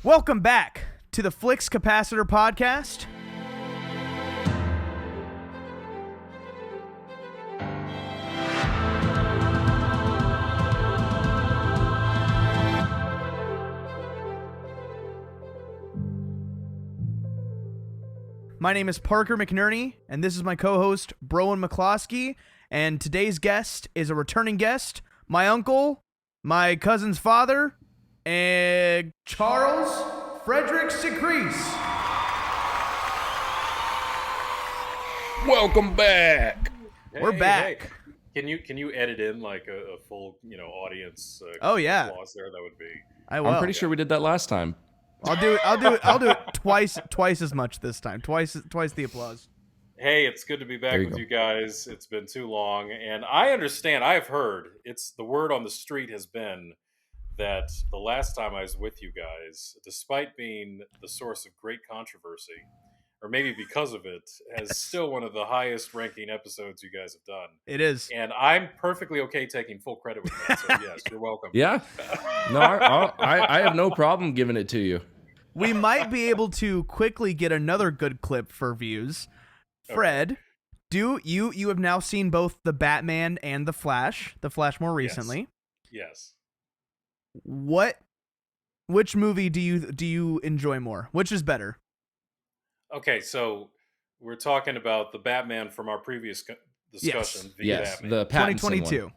Welcome back to the Flix Capacitor Podcast. My name is Parker McNerney, and this is my co-host, Browan McCloskey, and today's guest is a returning guest, my uncle, my cousin's father, and Charles Frederick Secrease. Welcome back. We're back. Hey. Can you edit in like a full audience? Oh yeah. Applause there. That would be. I will. I'm pretty sure we did that last time. I'll do it twice as much this time. Twice the applause. Hey, it's good to be back with you guys. It's been too long, and I understand. I've heard the word on the street has been that the last time I was with you guys, despite being the source of great controversy, or maybe because of it, has still one of the highest ranking episodes you guys have done. It is. And I'm perfectly okay taking full credit with that. So yes, you're welcome. Yeah. No, I have no problem giving it to you. We might be able to quickly get another good clip for views. Fred, you have now seen both the Batman and the Flash more recently. Yes. Which movie do you enjoy more? Which is better? Okay, so we're talking about the Batman from our previous discussion. Yes, Batman. the 2022. One.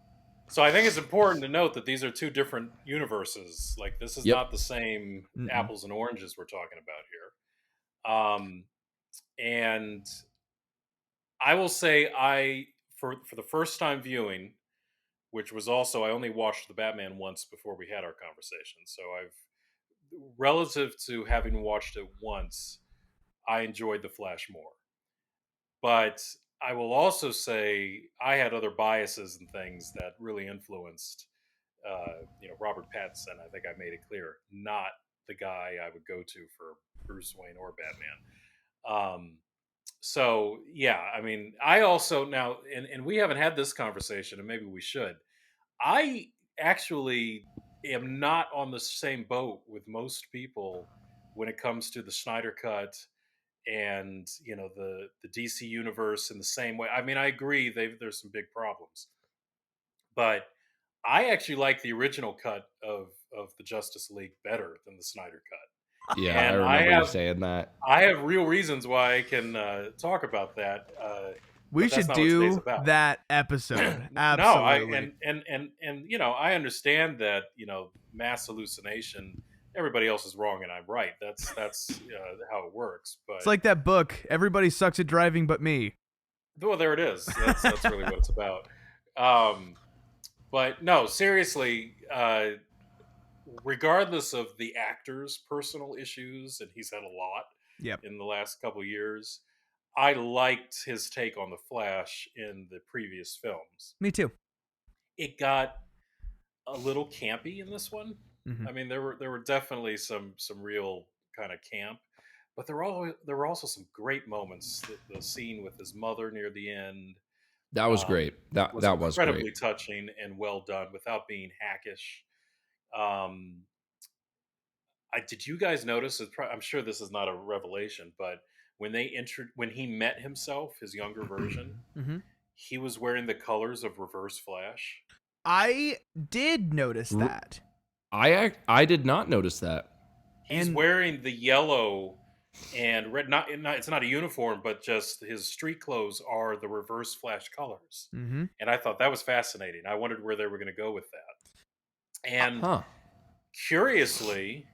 So I think it's important to note that these are two different universes. Like, this is not the same apples and oranges we're talking about here. And I will say for the first time viewing, which was also, I only watched the Batman once before we had our conversation. So relative to having watched it once, I enjoyed The Flash more. But I will also say I had other biases and things that really influenced, Robert Pattinson. I think I made it clear, not the guy I would go to for Bruce Wayne or Batman. So yeah, I mean, I also now, and we haven't had this conversation, and maybe we should. I actually am not on the same boat with most people when it comes to the Snyder Cut and the DC universe in the same way. I mean, I agree there's some big problems, but I actually like the original cut of the Justice League better than the Snyder Cut. Yeah, and I remember you saying that. I have real reasons why I can talk about that. We should do that episode. Absolutely. No, I understand that mass hallucination. Everybody else is wrong and I'm right. That's how it works. But it's like that book, Everybody Sucks at Driving But Me. Well, there it is. That's really what it's about. But no, seriously, regardless of the actor's personal issues, and he's had a lot in the last couple of years, I liked his take on the Flash in the previous films. Me too. It got a little campy in this one. Mm-hmm. I mean, there were definitely some real kind of camp, but there were also some great moments. The scene with his mother near the end. That was great. That was incredibly great. touching and well done without being hackish. Did you guys notice? I'm sure this is not a revelation, but when he met himself, his younger version, he was wearing the colors of Reverse Flash. I did notice that. I did not notice that. He's wearing the yellow and red. It's not a uniform, but just his street clothes are the Reverse Flash colors. Mm-hmm. And I thought that was fascinating. I wondered where they were going to go with that. And curiously,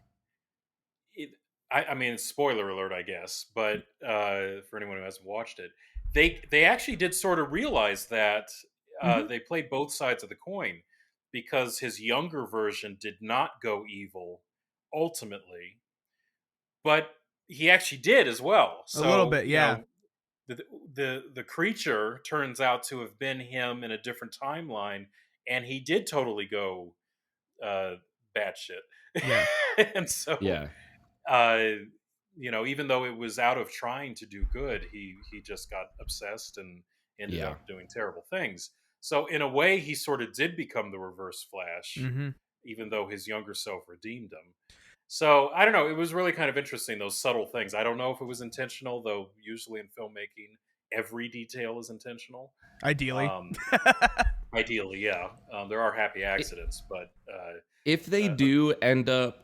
I mean, spoiler alert, I guess, but for anyone who hasn't watched it, they actually did sort of realize that they played both sides of the coin, because his younger version did not go evil ultimately, but he actually did as well. So, a little bit, yeah. The creature turns out to have been him in a different timeline, and he did totally go batshit. Yeah. And so, even though it was out of trying to do good, he just got obsessed and ended up doing terrible things. So in a way, he sort of did become the Reverse Flash, even though his younger self redeemed him. So I don't know. It was really kind of interesting, those subtle things. I don't know if it was intentional, though. Usually in filmmaking, every detail is intentional. Ideally. Um, Ideally, yeah. There are happy accidents, but If they uh, do end up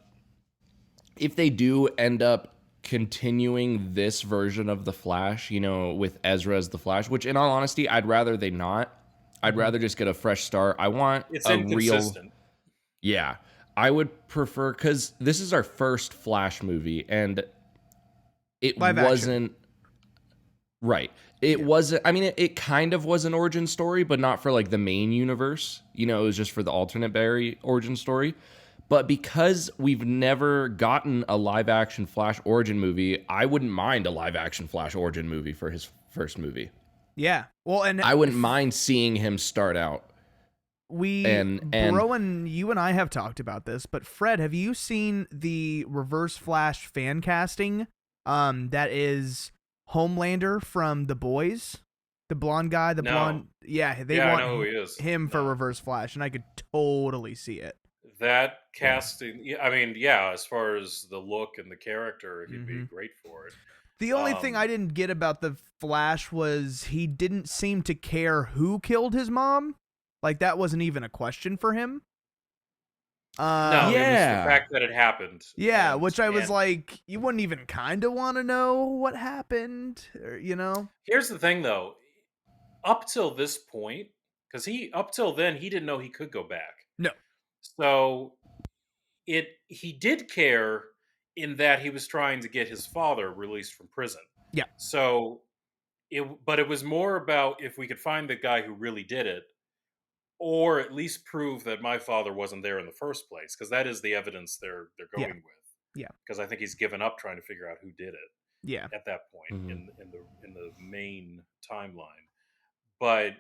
if they do end up continuing this version of the Flash, with Ezra as the Flash, which in all honesty, I'd rather they not. I'd rather just get a fresh start. I want it's a real, inconsistent. yeah. I would prefer, because this is our first Flash movie, and it Live action. wasn't right. It wasn't. I mean, it kind of was an origin story, but not for like the main universe. It was just for the alternate Barry origin story. But because we've never gotten a live action Flash origin movie, I wouldn't mind a live action Flash origin movie for his first movie. Yeah. Well, and I wouldn't mind seeing him start out. Bro, and you and I have talked about this, but Fred, have you seen the Reverse Flash fan casting? That is Homelander from The Boys, the blonde guy, the No. blonde. Yeah, they I want know who he is. him for No. Reverse Flash, and I could totally see it. That casting, I mean, yeah, as far as the look and the character, he'd be Mhm. great for it. The only thing I didn't get about the Flash was he didn't seem to care who killed his mom. Like, that wasn't even a question for him. No, it was Yeah. the fact that it happened. Yeah, And- which I was and like, you wouldn't even kind of want to know what happened, or. Here's the thing, though. Up till this point, because up till then, he didn't know he could go back. No. So he did care in that he was trying to get his father released from prison. Yeah. So but it was more about if we could find the guy who really did it, or at least prove that my father wasn't there in the first place, because that is the evidence they're Yeah. going with. Yeah. Because I think he's given up trying to figure out who did it Yeah. at that point Mhm. in the main timeline. But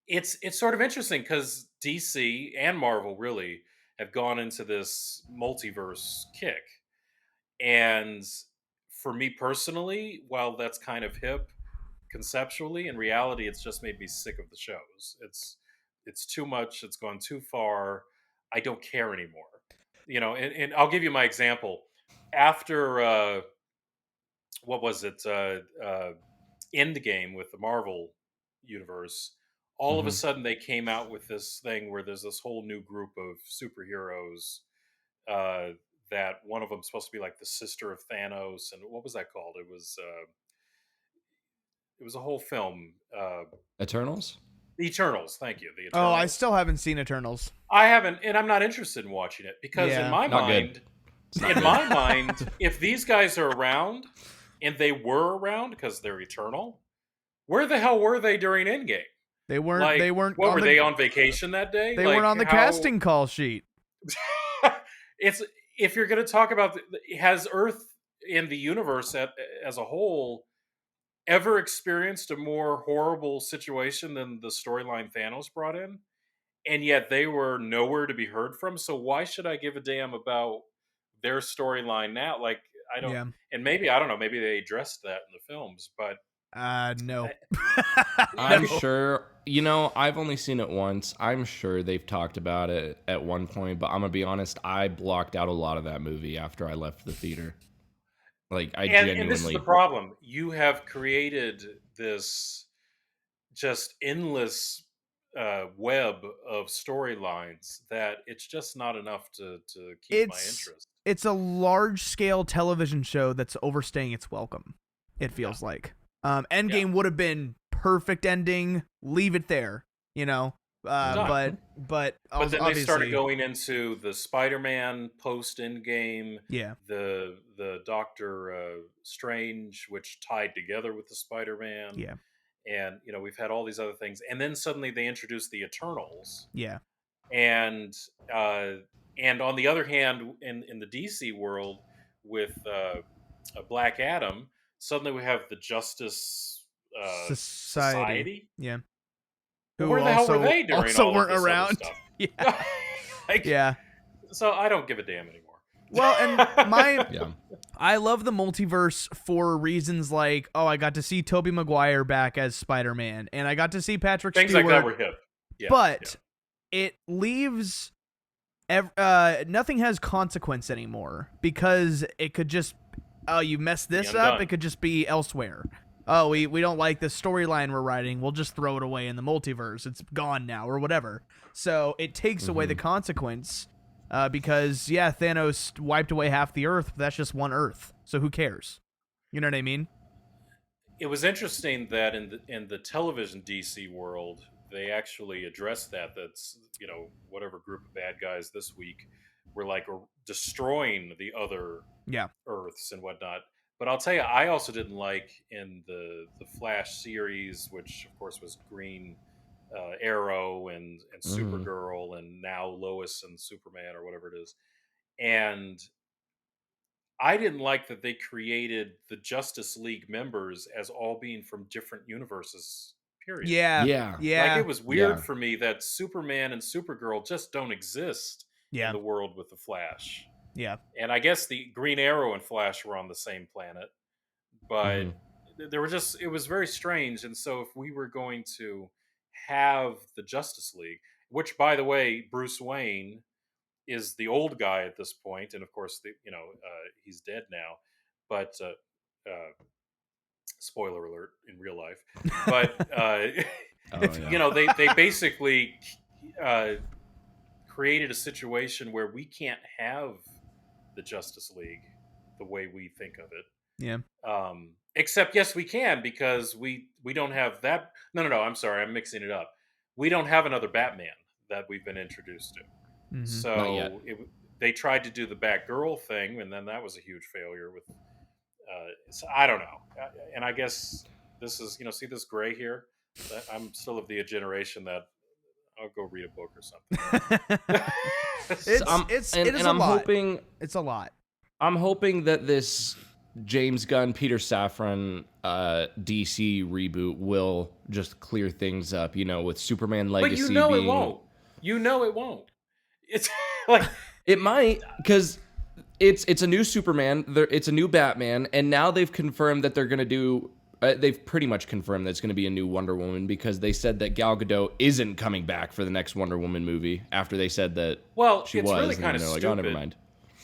it's sort of interesting because DC and Marvel really have gone into this multiverse kick. And for me personally, while that's kind of hip conceptually, in reality it's just made me sick of the shows. It's too much, it's gone too far. I don't care anymore. And I'll give you my example. After what was it? Endgame with the Marvel universe, all of a Mhm. sudden they came out with this thing where there's this whole new group of superheroes. Uh, that one of them's supposed to be like the sister of Thanos, and what was that called? It was a whole film. Eternals? The Eternals. Thank you. The Oh, Eternals. I still haven't seen Eternals. I haven't, and I'm not interested in watching it because Yeah. in my Not mind, good. It's not good. my mind, if these guys are around, and they were around because they're eternal, where the hell were they during Endgame? They weren't. Like, they weren't. What on were the, they on vacation that day? They Like, weren't on the how- casting call sheet. It's if you're going to talk about has Earth in the universe as a whole ever experienced a more horrible situation than the storyline Thanos brought in, and yet they were nowhere to be heard from. So why should I give a damn about their storyline now? Like, I don't. Yeah. And maybe I don't know. Maybe they addressed that in the films, but No. I'm sure, I've only seen it once. I'm sure they've talked about it at one point, but I'm going to be honest, I blocked out a lot of that movie after I left the theater. Like, I genuinely... And this is the problem. You have created this just endless web of storylines that it's just not enough to keep my interest. It's a large-scale television show that's overstaying its welcome, it feels like. Endgame would have been perfect ending. Leave it there, but then obviously, they started going into the Spider-Man post Endgame, the Doctor Strange, which tied together with the Spider-Man, and we've had all these other things, and then suddenly they introduced the Eternals, and on the other hand, in the DC world with Black Adam, suddenly we have the Justice Society. Yeah. Who where the hell were they during also all weren't of this around? Other stuff? So I don't give a damn anymore. Well, and I love the multiverse for reasons like, I got to see Tobey Maguire back as Spider-Man, and I got to see Patrick Stewart. Things like that were hip. But it leaves nothing has consequence anymore because it could just, oh, you messed this Be up. undone. It could just be elsewhere. Oh, we don't like the storyline we're writing. We'll just throw it away in the multiverse. It's gone now or whatever. So it takes away the consequence because, yeah, Thanos wiped away half the Earth, but that's just one Earth. So who cares? You know what I mean? It was interesting that in the television DC world, they actually addressed that. That's whatever group of bad guys this week were like destroying the other Yeah. Earths and whatnot. But I'll tell you, I also didn't like in the Flash series, which of course was Green Arrow and Supergirl, and now Lois and Superman or whatever it is. And I didn't like that they created the Justice League members as all being from different universes. Period. Yeah. Yeah. Yeah. Like it was weird Yeah. for me that Superman and Supergirl just don't exist Yeah. in the world with the Flash. Yeah. And I guess the Green Arrow and Flash were on the same planet, but there were it was very strange. And so if we were going to have the Justice League, which by the way, Bruce Wayne is the old guy at this point, and of course, he's dead now. But spoiler alert in real life. But they basically created a situation where we can't have the Justice League the way we think of it. Yeah. Except yes, we can, because we don't have that. No. I'm sorry, I'm mixing it up. We don't have another Batman that we've been introduced to. Mhm. So they tried to do the Batgirl thing, and then that was a huge failure. With so I don't know, and I guess this is see this gray here. I'm still of the generation that I'll go read a book or something. It is a I'm lot. hoping It's a lot. I'm hoping that this James Gunn, Peter Safran DC reboot will just clear things up, with Superman Legacy. But it won't. It won't. It's like it might, because it's a new Superman, it's a new Batman, and now they've confirmed that they're going to do. They've pretty much confirmed that it's going to be a new Wonder Woman, because they said that Gal Gadot isn't coming back for the next Wonder Woman movie after they said that she it's was. really kind of like, stupid. oh, never mind.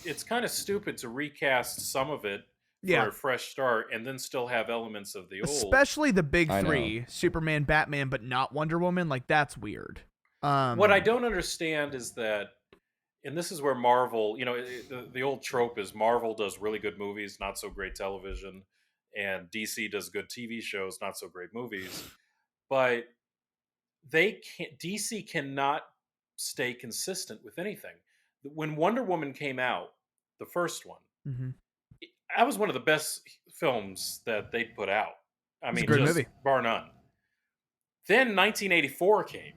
It's kind of stupid to recast some of it for a fresh start and then still have elements of the old. Especially the big I three, know. Superman, Batman, but not Wonder Woman. Like, that's weird. What I don't understand is that, and this is where Marvel, the old trope is Marvel does really good movies, not so great television, and DC does good TV shows, not so great movies. But DC cannot stay consistent with anything. When Wonder Woman came out, the first one, that was one of the best films that they put out. I mean, a great just movie. Bar none. Then 1984 came.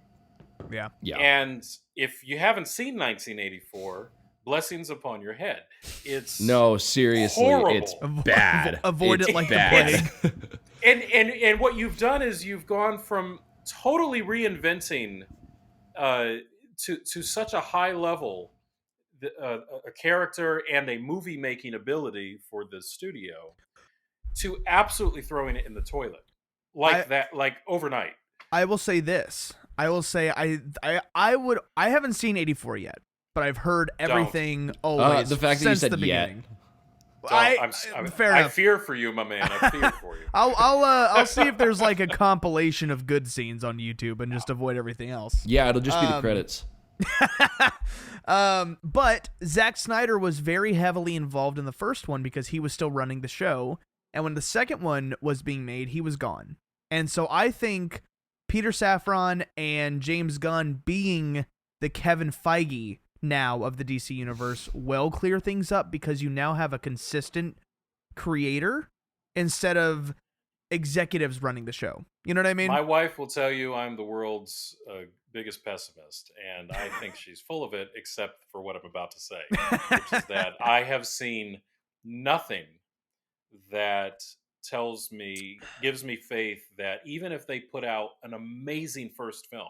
Yeah. And if you haven't seen 1984, blessings upon your head. It's No, seriously, horrible. it's bad. Avoid It's it like bad. the plague. And what you've done is you've gone from totally reinventing to such a high level a character and a movie making ability for the studio to absolutely throwing it in the toilet like overnight. I will say this. I will say I haven't seen 84 yet, but I've heard everything always the fact that you since said the yet. beginning. Fair enough. I fear for you, my man. I fear for you. I'll see if there's like a compilation of good scenes on YouTube and just avoid everything else. Yeah, it'll just be the credits. But Zack Snyder was very heavily involved in the first one because he was still running the show, and when the second one was being made, he was gone. And so I think Peter Safran and James Gunn being the Kevin Feige now of the DC universe will clear things up, because you now have a consistent creator instead of executives running the show. You know what I mean? My wife will tell you I'm the world's biggest pessimist, and I think she's full of it, except for what I'm about to say, which is that I have seen nothing that gives me faith that even if they put out an amazing first film,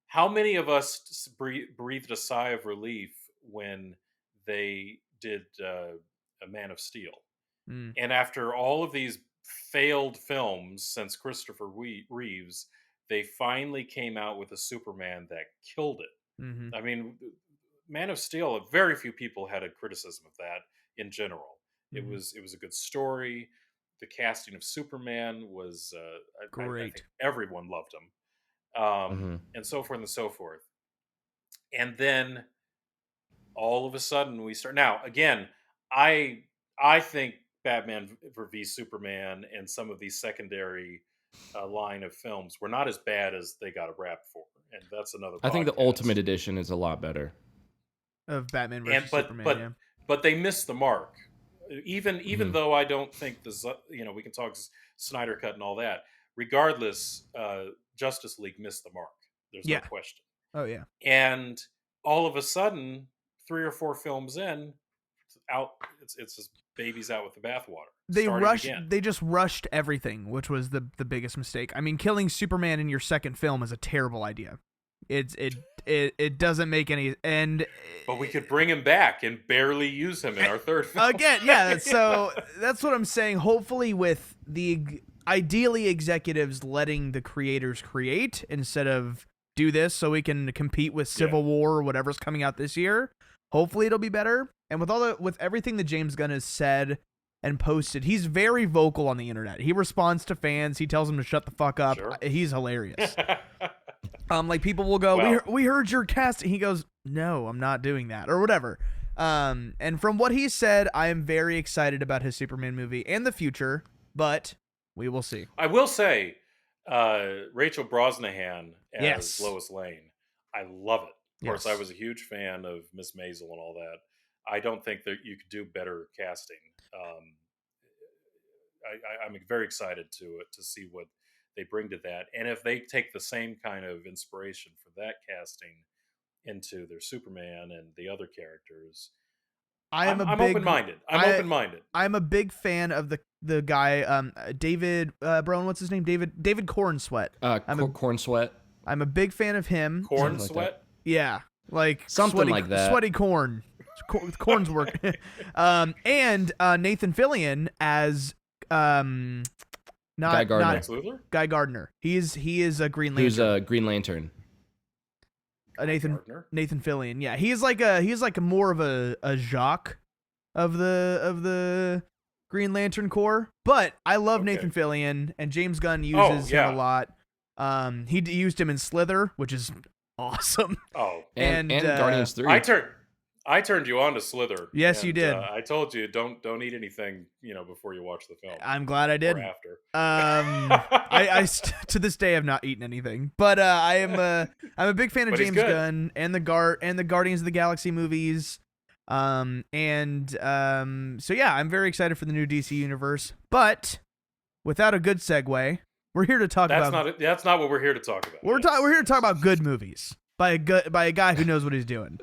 how many of us breathed a sigh of relief when they did A Man of Steel? And after all of these failed films since Christopher Reeves, they finally came out with a Superman that killed it. I mean, Man of Steel, very few people had a criticism of that in general. Mhm. It was a good story. The casting of Superman was I Great. think everyone loved him, Mm-hmm. and so forth and so forth. And then all of a sudden we start. Now again, I think Batman v Superman and some of these secondary line of films were not as bad as they got a rap for, and that's another I think the podcast. Ultimate Edition is a lot better. Of Batman And versus Superman, yeah. but they missed the mark. Even Mhm. though I don't think we can talk Snyder cut and all that. Regardless, Justice League missed the mark. There's no Yeah. question. Oh yeah. And all of a sudden, 3 or 4 films in, it's just babies out with the bathwater. They just rushed everything, which was the biggest mistake. I mean, killing Superman in your second film is a terrible idea. It doesn't make any, and but we could bring him back and barely use him in our third film. Again, yeah, so that's what I'm saying. Hopefully with ideally executives letting the creators create instead of do this so we can compete with Civil War or whatever's coming out this year. Hopefully it'll be better. And with everything that James Gunn has said and posted, he's very vocal on the internet. He responds to fans. He tells them to shut the fuck up. Sure. He's hilarious. Like people will go, well, we heard your casting. He goes, no, I'm not doing that or whatever. And from what he said, I am very excited about his Superman movie and the future, but we will see. I will say, Rachel Brosnahan as Yes. Lois Lane, I love it. Of course, Yes. I was a huge fan of Miss Maisel and all that. I don't think that you could do better casting. I'm very excited to see what they bring to that, and if they take the same kind of inspiration for that casting into their Superman and the other characters, I'm open-minded. I'm open-minded. I'm a big fan of the guy, David Brown. What's his name? David Cornsweet. Cornsweet. I'm a big fan of him. Corn Something sweat. like Yeah, like Something sweaty, like that. Sweaty corn. Corn's work. And Nathan Fillion as Guy Gardner. Lex Luthor? Guy Gardner. He is a Green Lantern. Who's a Green Lantern? Nathan Gardner? Nathan Fillion. Yeah, he's like a more of a jock of the Green Lantern Corps. But I love Okay. Nathan Fillion, and James Gunn uses yeah. him a lot. He used him in Slither, which is awesome. Oh, And And, Guardians 3. I turned you on to Slither. Yes, and, you did. I told you don't eat anything, before you watch the film. I'm glad I did. Or after. To this day have not eaten anything, but I'm a big fan of But he's James good. Gunn and the Guardians of the Galaxy movies. So yeah, I'm very excited for the new DC universe. But without a good segue, we're here to talk about. That's not what we're here to talk about. We're here to talk about good movies by a guy who knows what he's doing.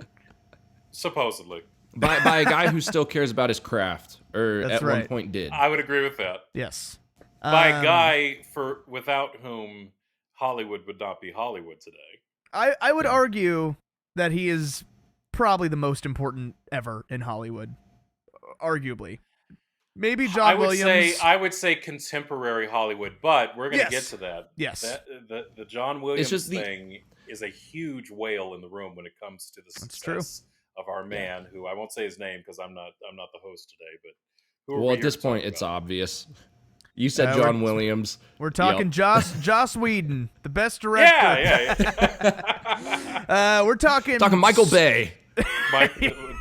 Supposedly. by a guy who still cares about his craft, or That's at one right. point did. I would agree with that. Yes. By a guy without whom Hollywood would not be Hollywood today. I would argue that he is probably the most important ever in Hollywood, arguably. Maybe John Williams. I would say contemporary Hollywood, but we're going to get to that. Yes. The John Williams just thing is a huge whale in the room when it comes to the success of our man, who I won't say his name because I'm not the host today, but who are we Well, at here this to talk point, it's about? obvious. You said John Williams. We're talking Yep. Joss Whedon, the best director. Yeah. We're talking Michael Bay.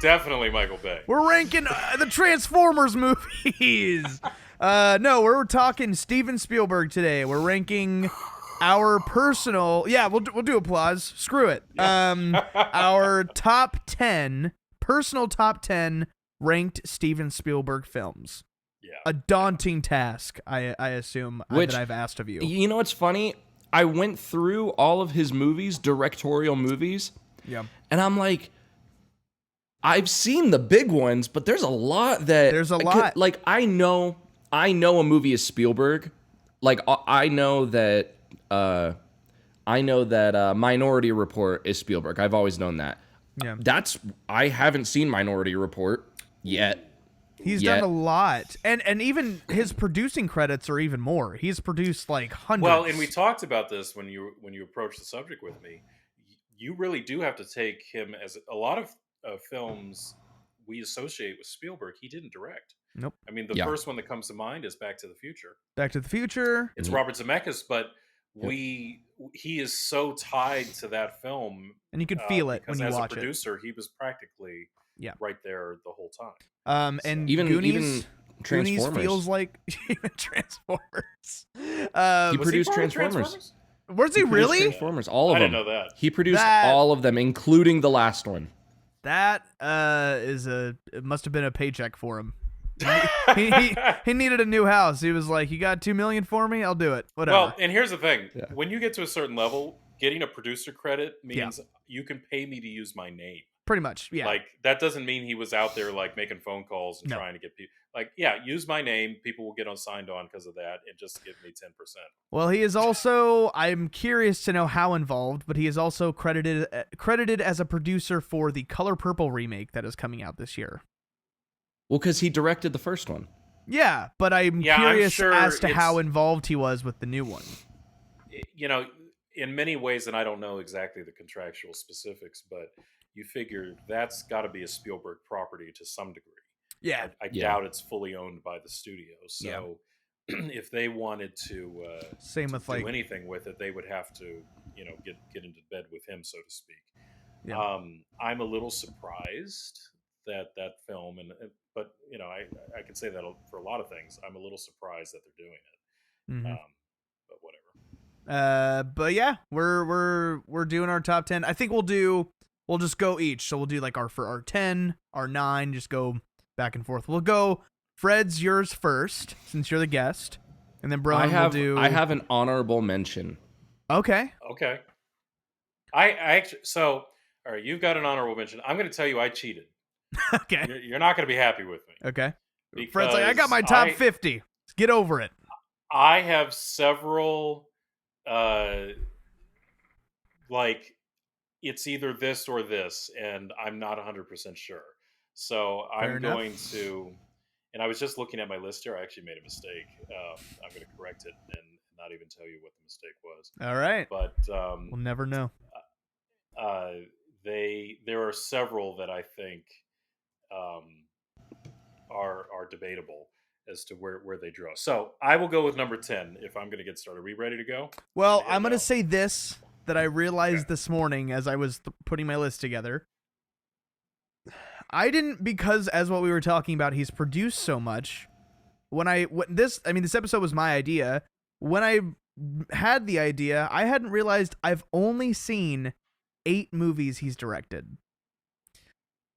Definitely Michael Bay. We're ranking the Transformers movies. No, we're talking Steven Spielberg today. We're ranking our personal. Yeah, we'll do applause. Screw it. Our personal top 10 ranked Steven Spielberg films. Yeah. A daunting task, I assume, Which, that I've asked of you. You know what's funny? I went through all of his movies, directorial movies, Yeah. and I'm like, I've seen the big ones, but there's a lot that There's a lot. Like I know a movie is Spielberg. Like I know that Minority Report is Spielberg. I've always known that. Yeah. I haven't seen Minority Report yet. He's done a lot. And even his producing credits are even more. He's produced like hundreds. Well, and we talked about this when you approached the subject with me. You really do have to take him as a lot of films we associate with Spielberg, he didn't direct. Nope. I mean, the first one that comes to mind is Back to the Future. Back to the Future. It's Robert Zemeckis, but he is so tied to that film, and you could feel it when you watch it. As a producer, he was practically right there the whole time. And even Goonies, Transformers Goonies feels like even Transformers. He produced Transformers. Was he really? Transformers, all of them. I didn't know that. He produced all of them, including the last one. That it must have been a paycheck for him. he needed a new house. He was like, "You got $2 million for me? I'll do it. Whatever." Well, and here's the thing: when you get to a certain level, getting a producer credit means you can pay me to use my name. Pretty much, yeah. Like that doesn't mean he was out there like making phone calls and trying to get people. Like, use my name. People will get signed on because of that, and just give me 10%. Well, he is also. I'm curious to know how involved, but he is also credited as a producer for the Color Purple remake that is coming out this year. Well, because he directed the first one. Yeah, but I'm curious as to how involved he was with the new one. In many ways, and I don't know exactly the contractual specifics, but you figure that's got to be a Spielberg property to some degree. Yeah. I doubt it's fully owned by the studio. So if they wanted to do anything with it, they would have to, get into bed with him, so to speak. Yeah. I'm a little surprised that film, but I can say that for a lot of things. I'm a little surprised that they're doing it. Mm-hmm. But whatever. But yeah, we're doing our top 10. I think we'll just go each. So we'll do like our 10, our 9, just go back and forth. We'll go Fred's yours first, since you're the guest. And then Brian will do... I have an honorable mention. Okay. I actually... So, all right, you've got an honorable mention. I'm going to tell you I cheated. Okay. You're not going to be happy with me. Okay. Fred's like, I got my top 50. Get over it. I have several... like, it's either this or this, and I'm not 100% sure. So I'm going to... And I was just looking at my list here. I actually made a mistake. I'm going to correct it and not even tell you what the mistake was. All right. But we'll never know. There are several that I think are debatable as to where they draw. So I will go with number 10 if I'm going to get started. Are we ready to go? Well, I'm going to say this that I realized this morning as I was putting my list together. I didn't, because as what we were talking about, he's produced so much. This episode was my idea. When I had the idea, I hadn't realized I've only seen 8 movies he's directed.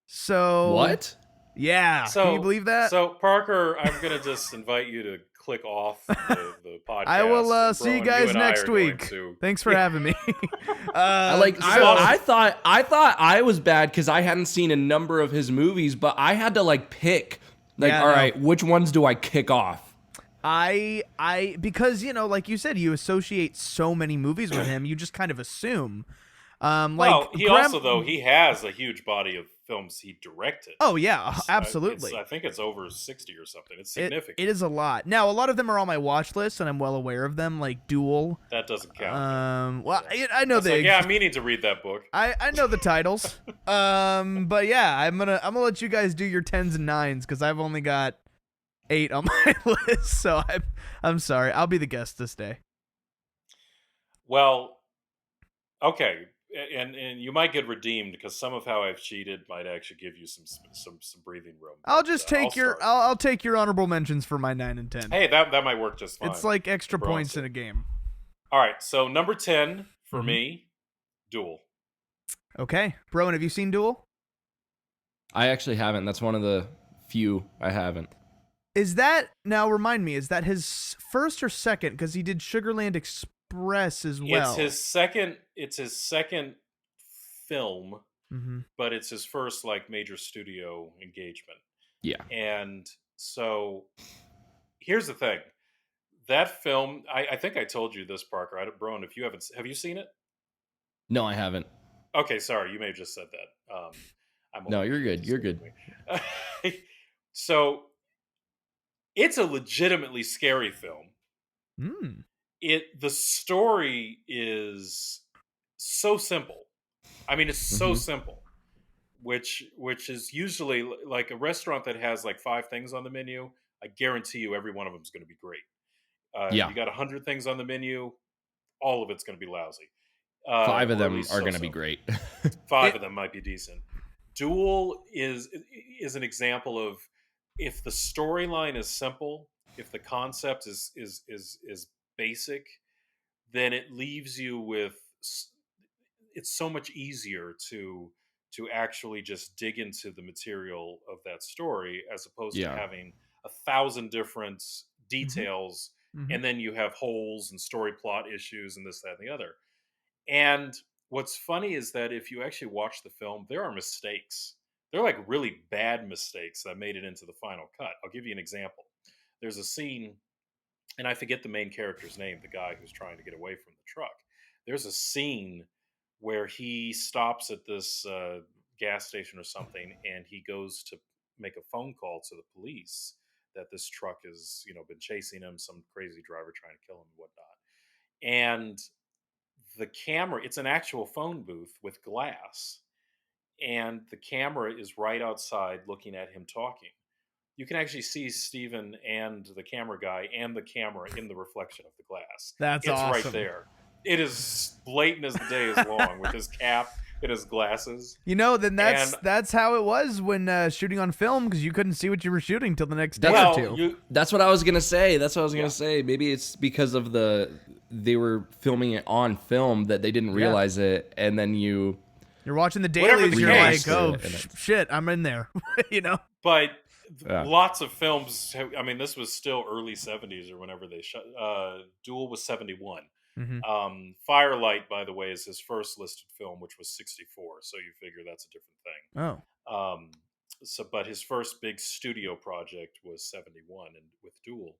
So what? Yeah. So, can you believe that? So Parker, I'm gonna just invite you to click off the podcast. I will see you guys next week. Thanks for having me. I thought I was bad because I hadn't seen a number of his movies, but I had to pick all right, which ones do I kick off? Because like you said, you associate so many movies with him, you just kind of assume. He has a huge body of films he directed. Oh yeah, absolutely. I think it's over 60 or something. It's significant. It is a lot. Now, a lot of them are on my watch list, and I'm well aware of them, like Duel. That doesn't count. Well, I know I'm meaning to read that book. I know the titles. But yeah, I'm gonna let you guys do your 10s and 9s because I've only got 8 on my list. So I'm sorry. I'll be the guest this day. Well, okay. And you might get redeemed because some of how I've cheated might actually give you some breathing room. I'll just take I'll take your honorable mentions for my 9 and 10. Hey, that might work just fine. It's like extra points in a game. All right, so number 10 for me, Duel. Okay, Broen, have you seen Duel? I actually haven't. That's one of the few I haven't. Is that, now remind me, is that his first or second? Because he did Sugarland Express as well. It's his second film, but it's his first major studio engagement. Yeah. And so here's the thing. That film, I think I told you this, Parker. Broen, if you haven't, have you seen it? No, I haven't. Okay, sorry. You may have just said that. No, you're good. You're good. So it's a legitimately scary film. The story is so simple. I mean, it's so simple. which is usually like a restaurant that has like 5 things on the menu. I guarantee you, every one of them is going to be great. Yeah. You got 100 things on the menu, all of it's going to be lousy. 5 of or at them least are going to so-so. be great. 5 of them might be decent. Duel is an example of, if the storyline is simple, if the concept is basic, then it leaves you with, it's so much easier to actually just dig into the material of that story, as opposed to Yeah. having 1,000 different Mm-hmm. details, Mm-hmm. and then you have holes and story plot issues and this, that, and the other. And what's funny is that if you actually watch the film, there are mistakes. They're like really bad mistakes that made it into the final cut. I'll give you an example. There's a scene, and I forget the main character's name, the guy who's trying to get away from the truck. There's a scene where he stops at this gas station or something, and he goes to make a phone call to the police that this truck has, been chasing him, some crazy driver trying to kill him and whatnot. And the camera, it's an actual phone booth with glass, and the camera is right outside looking at him talking. You can actually see Steven and the camera guy and the camera in the reflection of the glass. That's it's awesome. right there. It is blatant as the day is long, with his cap and his glasses. Then that's how it was when shooting on film, because you couldn't see what you were shooting till the next day or two. That's what I was gonna say. Maybe it's because of they were filming it on film that they didn't realize it, and then you're watching the dailies, you're like, oh shit, I'm in there, But lots of films. I mean, this was still early '70s or whenever they shot. Duel was '71. Mm-hmm. Firelight, by the way, is his first listed film, which was '64. So you figure that's a different thing. Oh. But his first big studio project was '71, and with Duel,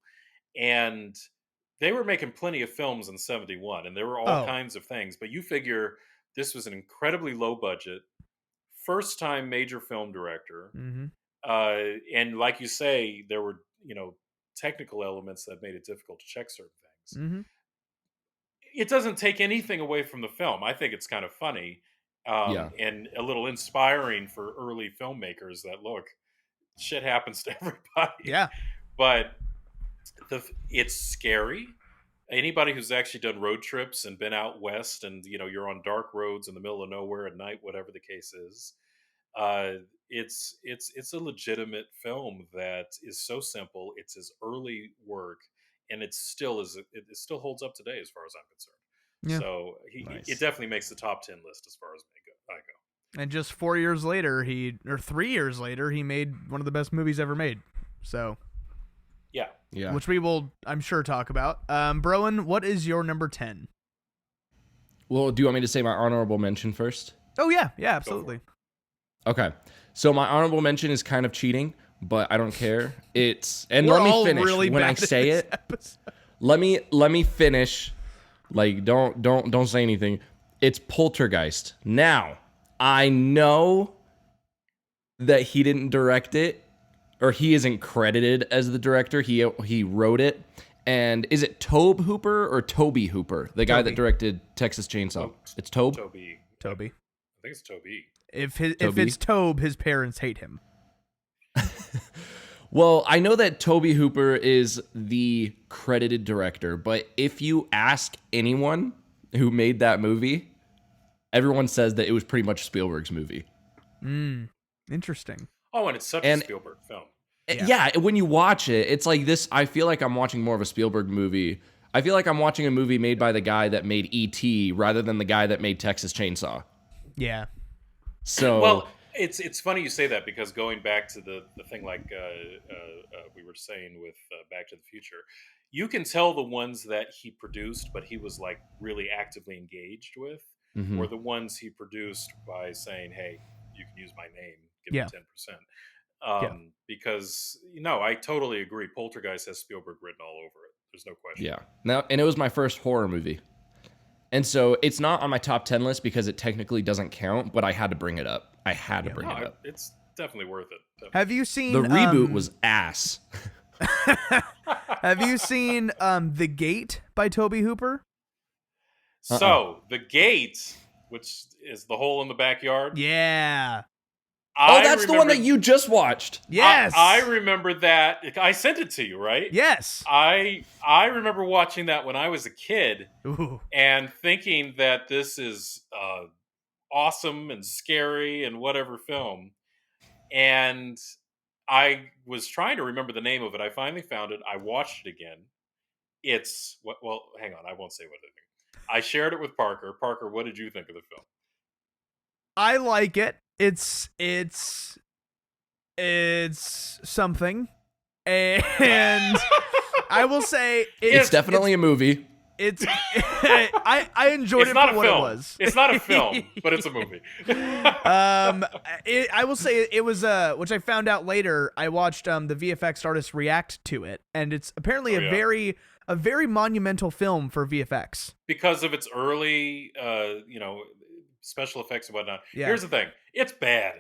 and they were making plenty of films in '71, and there were all kinds of things. But you figure this was an incredibly low budget, first time major film director. Mm-hmm. And like you say, there were, technical elements that made it difficult to check certain things. Mm-hmm. It doesn't take anything away from the film. I think it's kind of funny and a little inspiring for early filmmakers that, look, shit happens to everybody. Yeah. But it's scary. Anybody who's actually done road trips and been out west and, you're on dark roads in the middle of nowhere at night, whatever the case is, it's a legitimate film that is so simple. It's his early work, and it still holds up today as far as I'm concerned. Yeah. So it definitely makes the top 10 list as far as I go. And just 4 years later, 3 years later, he made one of the best movies ever made. So yeah, which we will, I'm sure, talk about. Broen, what is your number 10? Well, do you want me to say my honorable mention first? Oh yeah, absolutely. Okay, so my honorable mention is kind of cheating, but I don't care. We're let me all finish really when bad I say at it. this episode. Let me finish. Like, don't say anything. It's Poltergeist. Now, I know that he didn't direct it, or he isn't credited as the director. He wrote it. And is it Tobe Hooper or Toby Hooper, the guy that directed Texas Chainsaw? It's Tobe. Toby. I think it's Toby. If it's Tobe, his parents hate him. Well, I know that Toby Hooper is the credited director, but if you ask anyone who made that movie, everyone says that it was pretty much Spielberg's movie. Interesting. Oh, and it's such a Spielberg film. Yeah, when you watch it, it's like this. I feel like I'm watching more of a Spielberg movie. I feel like I'm watching a movie made by the guy that made E.T. rather than the guy that made Texas Chainsaw. Yeah. So well, it's funny you say that, because going back to the thing like we were saying with Back to the Future, you can tell the ones that he produced, but he was like really actively engaged with, or the ones he produced by saying, "Hey, you can use my name, give me 10%." Because I totally agree. Poltergeist has Spielberg written all over it. There's no question. Yeah. Now, and it was my first horror movie. And so it's not on my top 10 list because it technically doesn't count, but I had to bring it up. It's definitely worth it. Definitely. Have you seen the reboot was ass. Have you seen The Gate by Toby Hooper? So The Gate, which is the hole in the backyard. Yeah. That's the one that you just watched. Yes. I remember that. I sent it to you, right? Yes. I remember watching that when I was a kid. Ooh. And thinking that this is awesome and scary and whatever film. And I was trying to remember the name of it. I finally found it. I watched it again. It's, well, hang on. I won't say what I think. I shared it with Parker. Parker, what did you think of the film? I like it. It's something. And I will say it's definitely a movie. I enjoyed it for what it was. It's not a film, but it's a movie. I will say it was which I found out later. I watched the VFX artist react to it, and it's apparently a very monumental film for VFX because of its early, special effects and whatnot. Yeah. Here's the thing: it's bad.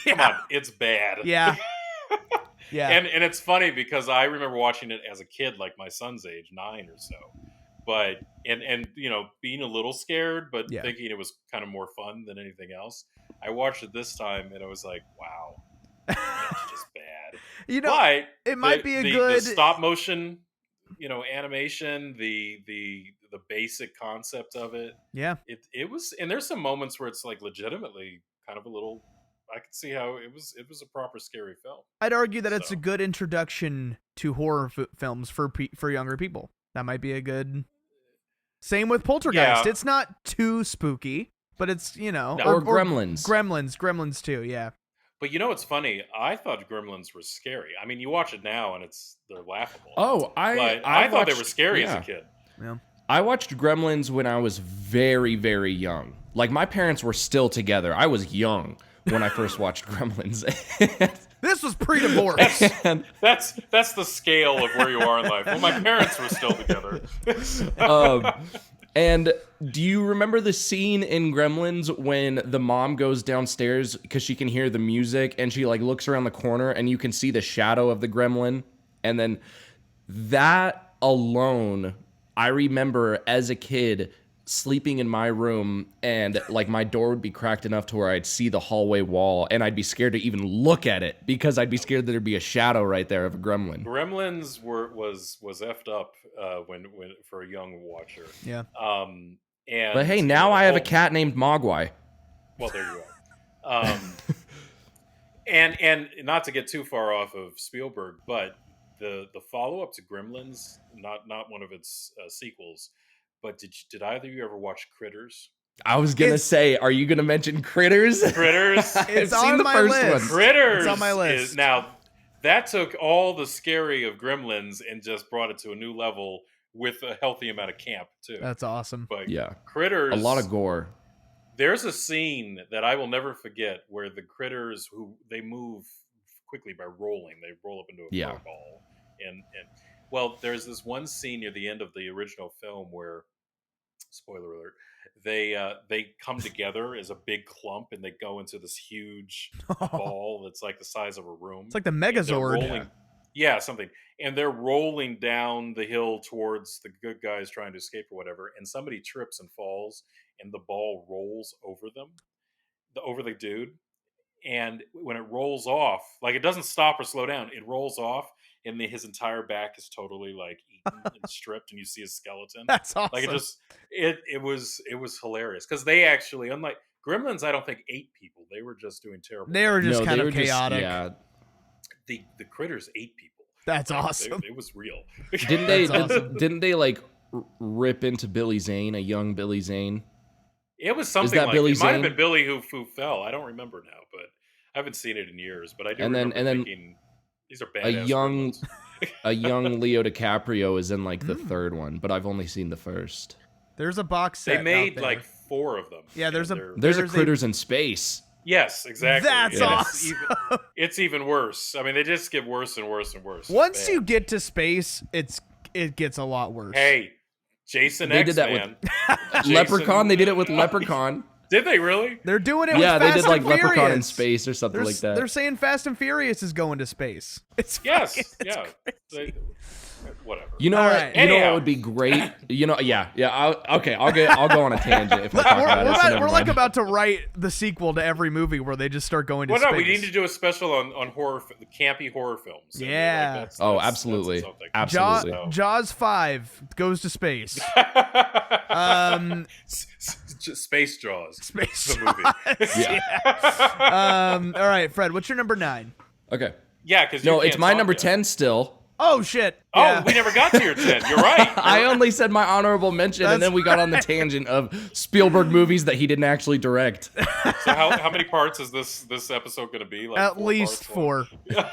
Come on, it's bad. Yeah. Yeah. And it's funny because I remember watching it as a kid, like my son's age, 9 or so. But and being a little scared, but thinking it was kind of more fun than anything else. I watched it this time and I was like, wow, that's just bad. But it might be a good the stop motion, animation, the basic concept of it. Yeah. It was, and there's some moments where it's like legitimately kind of a little. I could see how it was a proper scary film. I'd argue that it's a good introduction to horror films for younger people. That might be a good. Same with Poltergeist. Yeah. It's not too spooky, but it's or Gremlins. Gremlins too. Yeah. But it's funny. I thought Gremlins were scary. I mean, you watch it now and they're laughable. Oh, I thought they were scary as a kid. Yeah. I watched Gremlins when I was very, very young. Like my parents were still together. I was young when I first watched Gremlins. This was pre-divorce. That's the scale of where you are in life. Well, my parents were still together. And do you remember the scene in Gremlins when the mom goes downstairs because she can hear the music and she looks around the corner and you can see the shadow of the gremlin? And then that alone, I remember as a kid sleeping in my room and my door would be cracked enough to where I'd see the hallway wall and I'd be scared to even look at it because I'd be scared that there'd be a shadow right there of a gremlin. Gremlins was effed up when for a young watcher. Yeah. But hey, now I have a cat named Mogwai. Well, there you are. And not to get too far off of Spielberg, but the follow up to Gremlins, not one of its sequels. But did either of you ever watch Critters? I was gonna say, are you gonna mention Critters? Critters. It's on my list. Critters. It's on my list. Now, that took all the scary of Gremlins and just brought it to a new level with a healthy amount of camp too. That's awesome. But yeah, Critters. A lot of gore. There's a scene that I will never forget where the critters they move quickly by rolling. They roll up into a ball. And well, there's this one scene near the end of the original film where, spoiler alert, they come together as a big clump and they go into this huge ball that's like the size of a room. It's like the Megazord. Yeah, something. And they're rolling down the hill towards the good guys trying to escape or whatever. And somebody trips and falls, and the ball rolls over them, over the dude. And when it rolls off, it doesn't stop or slow down. It rolls off, and his entire back is totally eaten and stripped, and you see his skeleton. That's awesome. It was hilarious because they actually, unlike Gremlins, I don't think ate people. They were just doing terrible. They were just kind of chaotic. The critters ate people. That's awesome. It was real. Didn't they? Awesome. Didn't they rip into Billy Zane, a young Billy Zane? It was something that like Billy it might have Zane? been Billy who fell. I don't remember now, but I haven't seen it in years. But I do remember thinking these are badass. A young Leo DiCaprio is in the third one, but I've only seen the first. There's a box set. They made 4 of them. Yeah, there's a Critters in Space. Yes, exactly. That's awesome. It's even worse. I mean, they just get worse and worse and worse. Once you get to space, it gets a lot worse. Hey, Jason they X, did that man. with Leprechaun. They did it with Leprechaun. Did they really? They're doing it with They Fast did and Leprechaun in Furious. Space or something like that. They're saying Fast and Furious is going to space. It's Yes, it's yeah. crazy. Whatever. You know All what? right. You know Anyhow. what would be great? Yeah. I'll go on a tangent if I talk about it. So never We're like mind. about to write the sequel to every movie where they just start going to Well, space. no, we need to do a special on campy horror films. And, Yeah. Absolutely. That's something. Absolutely. So- Jaws 5 goes to space. Space Jaws. Space The movie. Yeah. All right, Fred, what's your number 9? Okay. Yeah, because No, it's my number 10 still. Oh shit. Oh, Yeah. we never got to your 10. You're right. I only said my honorable mention, and then we got on the tangent of Spielberg movies that he didn't actually direct. So how many parts is this episode going to be? Like At 4 least parts? 4.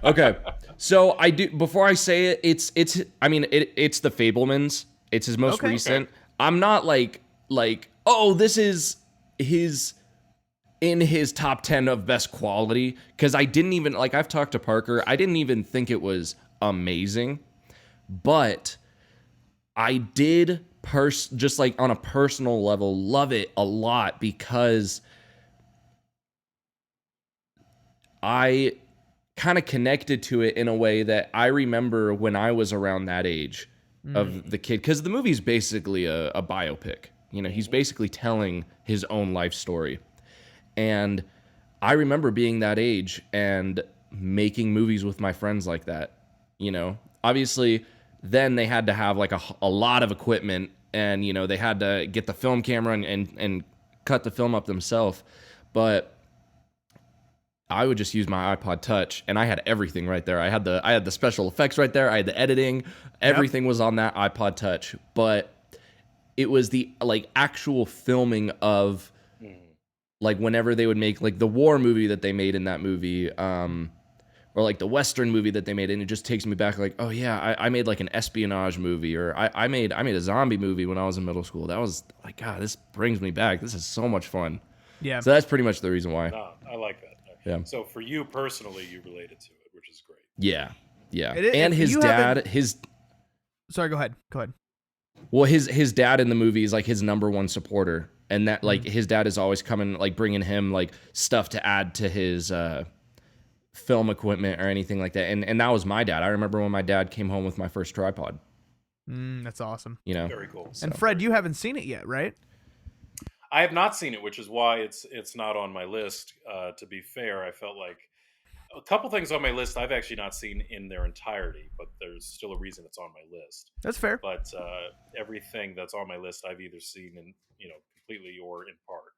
Okay, so I do. Before I say it, it's it's the Fablemans. It's his most recent. Okay. I'm not like oh, this is his in his top 10 of best quality, because I didn't even, like, I've talked to Parker, I didn't even think it was amazing, but I did just like on a personal level love it a lot, because I kind of connected to it in a way that I remember when I was around that age of the kid, because the movie's basically a biopic. You know, he's basically telling his own life story. And I remember being that age and making movies with my friends like that. You know, obviously then they had to have like a lot of equipment, and, you know, they had to get the film camera and cut the film up themselves. But I would just use my iPod Touch, and I had everything right there. I had the special effects right there. I had the editing. Everything was on that iPod Touch. But it was the like actual filming of like whenever they would make like the war movie that they made in that movie, or like the Western movie that they made, and it just takes me back like, oh yeah, I made like an espionage movie, or I made a zombie movie when I was in middle school. That was like, God, this brings me back. This is so much fun. Yeah. So that's pretty much the reason why. No, I like that. Yeah. So for you personally, you related to it, which is great. Yeah. It- And if his you dad, haven't- Sorry, go ahead. well, his dad in the movie is like his number one supporter, and that like his dad is always coming, like bringing him like stuff to add to his film equipment or anything like that. And that was my dad. I remember when my dad came home with my first tripod. That's awesome. You know, Very cool. And Fred, you haven't seen it yet, right? I have not seen it, which is why it's not on my list. To be fair, I felt like a couple things on my list I've actually not seen in their entirety, but there's still a reason it's on my list. That's fair. But everything that's on my list I've either seen in completely or in part,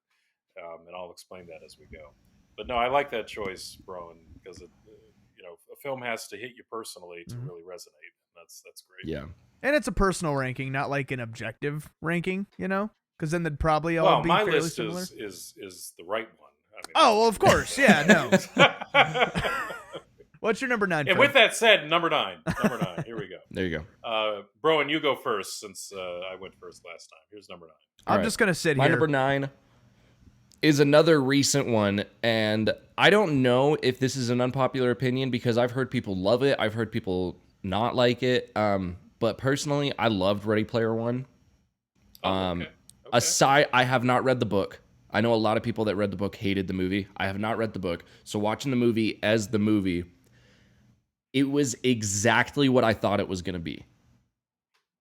and I'll explain that as we go. But no, I like that choice, Broen, because a film has to hit you personally to really resonate. That's great. yeah. And it's a personal ranking, not like an objective ranking, because then they'd probably all Well, be my fairly list similar. is the right one. I mean, Oh, well, of course. Yeah, no. What's your number 9? And Fred? with that said, number 9. Here we go. There you go. Broen, you go first since I went first last time. Here's number 9. I'm Alright. just going to sit My here. number 9 is another recent one, and I don't know if this is an unpopular opinion, because I've heard people love it. I've heard people not like it. But personally, I loved Ready Player One. Okay. Aside, I have not read the book. I know a lot of people that read the book hated the movie. I have not read the book. So watching the movie as the movie, it was exactly what I thought it was going to be.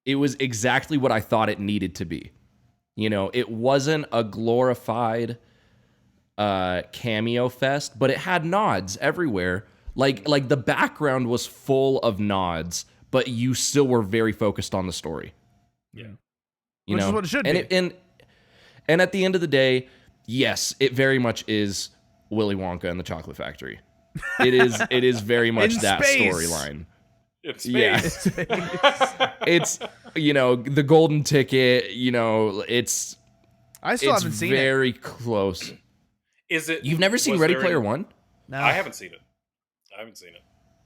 It was exactly what I thought it needed to be. It wasn't a glorified cameo fest, but it had nods everywhere. Like the background was full of nods, but you still were very focused on the story. Yeah. Which is what it should be. And at the end of the day, yes, it very much is Willy Wonka and the Chocolate Factory. It is very much In that space. storyline. It's Yeah. space. It's the golden ticket, it's I still haven't seen it. very close. Is it? You've never seen was Ready there Player any- One? No. I haven't seen it.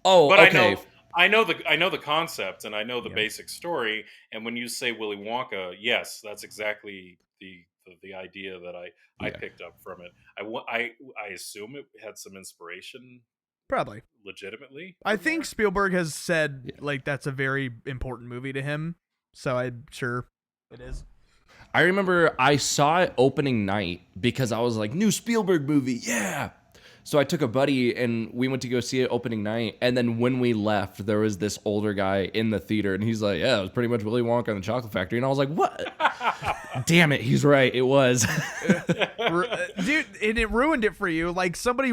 Oh, But okay. I know the concept and I know the Yeah. basic story. And when you say Willy Wonka, yes, that's exactly the idea that I Yeah. picked up from it. I assume it had some inspiration, Probably. legitimately. I from think there. Spielberg has said, Yeah. like, that's a very important movie to him. So I'm sure it is. I remember I saw it opening night because I was like, new Spielberg movie, yeah. So I took a buddy and we went to go see it opening night. And then when we left, there was this older guy in the theater and he's like, yeah, it was pretty much Willy Wonka and the Chocolate Factory. And I was like, what? Damn it. He's right. It was. Dude, and it ruined it for you. Like somebody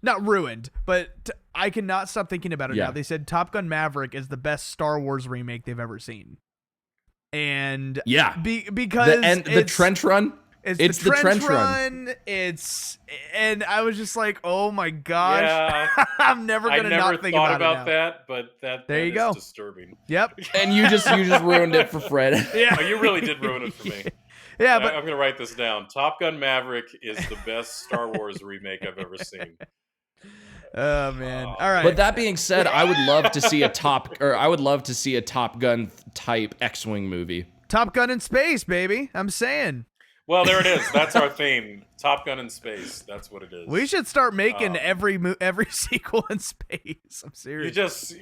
not ruined, but I cannot stop thinking about it now. They said Top Gun Maverick is the best Star Wars remake they've ever seen. And because the trench run. It's the trench run. And I was just like, oh my gosh, yeah, I'm never gonna not think about it. I never thought about that, but that is go. disturbing. Yep. And you just ruined it for Fred. Yeah, you really did ruin it for me. Yeah, but I'm gonna write this down. Top Gun Maverick is the best Star Wars remake I've ever seen. Oh man! All right. But that being said, I would love to see a Top Gun type X-wing movie. Top Gun in space, baby. I'm saying. Well, there it is. That's our theme. Top Gun in space. That's what it is. We should start making every sequel in space. I'm serious. You just,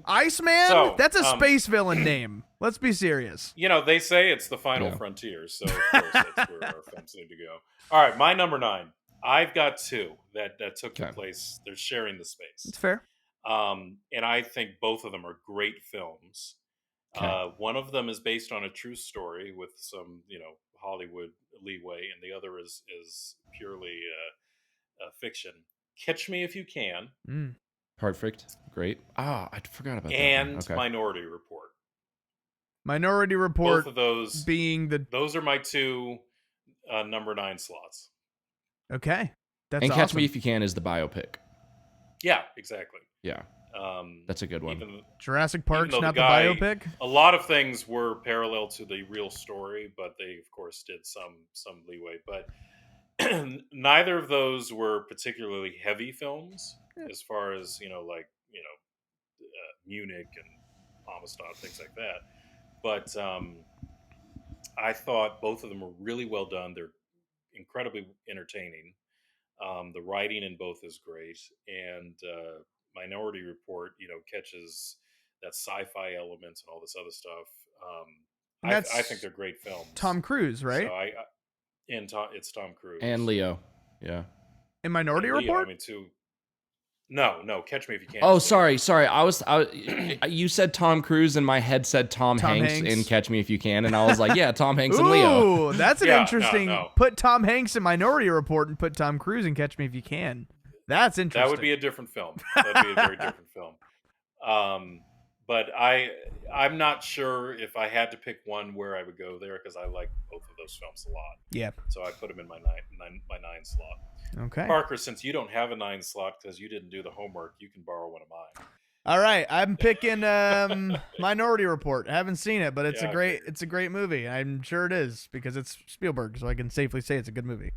Iceman? So, that's a space villain name. Let's be serious. They say it's the final frontier, so of course that's where our films need to go. All right, my number 9. I've got 2 that took the place. They're sharing the space. It's fair. And I think both of them are great films. Okay. One of them is based on a true story with some, Hollywood leeway, and the other is purely fiction. Catch Me If You Can. Perfect. Great. I forgot about that. And Okay. Minority Report. Minority Report. Both of those being those are my 2 number 9 slots. Okay. That's and awesome. Catch Me If You Can is the biopic. Yeah, exactly. Yeah. That's a good one. Jurassic Park's not the guy, biopic. A lot of things were parallel to the real story, but they of course did some leeway. But neither of those were particularly heavy films, as far as Munich and Amistad, things like that. But I thought both of them were really well done. They're incredibly entertaining. The writing in both is great, and Minority Report, catches that sci-fi element and all this other stuff. I think they're great films. Tom Cruise, right? So it's Tom Cruise and Leo, yeah. In Minority Report, too. No, Catch Me If You Can. Oh, sorry. You said Tom Cruise, and my head said Tom Hanks in Catch Me If You Can, and I was like, yeah, Tom Hanks and Leo. Ooh, that's an interesting. No. Put Tom Hanks in Minority Report and put Tom Cruise in Catch Me If You Can. That's interesting. That would be a different film. That'd be a very different film. But I'm not sure if I had to pick one where I would go there, because I like both of those films a lot. Yeah. So I put them in my 9 slot. Okay. Parker, since you don't have a 9 slot because you didn't do the homework, you can borrow one of mine. All right, I'm picking Minority Report. I haven't seen it, but it's a great movie. I'm sure it is, because it's Spielberg, so I can safely say it's a good movie.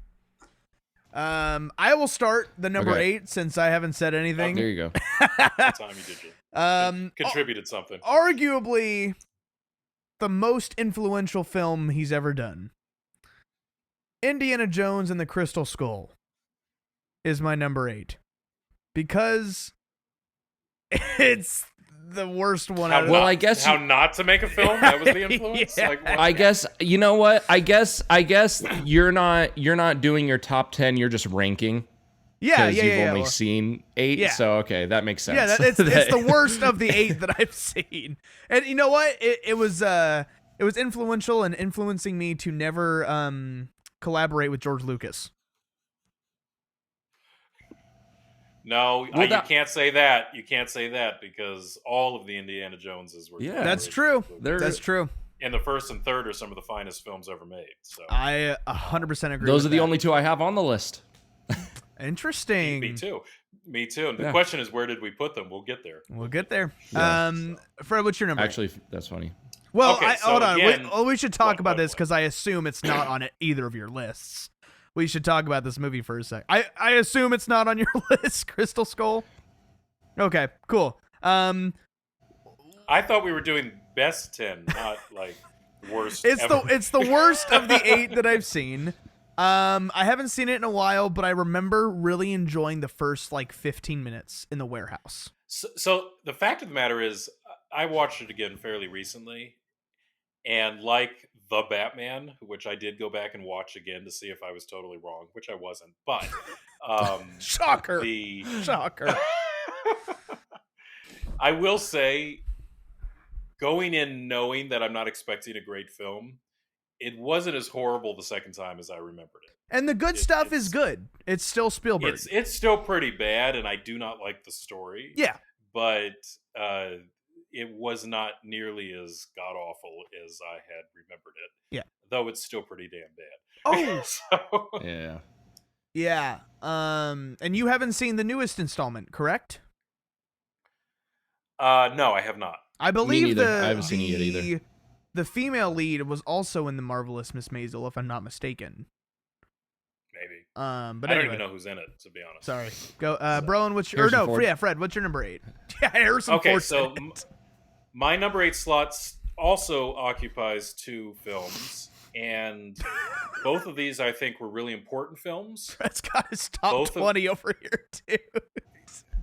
I will start the number 8 since I haven't said anything. There you go. That time you did it. Contributed something. Arguably the most influential film he's ever done. Indiana Jones and the Crystal Skull is my number 8. Because it's the worst one. I guess how not to make a film. That was the influence. Yeah. I guess you know what. I guess you're not doing your top 10. You're just ranking. Yeah, because you've only seen 8. Yeah. So okay, that makes sense. Yeah, it's the worst of the 8 that I've seen. And you know what? It was influential and influencing me to never collaborate with George Lucas. No, you can't say that. You can't say that, because all of the Indiana Joneses were. Yeah, that's true. That's true. And the first and third are some of the finest films ever made. So I 100% agree. Those are the only 2 I have on the list. Interesting. Me too. And the question is, where did we put them? We'll get there. Yeah. Fred, what's your number? Actually, that's funny. Well, okay, hold on. We should talk about this, because I assume it's not on either of your lists. We should talk about this movie for a sec. I assume it's not on your list, Crystal Skull. Okay, cool. I thought we were doing best 10, not like worst. It's the worst of the 8 that I've seen. I haven't seen it in a while, but I remember really enjoying the first 15 minutes in the warehouse. So the fact of the matter is, I watched it again fairly recently, and like The Batman, which I did go back and watch again to see if I was totally wrong, which I wasn't. But Shocker. Shocker. I will say, going in knowing that I'm not expecting a great film, it wasn't as horrible the second time as I remembered it. And the good stuff is good. It's still Spielberg. It's still pretty bad, and I do not like the story. Yeah. But it was not nearly as god-awful as I had remembered it. Yeah. Though it's still pretty damn Oh! bad. So, Yeah. Yeah. And you haven't seen the newest installment, correct? no, I have not. I believe I haven't seen it yet either. The female lead was also in The Marvelous Miss Maisel, if I'm not mistaken. Maybe. But I don't anyway. even know who's in it, to be honest. Sorry. Go, Broen, what's your... Harrison Ford. Fred, what's your number 8? Yeah, Harrison Ford. Okay, so my number 8 slots also occupies 2 films, and both of these I think were really important films. Fred's got his top 20 over here, too.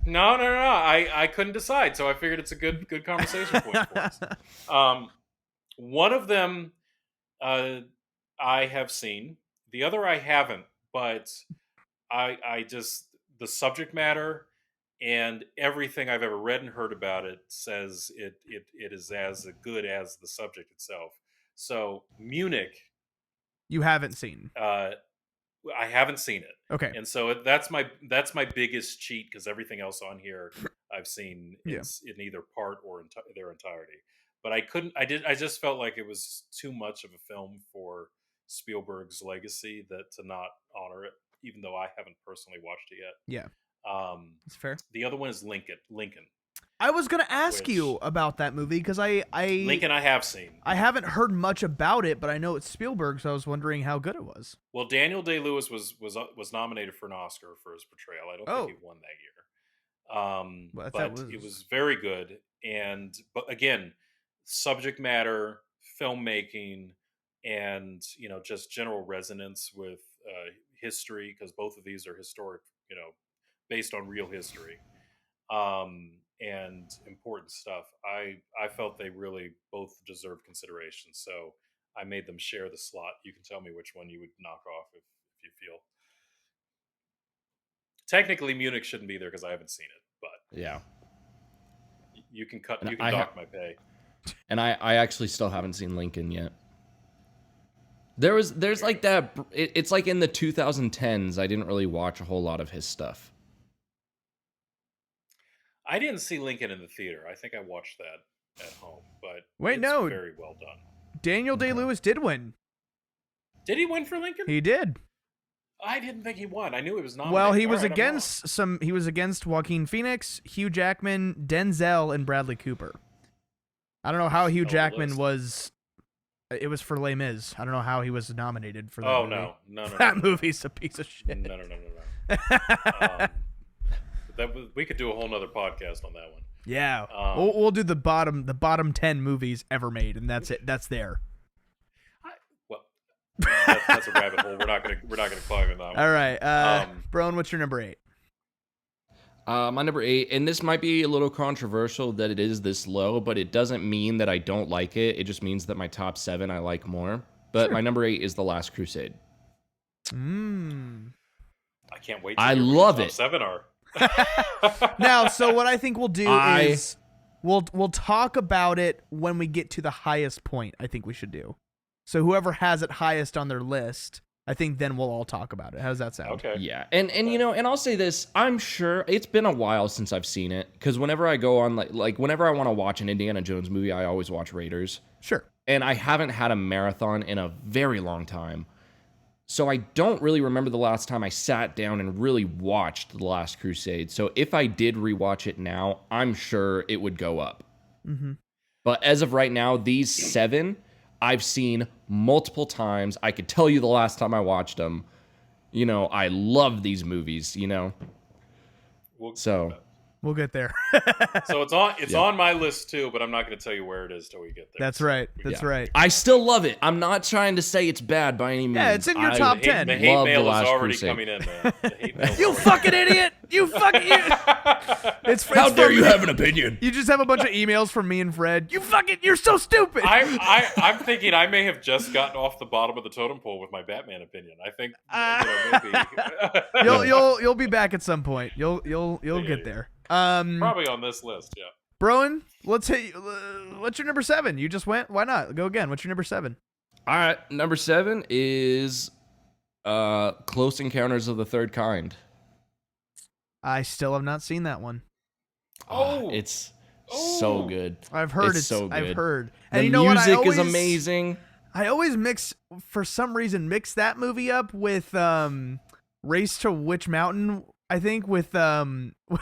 No. I couldn't decide, so I figured it's a good conversation point for us. One of them I have seen. The other I haven't, but I just, the subject matter and everything I've ever read and heard about it says it is as good as the subject itself. So Munich, You haven't seen. I haven't seen it. Okay. And so that's my biggest cheat, because everything else on here I've seen in either part or their entirety. But I just felt like it was too much of a film for Spielberg's legacy to not honor it, even though I haven't personally watched it yet. Yeah. That's fair. The other one is Lincoln. I was gonna ask you about that movie because I Lincoln I have seen. I haven't heard much about it, but I know it's Spielberg, so I was wondering how good it was. Well, Daniel Day-Lewis was nominated for an Oscar for his portrayal. I don't think he won that year. But it was very good, but again, subject matter, filmmaking, and just general resonance with history, because both of these are historic, based on real history. And important stuff. I felt they really both deserve consideration, so I made them share the slot. You can tell me which one you would knock off if you feel. Technically, Munich shouldn't be there because I haven't seen it, but yeah, you can cut. You can dock my pay. And I actually still haven't seen Lincoln yet. There's like that. It's like in the 2010s. I didn't really watch a whole lot of his stuff. I didn't see Lincoln in the theater. I think I watched that at home, but it's very well done. Daniel Day-Lewis did win. Did he win for Lincoln? He did. I didn't think he won. I knew he was nominated. Well, he was against Joaquin Phoenix, Hugh Jackman, Denzel, and Bradley Cooper. I don't know how Hugh Jackman was. It was for Les Mis. I don't know how he was nominated for that movie. No. That movie's a piece of shit. No. We could do a whole nother podcast on that one. Yeah, we'll do the bottom 10 movies ever made, and that's it. That's there. That's a rabbit hole. We're not gonna climb in that one. All right, Broen, what's your number 8? My number 8, and this might be a little controversial that it is this low, but it doesn't mean that I don't like it. It just means that my top 7 I like more. But my number 8 is The Last Crusade. I can't wait. I love it. 7 are. Now, so what I think we'll do is we'll talk about it when we get to the highest point. I think we should do. So whoever has it highest on their list, I think then we'll all talk about it. How does that sound? Okay. Yeah, and and I'll say this: I'm sure it's been a while since I've seen it, because whenever I go on like whenever I want to watch an Indiana Jones movie, I always watch Raiders. Sure. And I haven't had a marathon in a very long time. So I don't really remember the last time I sat down and really watched The Last Crusade. So if I did rewatch it now, I'm sure it would go up. Mm-hmm. But as of right now, these 7 I've seen multiple times. I could tell you the last time I watched them. I love these movies, Well, We'll get there. So it's on my list too, but I'm not going to tell you where it is till we get there. That's right. That's right. I still love it. I'm not trying to say it's bad by any means. Yeah, it's in your top 10. The hate mail is already Crusade. coming in, man. The hate mail's You already fucking idiot! You fucking How dare you have an opinion? You just have a bunch of emails from me and Fred. You're so stupid. I'm thinking I may have just gotten off the bottom of the totem pole with my Batman opinion. I think maybe you'll be back at some point. You'll get there. Probably on this list, yeah. Broen, let's hit. What's your number 7? You just went. Why not? Go again. What's your number 7? All right, number 7 is Close Encounters of the Third Kind. I still have not seen that one. It's so good. I've heard it's so good. I've heard. And the you know what? music is amazing. I always for some reason, mix that movie up with Race to Witch Mountain. I think with The Rock.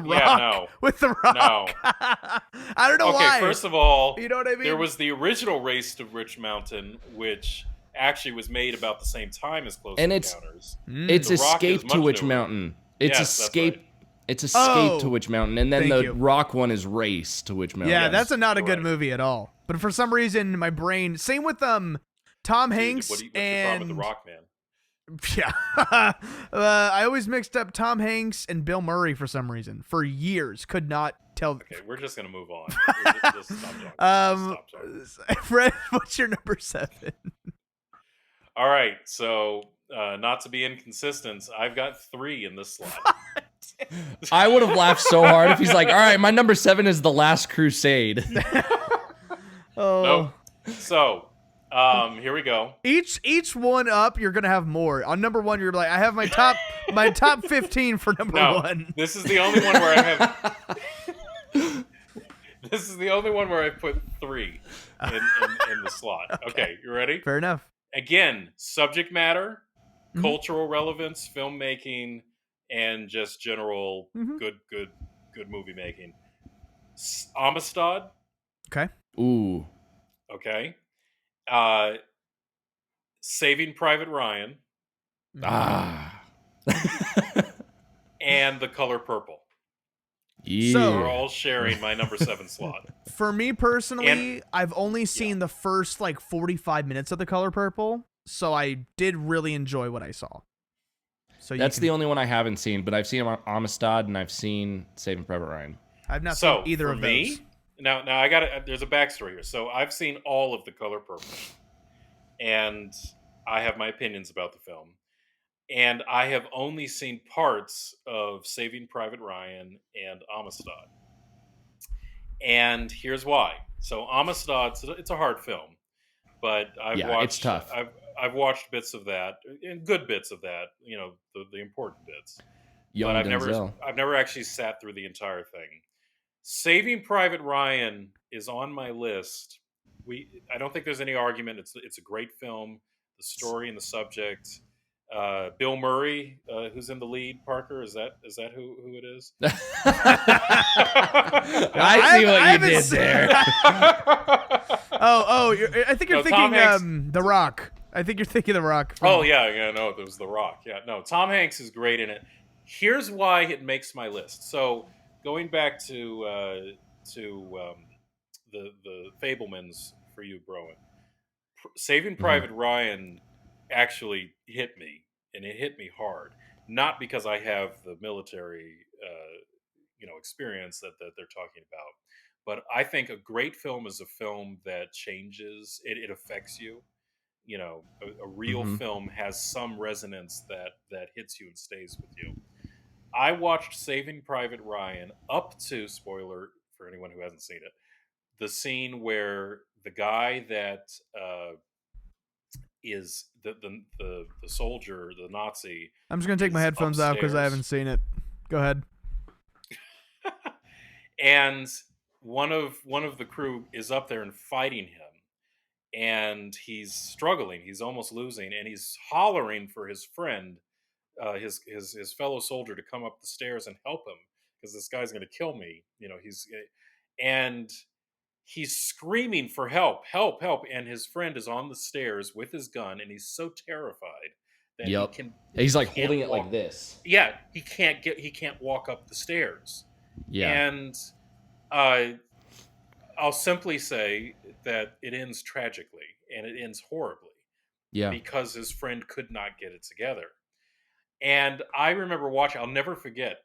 Yeah, no. With The Rock. No. I don't know why. Okay, first of all, you know what I mean? There was the original Race to Witch Mountain, which actually was made about the same time as Close Encounters. It's Escape to Witch Mountain. It's Escape. Right. It's Escape to Witch Mountain, and then the Rock one is Race to Witch Mountain. Yeah, that's not a good movie at all. But for some reason, my brain. Same with Tom Hanks what's your and problem with the Rock, man? Yeah, I always mixed up Tom Hanks and Bill Murray for some reason. For years, could not tell. Okay, we're just gonna move on. Just stop talking. Stop talking. Fred, what's your number 7? All right, so not to be inconsistent, I've got 3 in this slot. I would have laughed so hard if he's like, "All right, my number 7 is The Last Crusade." Nope. So. Here we go. Each one up, you're gonna have more. On number 1, you're like, I have my top 15 for number 1. This is the only one where I have. This is the only one where I put 3 in the slot. Okay, you ready? Fair enough. Again, subject matter, cultural relevance, filmmaking, and just general good movie making. Amistad. Okay. Ooh. Okay. Saving Private Ryan. And The Color Purple. Yeah. So we're all sharing my number 7 slot. For me personally, I've only seen the first 45 minutes of The Color Purple, so I did really enjoy what I saw. So that's the only one I haven't seen, but I've seen Amistad and I've seen Saving Private Ryan. I've not seen either of those. Now I got it. There's a backstory here. So I've seen all of The Color Purple, and I have my opinions about the film. And I have only seen parts of Saving Private Ryan and Amistad. And here's why. So Amistad, it's a hard film, but it's tough. I've watched bits of that, and good bits of that. You know, the important bits. Young but Denzel. I've never actually sat through the entire thing. Saving Private Ryan is on my list. I don't think there's any argument. It's a great film. The story and the subject. Bill Murray, who's in the lead. Parker, is that who it is? I see what you did there. I think you're thinking The Rock. I think you're thinking The Rock. No, it was The Rock. Yeah, no, Tom Hanks is great in it. Here's why it makes my list. So. Going back to the Fablemans for you, Broen. Saving Private Ryan actually hit me, and it hit me hard. Not because I have the military, experience that they're talking about, but I think a great film is a film that changes. It affects you. You know, a real film has some resonance that hits you and stays with you. I watched Saving Private Ryan up to, spoiler for anyone who hasn't seen it, the scene where the guy that is the soldier, the Nazi. I'm just gonna take my headphones out because I haven't seen it. Go ahead. And one of the crew is up there and fighting him, and he's struggling. He's almost losing, and he's hollering for his friend. His fellow soldier to come up the stairs and help him because this guy's going to kill me. You know, he's screaming for help, and his friend is on the stairs with his gun, and he's so terrified that he's like holding it like this. Yeah, he can't walk up the stairs. Yeah. And I'll simply say that it ends tragically and it ends horribly Yeah. because his friend could not get it together. And I remember watching. I'll never forget.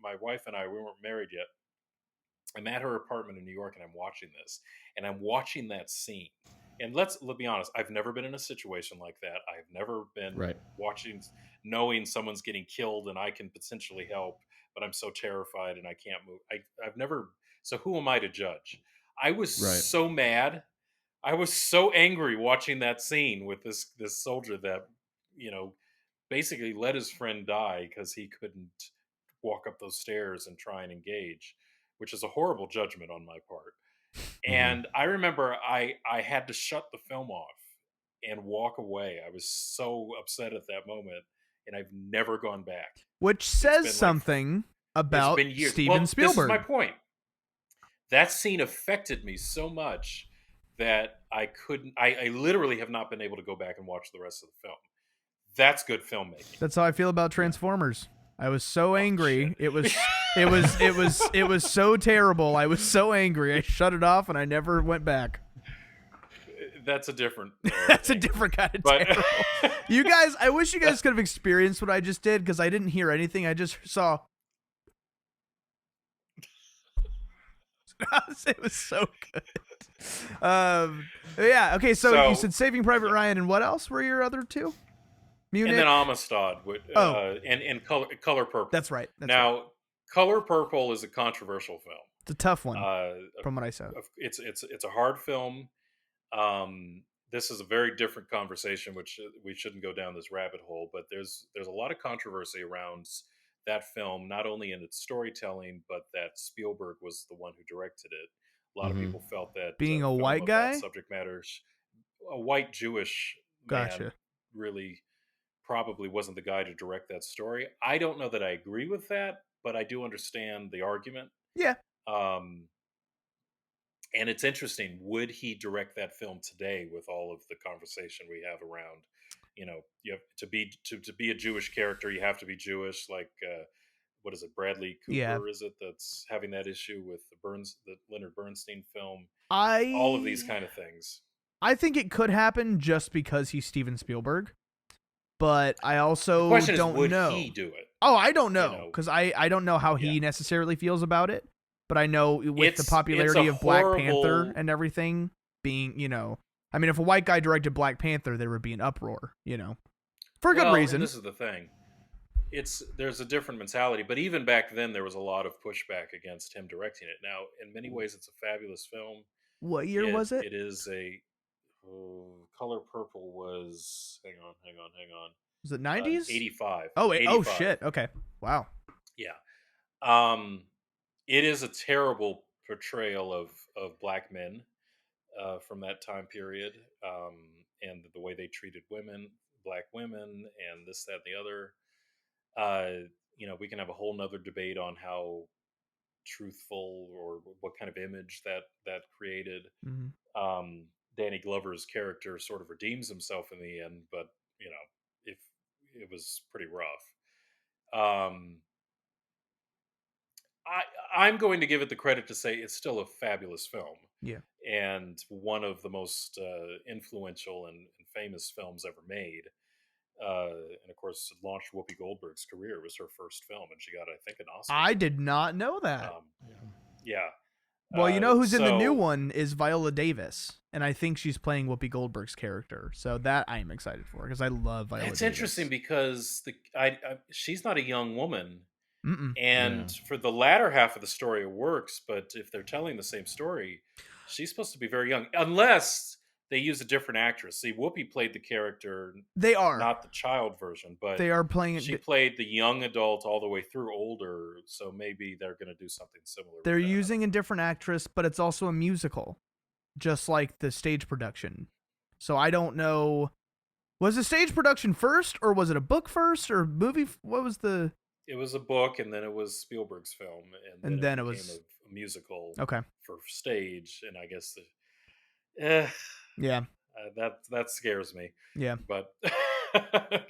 My wife and we weren't married yet. I'm at her apartment in New York, and I'm watching this, and I'm watching that scene. And let's be honest. I've never been in a situation like that. I've never been Right. watching, knowing someone's getting killed, and I can potentially help, but I'm so terrified and I can't move. I've never. So who am I to judge? I was Right. so mad. I was so angry watching that scene with this soldier that, you know, basically let his friend die because he couldn't walk up those stairs and try and engage, which is a horrible judgment on my part. Mm-hmm. And I remember I had to shut the film off and walk away. I was so upset at that moment, and I've never gone back. Which says something it's about been years. Steven Spielberg. This is my point. That scene affected me so much that I couldn't. I literally have not been able to go back and watch the rest of the film. That's good filmmaking. That's how I feel about Transformers. I was so angry. Shit. It was so terrible. I was so angry. I shut it off and I never went back. That's a different. That's a different kind of terrible. You guys, I wish you guys could have experienced what I just did because I didn't hear anything. I just saw. It was so good. Yeah. Okay. So you said Saving Private Ryan, and what else were your other two? Munich? And then Amistad, and Color Purple. That's right. Now, Color Purple is a controversial film. It's a tough one, from what I saw. It's a hard film. This is a very different conversation, which we shouldn't go down this rabbit hole. But there's a lot of controversy around that film, not only in its storytelling, but that Spielberg was the one who directed it. A lot of people felt that being a white guy, subject matters, a white Jewish man, really probably wasn't the guy to direct that story. I don't know that I agree with that, but I do understand the argument. Yeah. And it's interesting. Would he direct that film today with all of the conversation we have around, you know, you have to be a Jewish character, you have to be Jewish. Like, what is it? Bradley Cooper, is it, that's having that issue with the Leonard Bernstein film? All of these kind of things. I think it could happen just because he's Steven Spielberg. But I also the question don't is, would know. He do it? Oh, I don't know because I don't know how he necessarily feels about it. But I know with the popularity of Black Panther and everything being, you know, I mean, if a white guy directed Black Panther, there would be an uproar, you know, for a good reason. And this is the thing. There's a different mentality, but even back then there was a lot of pushback against him directing it. Now, in many ways, it's a fabulous film. What year was it? It is Color Purple was. Hang on. Was it 90s? 85. Oh, 85. Oh shit. Okay. Wow. Yeah. It is a terrible portrayal of black men from that time period, and the way they treated black women, and this, that, and the other. You know, we can have a whole nother debate on how truthful or what kind of image that created. Mm-hmm. Danny Glover's character sort of redeems himself in the end, but you know, if it was pretty rough. I'm going to give it the credit to say it's still a fabulous film. Yeah. And one of the most influential and famous films ever made. And of course, it launched Whoopi Goldberg's career. It was her first film, and she got, I think, an Oscar. I did not know that. Yeah. Well, you know who's in the new one is Viola Davis, and I think she's playing Whoopi Goldberg's character. So that I am excited for because I love Viola Davis. It's interesting because she's not a young woman. And for the latter half of the story, it works. But if they're telling the same story, she's supposed to be very young, unless they use a different actress. See, Whoopi played the character. They are not the child version, but they are playing it. She played the young adult all the way through older. So maybe they're going to do something similar. They're using a different actress, but it's also a musical, just like the stage production. So I don't know. Was the stage production first, or was it a book first, or movie? What was the? It was a book, and then it was Spielberg's film, and then it was a musical. Okay. For stage, and I guess yeah, that scares me. Yeah, but okay.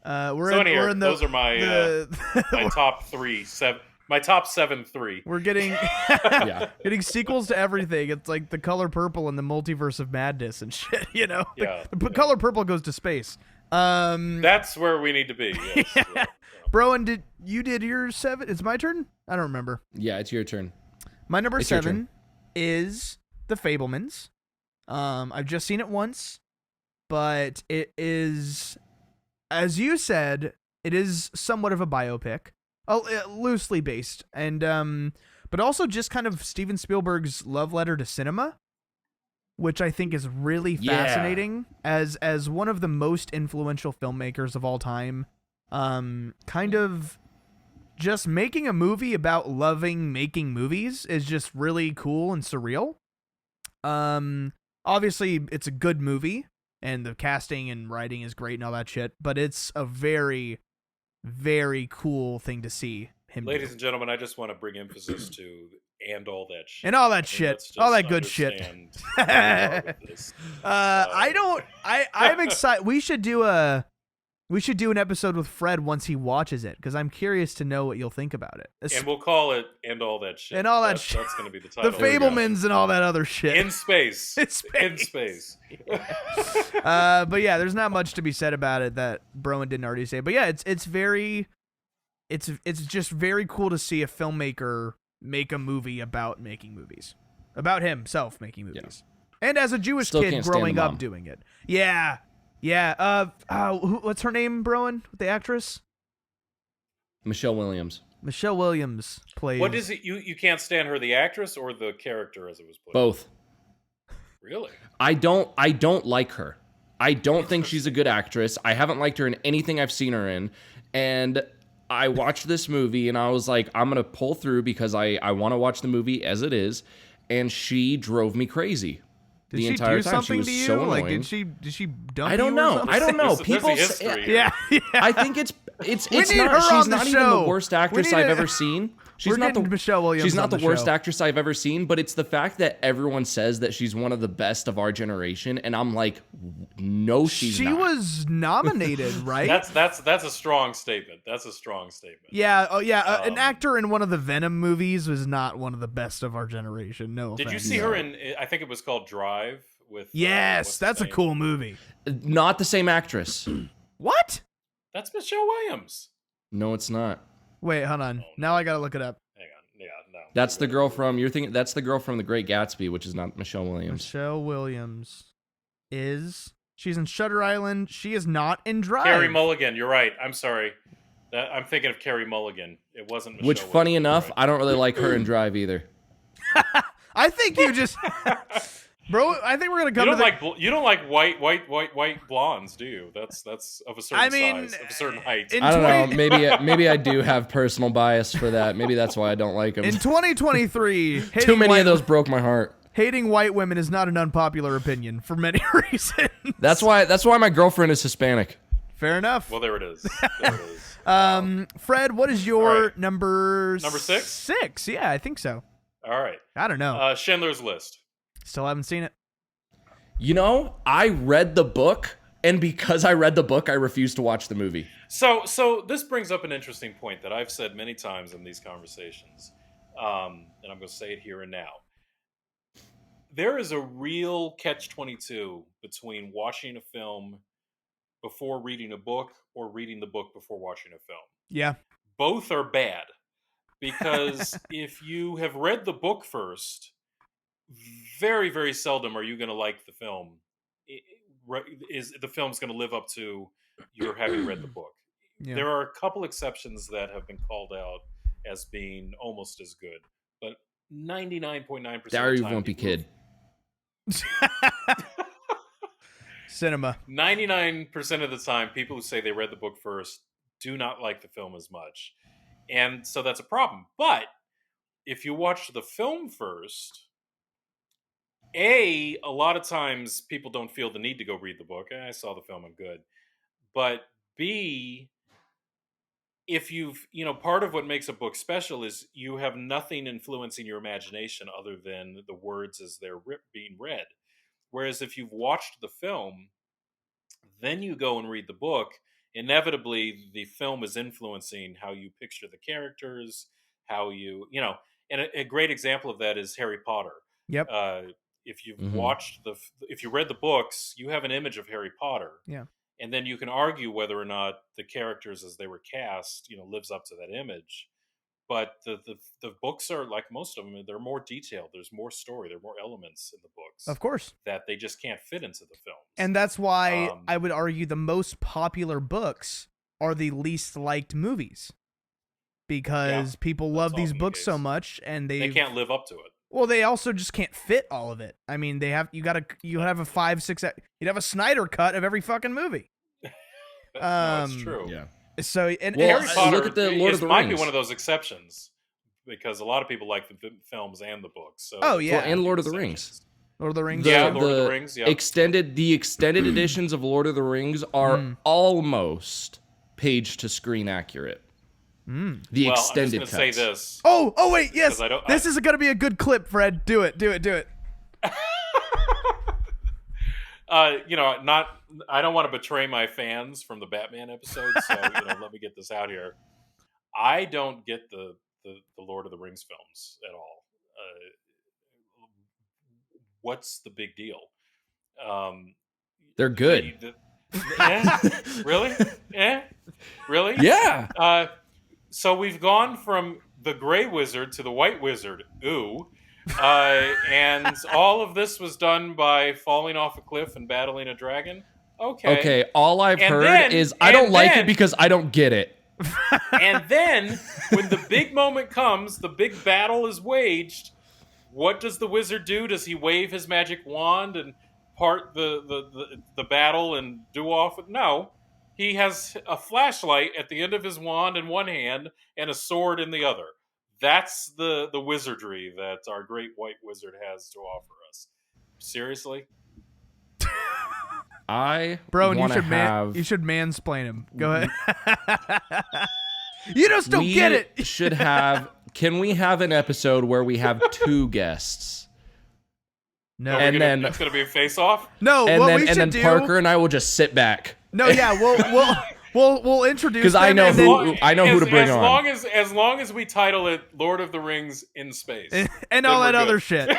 We're in the, those are my my top 7. My top 7-3. We're getting getting sequels to everything. It's like The Color Purple and the Multiverse of Madness and shit. The Color Purple goes to space. That's where we need to be. Yes. Yeah. Broen, did your 7? It's my turn. I don't remember. Yeah, it's your turn. My number 7 is The Fabelmans. I've just seen it once, but it is, as you said, it is somewhat of a biopic, loosely based, and but also just kind of Steven Spielberg's love letter to cinema, which I think is really fascinating as one of the most influential filmmakers of all time. Kind of just making a movie about loving making movies is just really cool and surreal. Obviously it's a good movie and the casting and writing is great and all that shit, but it's a very, very cool thing to see him do. Ladies and gentlemen, I just want to bring emphasis to and all that shit. And all that shit. All that good shit. I'm excited. We should do an episode with Fred once he watches it, because I'm curious to know what you'll think about it. And we'll call it "And All That Shit." And all that shit. That's going to be the title. The Fabelmans and all that other shit. In space. In space. But yeah, there's not much to be said about it that Broen didn't already say. But yeah, it's just very cool to see a filmmaker make a movie about making movies, about himself making movies, and as a Jewish kid growing up doing it. Yeah. What's her name, Broen? The actress? Michelle Williams. Michelle Williams plays. What is it? You can't stand her, the actress, or the character as it was played? Both. Really? I don't like her. I don't think she's a good actress. I haven't liked her in anything I've seen her in, and I watched this movie and I was like, I'm gonna pull through because I want to watch the movie as it is, and she drove me crazy. Did she do something to you? So like, did she dump I don't you know. or something? I don't know. People say, yeah. I think it's need not. her She's on the not show. even the worst actress I've ever seen. She's not the Michelle Williams. She's not the worst show. actress I've ever seen, but it's the fact that everyone says that she's one of the best of our generation, and I'm like, no, she's not. She was nominated, right? That's a strong statement. That's a strong statement. Yeah. Oh yeah. An actor in one of the Venom movies was not one of the best of our generation. No. Did offense. you see her in? I think it was called Drive. With yes, that's a cool movie. Not the same actress. What? That's Michelle Williams. No, it's not. Wait, hold on. Now I gotta look it up. Hang on. Yeah, no. That's the girl from that's the girl from The Great Gatsby, which is not Michelle Williams. Michelle Williams she's in Shutter Island. She is not in Drive. Carey Mulligan. You're right. I'm sorry. I'm thinking of Carey Mulligan. It wasn't Michelle Which, funny Williams. enough, Right. I don't really like her in Drive either. I think you just, bro. I think we're gonna come. You don't like white blondes, do you? That's of a certain size, of a certain height. I don't know. Maybe I do have personal bias for that. Maybe that's why I don't like them. In 2023, too many of those broke my heart. Hating white women is not an unpopular opinion for many reasons. That's why my girlfriend is Hispanic. Fair enough. Well, there it is. Fred, what is your number 6? 6? Yeah, I think so. All right. I don't know. Schindler's List. Still haven't seen it. You know, I read the book, and because I read the book, I refuse to watch the movie. So this brings up an interesting point that I've said many times in these conversations, and I'm going to say it here and now. There is a real catch-22 between watching a film before reading a book or reading the book before watching a film. Yeah. Both are bad, because if you have read the book first, very, very seldom are you going to like the film. Is the film's going to live up to your having read the book. Yeah. There are a couple exceptions that have been called out as being almost as good, but 99.9% Diary of of the a Wimpy Kid. Cinema. 99% of the time, people who say they read the book first do not like the film as much. And so that's a problem. But if you watch the film first, a lot of times people don't feel the need to go read the book. I saw the film, I'm good. But B, if part of what makes a book special is you have nothing influencing your imagination other than the words as they're being read. Whereas if you've watched the film, then you go and read the book, inevitably the film is influencing how you picture the characters, how and a great example of that is Harry Potter. Yep. If you've Mhm. if you read the books, you have an image of Harry Potter. Yeah. And then you can argue whether or not the characters as they were cast, lives up to that image. But the books are like most of them; they're more detailed. There's more story. There are more elements in the books Of course. that they just can't fit into the films. And that's why I would argue the most popular books are the least liked movies, because people love these books so much, and they can't live up to it. Well, they also just can't fit all of it. I mean, you have a 5, 6. You'd have a Snyder cut of every fucking movie. No, that's true. Yeah. So and Harry Potter look at the Lord of the might be Rings. one of those exceptions because a lot of people like the films and the books. So Oh, yeah. Well, and Lord of the Rings. Lord of the Rings. Lord of the Rings. Yeah. Extended editions of Lord of the Rings are almost page to screen accurate. The extended I'm just cuts. gonna say this. Oh wait, yes. Because This is gonna be a good clip, Fred. Do it. I don't want to betray my fans from the Batman episode, so let me get this out here. I don't get the Lord of the Rings films at all. What's the big deal? They're good. Really? Really? Yeah. So we've gone from the Gray Wizard to the White Wizard. Ooh. And all of this was done by falling off a cliff and battling a dragon. Okay. All I've And heard then- is I don't and like then- it because I don't get it. And then, when the big moment comes, the big battle is waged. What does the wizard do? Does he wave his magic wand and part the battle and do off with? No. He has a flashlight at the end of his wand in one hand and a sword in the other. That's the wizardry that our great white wizard has to offer us. Seriously? Bro, and want to have. you should mansplain him. Go ahead. You just don't get it. Should have. Can we have an episode where we have 2 guests? No. And then it's gonna be a face-off. No, and what then we should and then do. Parker and I will just sit back. No, yeah, we'll introduce Because I them know and who to bring on. As long as we title it Lord of the Rings in Space. and all that other shit.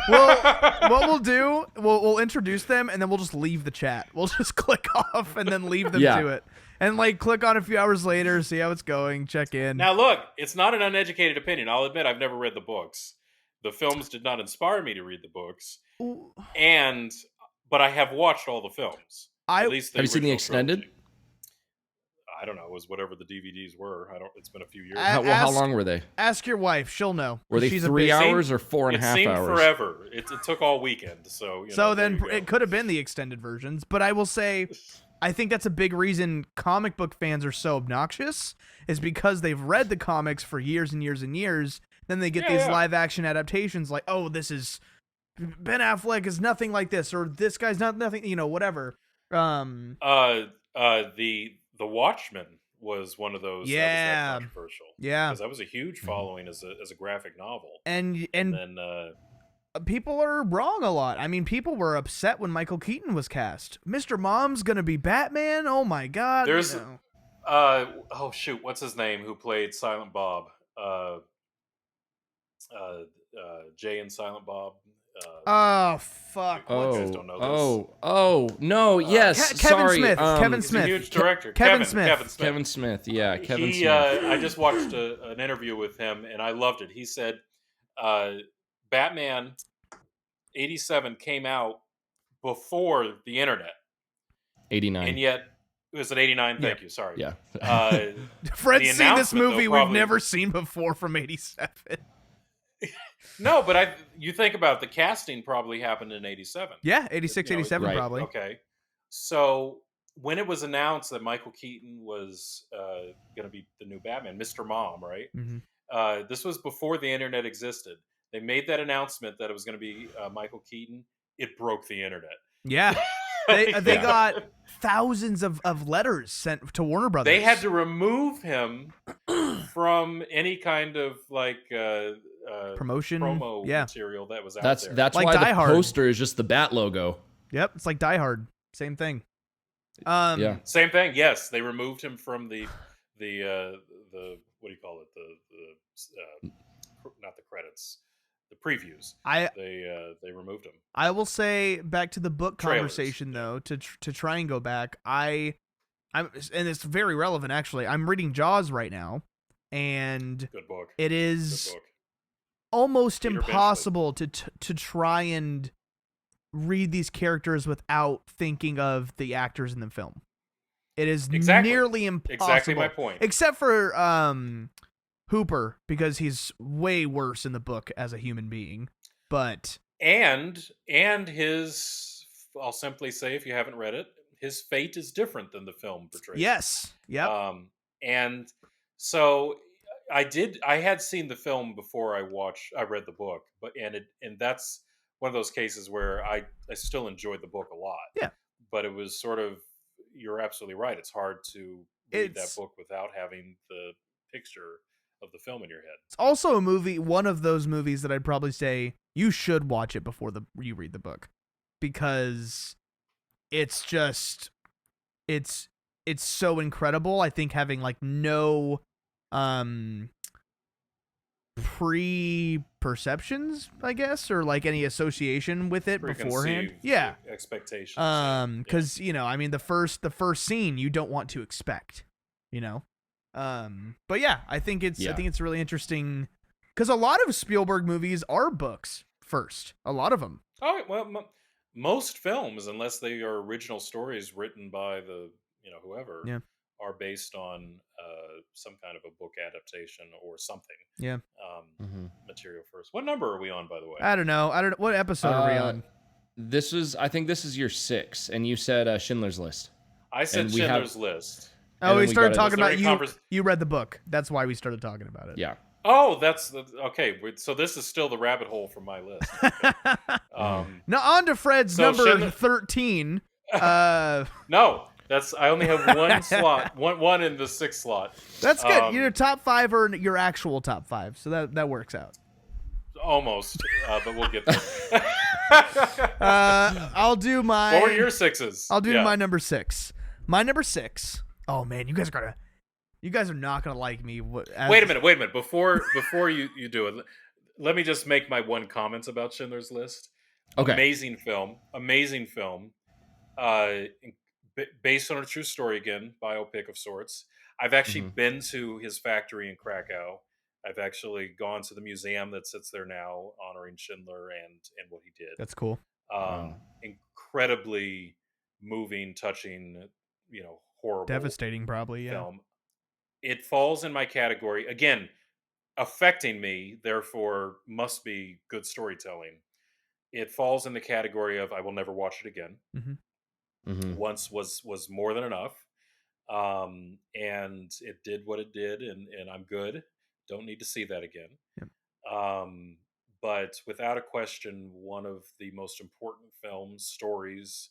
What we'll do, we'll introduce them and then we'll just leave the chat. We'll just click off and then leave them to it. And click on a few hours later, see how it's going, check in. Now look, it's not an uneducated opinion. I'll admit I've never read the books. The films did not inspire me to read the books. But I have watched all the films. At least Have you seen the original extended? trilogy. I don't know. It was whatever the DVDs were. It's been a few years. How long were they? Ask your wife; she'll know. Were they She's 3 hours or 4.5 It seemed hours? forever. It took all weekend. So then it could have been the extended versions. But I will say, I think that's a big reason comic book fans are so obnoxious, is because they've read the comics for years and years and years. Then they get these live action adaptations like, oh, this is Ben Affleck is nothing like this, or this guy's nothing, whatever. The Watchmen was one of those that was that controversial. Yeah. Because that was a huge following as a graphic novel. And then people are wrong a lot. I mean, people were upset when Michael Keaton was cast. Mr. Mom's gonna be Batman. Oh my god. There's what's his name who played Silent Bob? Jay and Silent Bob. Oh fuck! You guys don't know this. No! Yes, Kevin sorry. Smith. Kevin He's a Smith. huge director. Kevin Smith. Kevin Smith. Yeah, Kevin Smith. I just watched an interview with him and I loved it. He said, "Batman '87 came out before the internet, 89, and yet it was an '89. Thank you. Sorry. Yeah. Fred's the seen this announcement, movie though, we've probably- never seen before from '87. No, but you think about it, the casting probably happened in '87. Yeah, 86, 87 right. probably. Okay. So when it was announced that Michael Keaton was going to be the new Batman, Mr. Mom, right? Mm-hmm. This was before the internet existed. They made that announcement that it was going to be Michael Keaton. It broke the internet. Yeah. They got thousands of letters sent to Warner Brothers. They had to remove him from any kind of promotion promo material that was out there. That's Like why Die the Hard. poster is just the Bat logo. Yep, it's like Die Hard. Same thing. Yeah. Same thing. Yes, they removed him from the what do you call it? Not the credits, the previews. They removed him. I will say, back to the book Trailers, conversation though, to try and go back, I'm and it's very relevant actually. I'm reading Jaws right now, and Good book. it is Good book. almost Peter impossible to try and read these characters without thinking of the actors in the film. It is nearly impossible. Exactly my point. Except for Hooper, because he's way worse in the book as a human being. But and his, I'll simply say, if you haven't read it, his fate is different than the film portrays. Yes. Yep. And so I had seen the film before I read the book, and that's one of those cases where I still enjoyed the book a lot. Yeah. But it was sort of, you're absolutely right. It's hard to read that book without having the picture of the film in your head. It's also a movie, one of those movies that I'd probably say you should watch it before you read the book, because it's just it's so incredible. I think having like no pre-perceptions, I guess, or like any association with it beforehand. Yeah. Expectations. Because you know, I mean, the first scene you don't want to expect, you know. But yeah, I think it's really interesting because a lot of Spielberg movies are books first. A lot of them. Oh well, most films, unless they are original stories written by the whoever, are based on some kind of a book adaptation or something. Yeah. Material first. What number are we on, by the way? I don't know. What episode are we on? I think this is your 6, and you said Schindler's List. I said Schindler's List. Oh, we started talking about you read the book. That's why we started talking about it. Yeah. Oh, that's okay. So this is still the rabbit hole from my list. Okay. Now on to Fred's number 13. No, I only have one slot, one in the 6th slot. That's good. Your top 5 are your actual top 5, so that works out. Almost, but we'll get there. I'll do my. What were your 6s? I'll do my number 6. My number 6. Oh man, you guys are not gonna like me. Wait a minute. Before you do it, let me just make my one comment about Schindler's List. Okay. Amazing film. Based on a true story again, biopic of sorts. I've actually been to his factory in Krakow. I've actually gone to the museum that sits there now, honoring Schindler and what he did. That's cool. Incredibly moving, touching, horrible, devastating, probably. Yeah. Film. It falls in my category again, affecting me. Therefore, must be good storytelling. It falls in the category of I will never watch it again. Once was more than enough, and it did what it did, and I'm good. Don't need to see that again. Yep. But without a question, one of the most important stories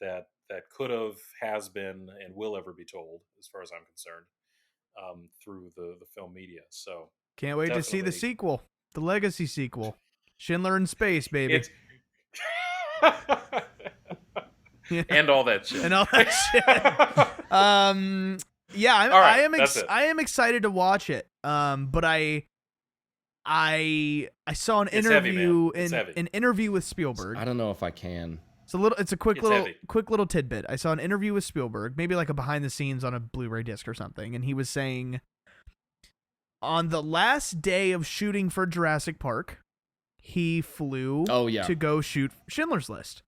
that could have, has been, and will ever be told, as far as I'm concerned, through the film media. So can't wait to see the sequel, the legacy sequel, Schindler in Space, baby. And all that shit. Yeah, I am excited to watch it. But I saw an interview an interview with Spielberg. I don't know if I can. It's a quick little tidbit. I saw an interview with Spielberg, maybe like a behind the scenes on a Blu-ray disc or something, and he was saying on the last day of shooting for Jurassic Park, he flew to go shoot Schindler's List.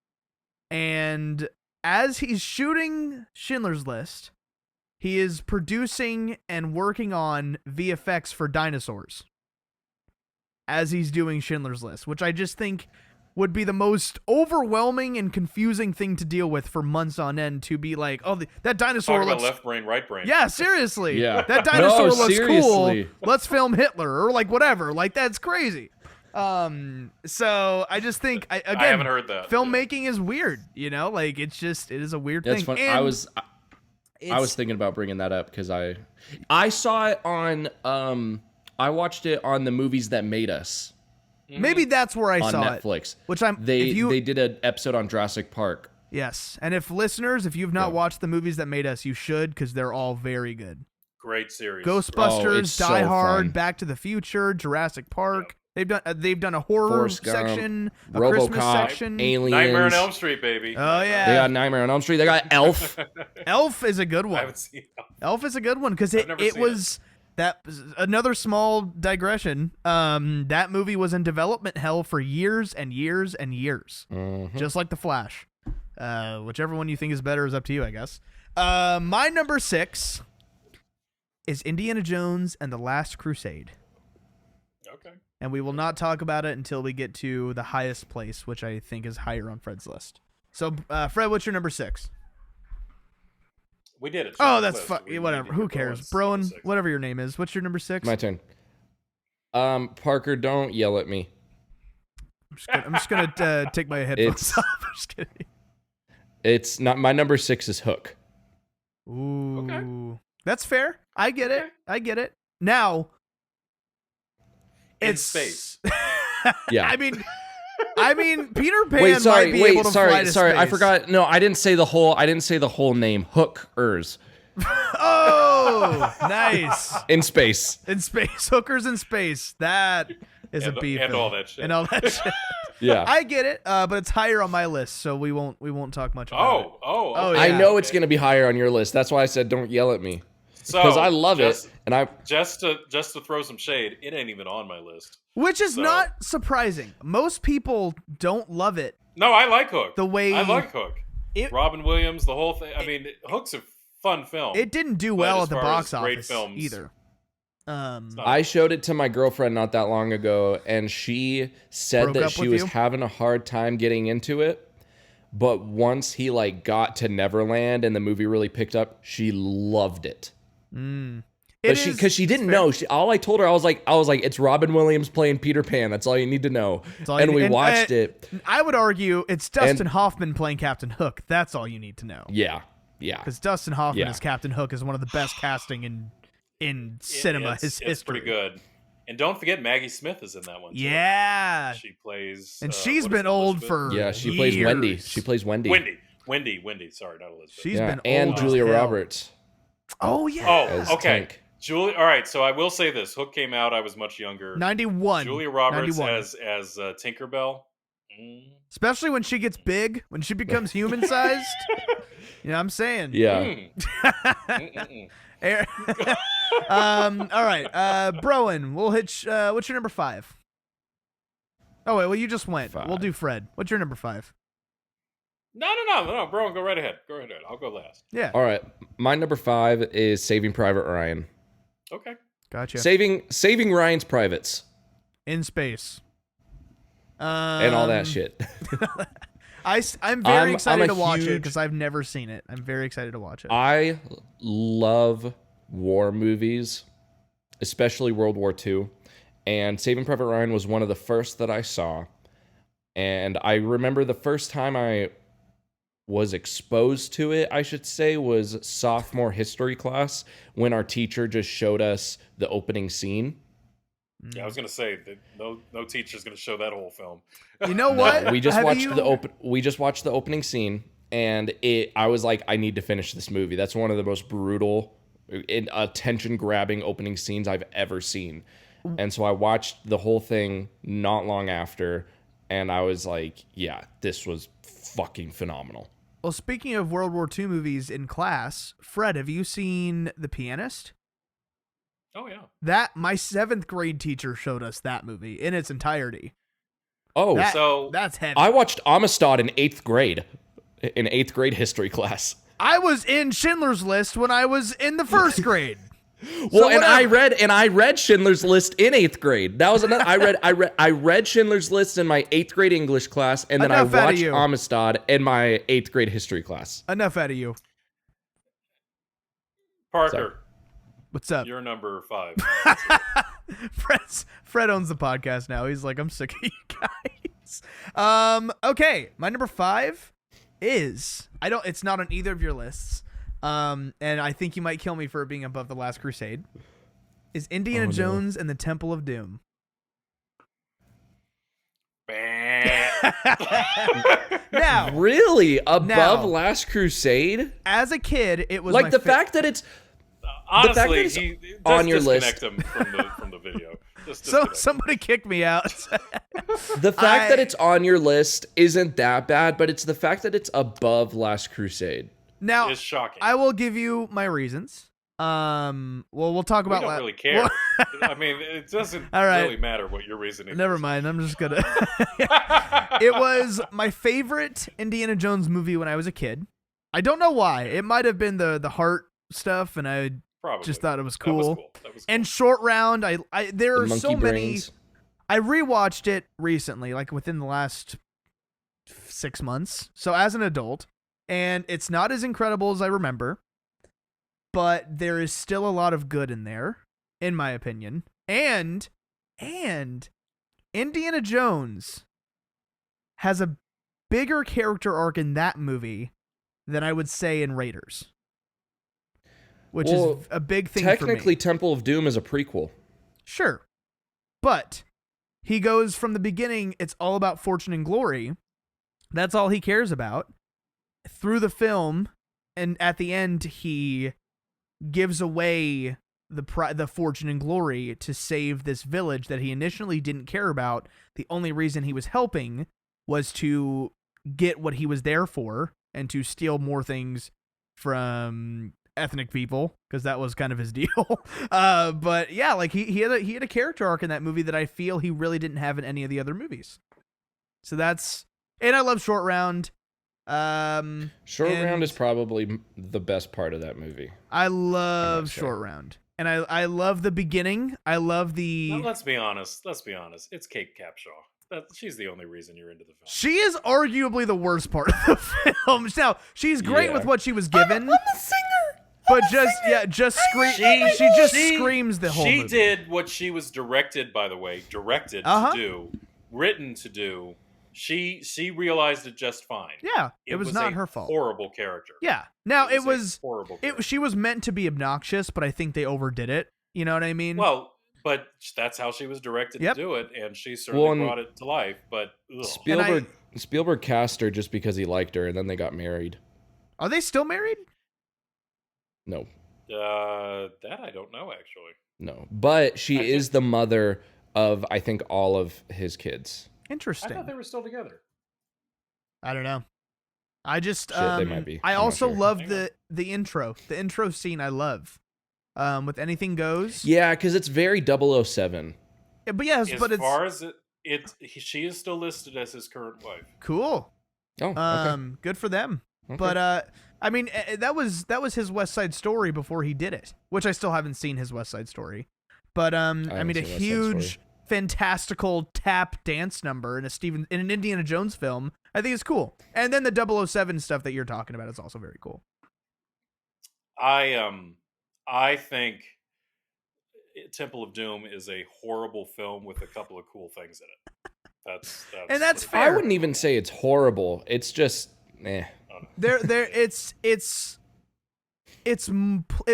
And as he's shooting Schindler's List, he is producing and working on VFX for dinosaurs as he's doing Schindler's List, which I just think would be the most overwhelming and confusing thing to deal with for months on end, to be like, oh, that dinosaur Talk looks... about left brain, right brain. Yeah, seriously. Yeah. That dinosaur looks cool. Let's film Hitler, or like whatever. Like, that's crazy. So I just think, I haven't heard that. Filmmaking is weird, like it is a weird thing. Fun. I was thinking about bringing that up because I saw it on, I watched it on the Movies That Made Us. Maybe that's where I saw Netflix. it. Which they did an episode on Jurassic Park. Yes. And if you've not watched the movies that made us, you should, because they're all very good. Great series. Ghostbusters, Die Hard, Back to the Future, Jurassic Park. They've done a horror section, a Christmas section, Aliens, Nightmare on Elm Street, baby. Oh yeah, they got Nightmare on Elm Street. They got Elf. Elf is a good one. I haven't seen Elf. Elf is a good one because it was that another small digression. That movie was in development hell for years and years and years, just like The Flash. Whichever one you think is better is up to you, I guess. My number 6 is Indiana Jones and the Last Crusade. Okay. And we will not talk about it until we get to the highest place, which I think is higher on Fred's list. So, Fred, what's your number 6? We did it. Oh, that's whatever. Who cares? Broen, whatever your name is. What's your number 6? My turn. Parker, don't yell at me. I'm just gonna take my headphones off. I'm just kidding. It's not. My number 6 is Hook. Ooh. Okay. That's fair. I get it. Now, in space. Yeah. I mean, Peter Pan might be able to fly to Sorry, space. I forgot. No, I didn't say the whole name. Hookers. Oh, nice. In space. Hookers in space. That is a beef. And all that shit. And all that shit. Yeah. I get it, but it's higher on my list, so we won't talk much about it. Oh, yeah. I know it's going to be higher on your list. That's why I said don't yell at me. Because I love it, and I just to throw some shade, it ain't even on my list. Which is not surprising. Most people don't love it. No, I like Hook. I like Hook. Robin Williams, the whole thing. I mean, Hook's a fun film. It didn't do well at the box office either. I showed it to my girlfriend not that long ago, and she said that she was having a hard time getting into it. But once he got to Neverland and the movie really picked up, she loved it. Because she didn't know. All I told her, I was like, it's Robin Williams playing Peter Pan. That's all you need to know. And we watched it. I would argue it's Dustin Hoffman playing Captain Hook. That's all you need to know. Yeah. Because Dustin Hoffman as Captain Hook is one of the best casting in cinema. It's pretty good. And don't forget Maggie Smith is in that one too. Yeah. She plays... And she's been old for she plays Wendy. She plays Wendy. Wendy. Sorry, not Elizabeth. She's been old. And Julia Roberts. Oh, yeah. Oh, okay. Tank. Julia. All right, so I will say this. Hook came out, I was much younger. 91. Julia Roberts as Tinkerbell. Especially when she gets big, when she becomes human-sized. You know what I'm saying? Yeah. All right. Broen, we'll hit... what's your number 5? Oh, wait. Well, you just went. 5. We'll do Fred. What's your number 5? No, Broen, go right ahead. I'll go last. Yeah. All right. My number 5 is Saving Private Ryan. Okay. Gotcha. Saving Ryan's privates. In space. And all that shit. I'm very excited to watch it because I've never seen it. I'm very excited to watch it. I love war movies, especially World War II. And Saving Private Ryan was one of the first that I saw. And I remember the first time I was exposed to it, I should say, was sophomore history class when our teacher just showed us the opening scene. Yeah, I was gonna say that no teacher's gonna show that whole film. You know what? We just watched the opening scene, and I was like, I need to finish this movie. That's one of the most brutal, attention-grabbing opening scenes I've ever seen. And so I watched the whole thing not long after, and I was like, yeah, this was fucking phenomenal. Well, speaking of World War II movies in class, Fred, have you seen The Pianist? Oh, yeah. My 7th grade teacher showed us that movie in its entirety. Oh, so that's heavy. I watched Amistad in 8th grade, history class. I was in Schindler's List when I was in the 1st grade. Well, so I read Schindler's List in 8th grade. That was another. I read Schindler's List in my 8th grade English class, and then I watched Amistad in my 8th grade history class. Enough out of you, Parker. Sorry. What's up? You're number 5. Fred owns the podcast now. He's like, I'm sick of you guys. Okay, my number 5 is it's not on either of your lists. And I think you might kill me for it being above The Last Crusade. Is Indiana Jones and the Temple of Doom. Now, really above Last Crusade? As a kid, it was like the fact that it's honestly on your list. Disconnect him from the video. So somebody kicked me out. The fact that it's on your list isn't that bad, but it's the fact that it's above Last Crusade. Now, is shocking. I will give you my reasons. We'll talk about. We don't really care. I mean, it doesn't really matter what your reasoning. Never mind. I'm just gonna. It was my favorite Indiana Jones movie when I was a kid. I don't know why. It might have been the heart stuff, and I just thought it was cool. That was cool. And Short Round. There are so many. I rewatched it recently, like within the last 6 months. So as an adult, and it's not as incredible as I remember. But there is still a lot of good in there, in my opinion. And Indiana Jones has a bigger character arc in that movie than I would say in Raiders. Which is a big thing for me. Technically, Temple of Doom is a prequel. Sure. But he goes from the beginning, it's all about fortune and glory. That's all he cares about. Through the film, and at the end, he gives away the fortune and glory to save this village that he initially didn't care about. The only reason he was helping was to get what he was there for and to steal more things from ethnic people, because that was kind of his deal. But yeah, like he had a character arc in that movie that I feel he really didn't have in any of the other movies. So that's, and I love Short Round. Short Round is probably the best part of that movie. I love Short Round, and I love the beginning. I love the. No, let's be honest. It's Kate Capshaw. She's the only reason you're into the film. She is arguably the worst part of the film. Now she's great with what she was given. I'm a singer. But just scream. She just screams the whole movie. She did what she was directed, by the way, to do, written to do. She realized it just fine. Yeah, it was not her fault. Horrible character. Yeah. Now it was horrible. She was meant to be obnoxious, but I think they overdid it. You know what I mean? Well, but that's how she was directed to do it, and she certainly brought it to life. But Spielberg cast her just because he liked her, and then they got married. Are they still married? No. That I don't know actually. No, but she is the mother of, I think, all of his kids. Interesting. I thought they were still together. I don't know. I just they might be. I also love the intro. The intro scene I love. With Anything Goes. Yeah, because it's very 007. Yeah, but yes, as far as she is still listed as his current wife. Cool. Oh, okay. Good for them. Okay. But I mean, that was his West Side Story before he did it, which I still haven't seen his West Side Story. But I mean, a huge, fantastical tap dance number in an Indiana Jones film, I think is cool. And then the 007 stuff that you're talking about is also very cool. I think Temple of Doom is a horrible film with a couple of cool things in it. That's fair. I wouldn't even say it's horrible. It's just it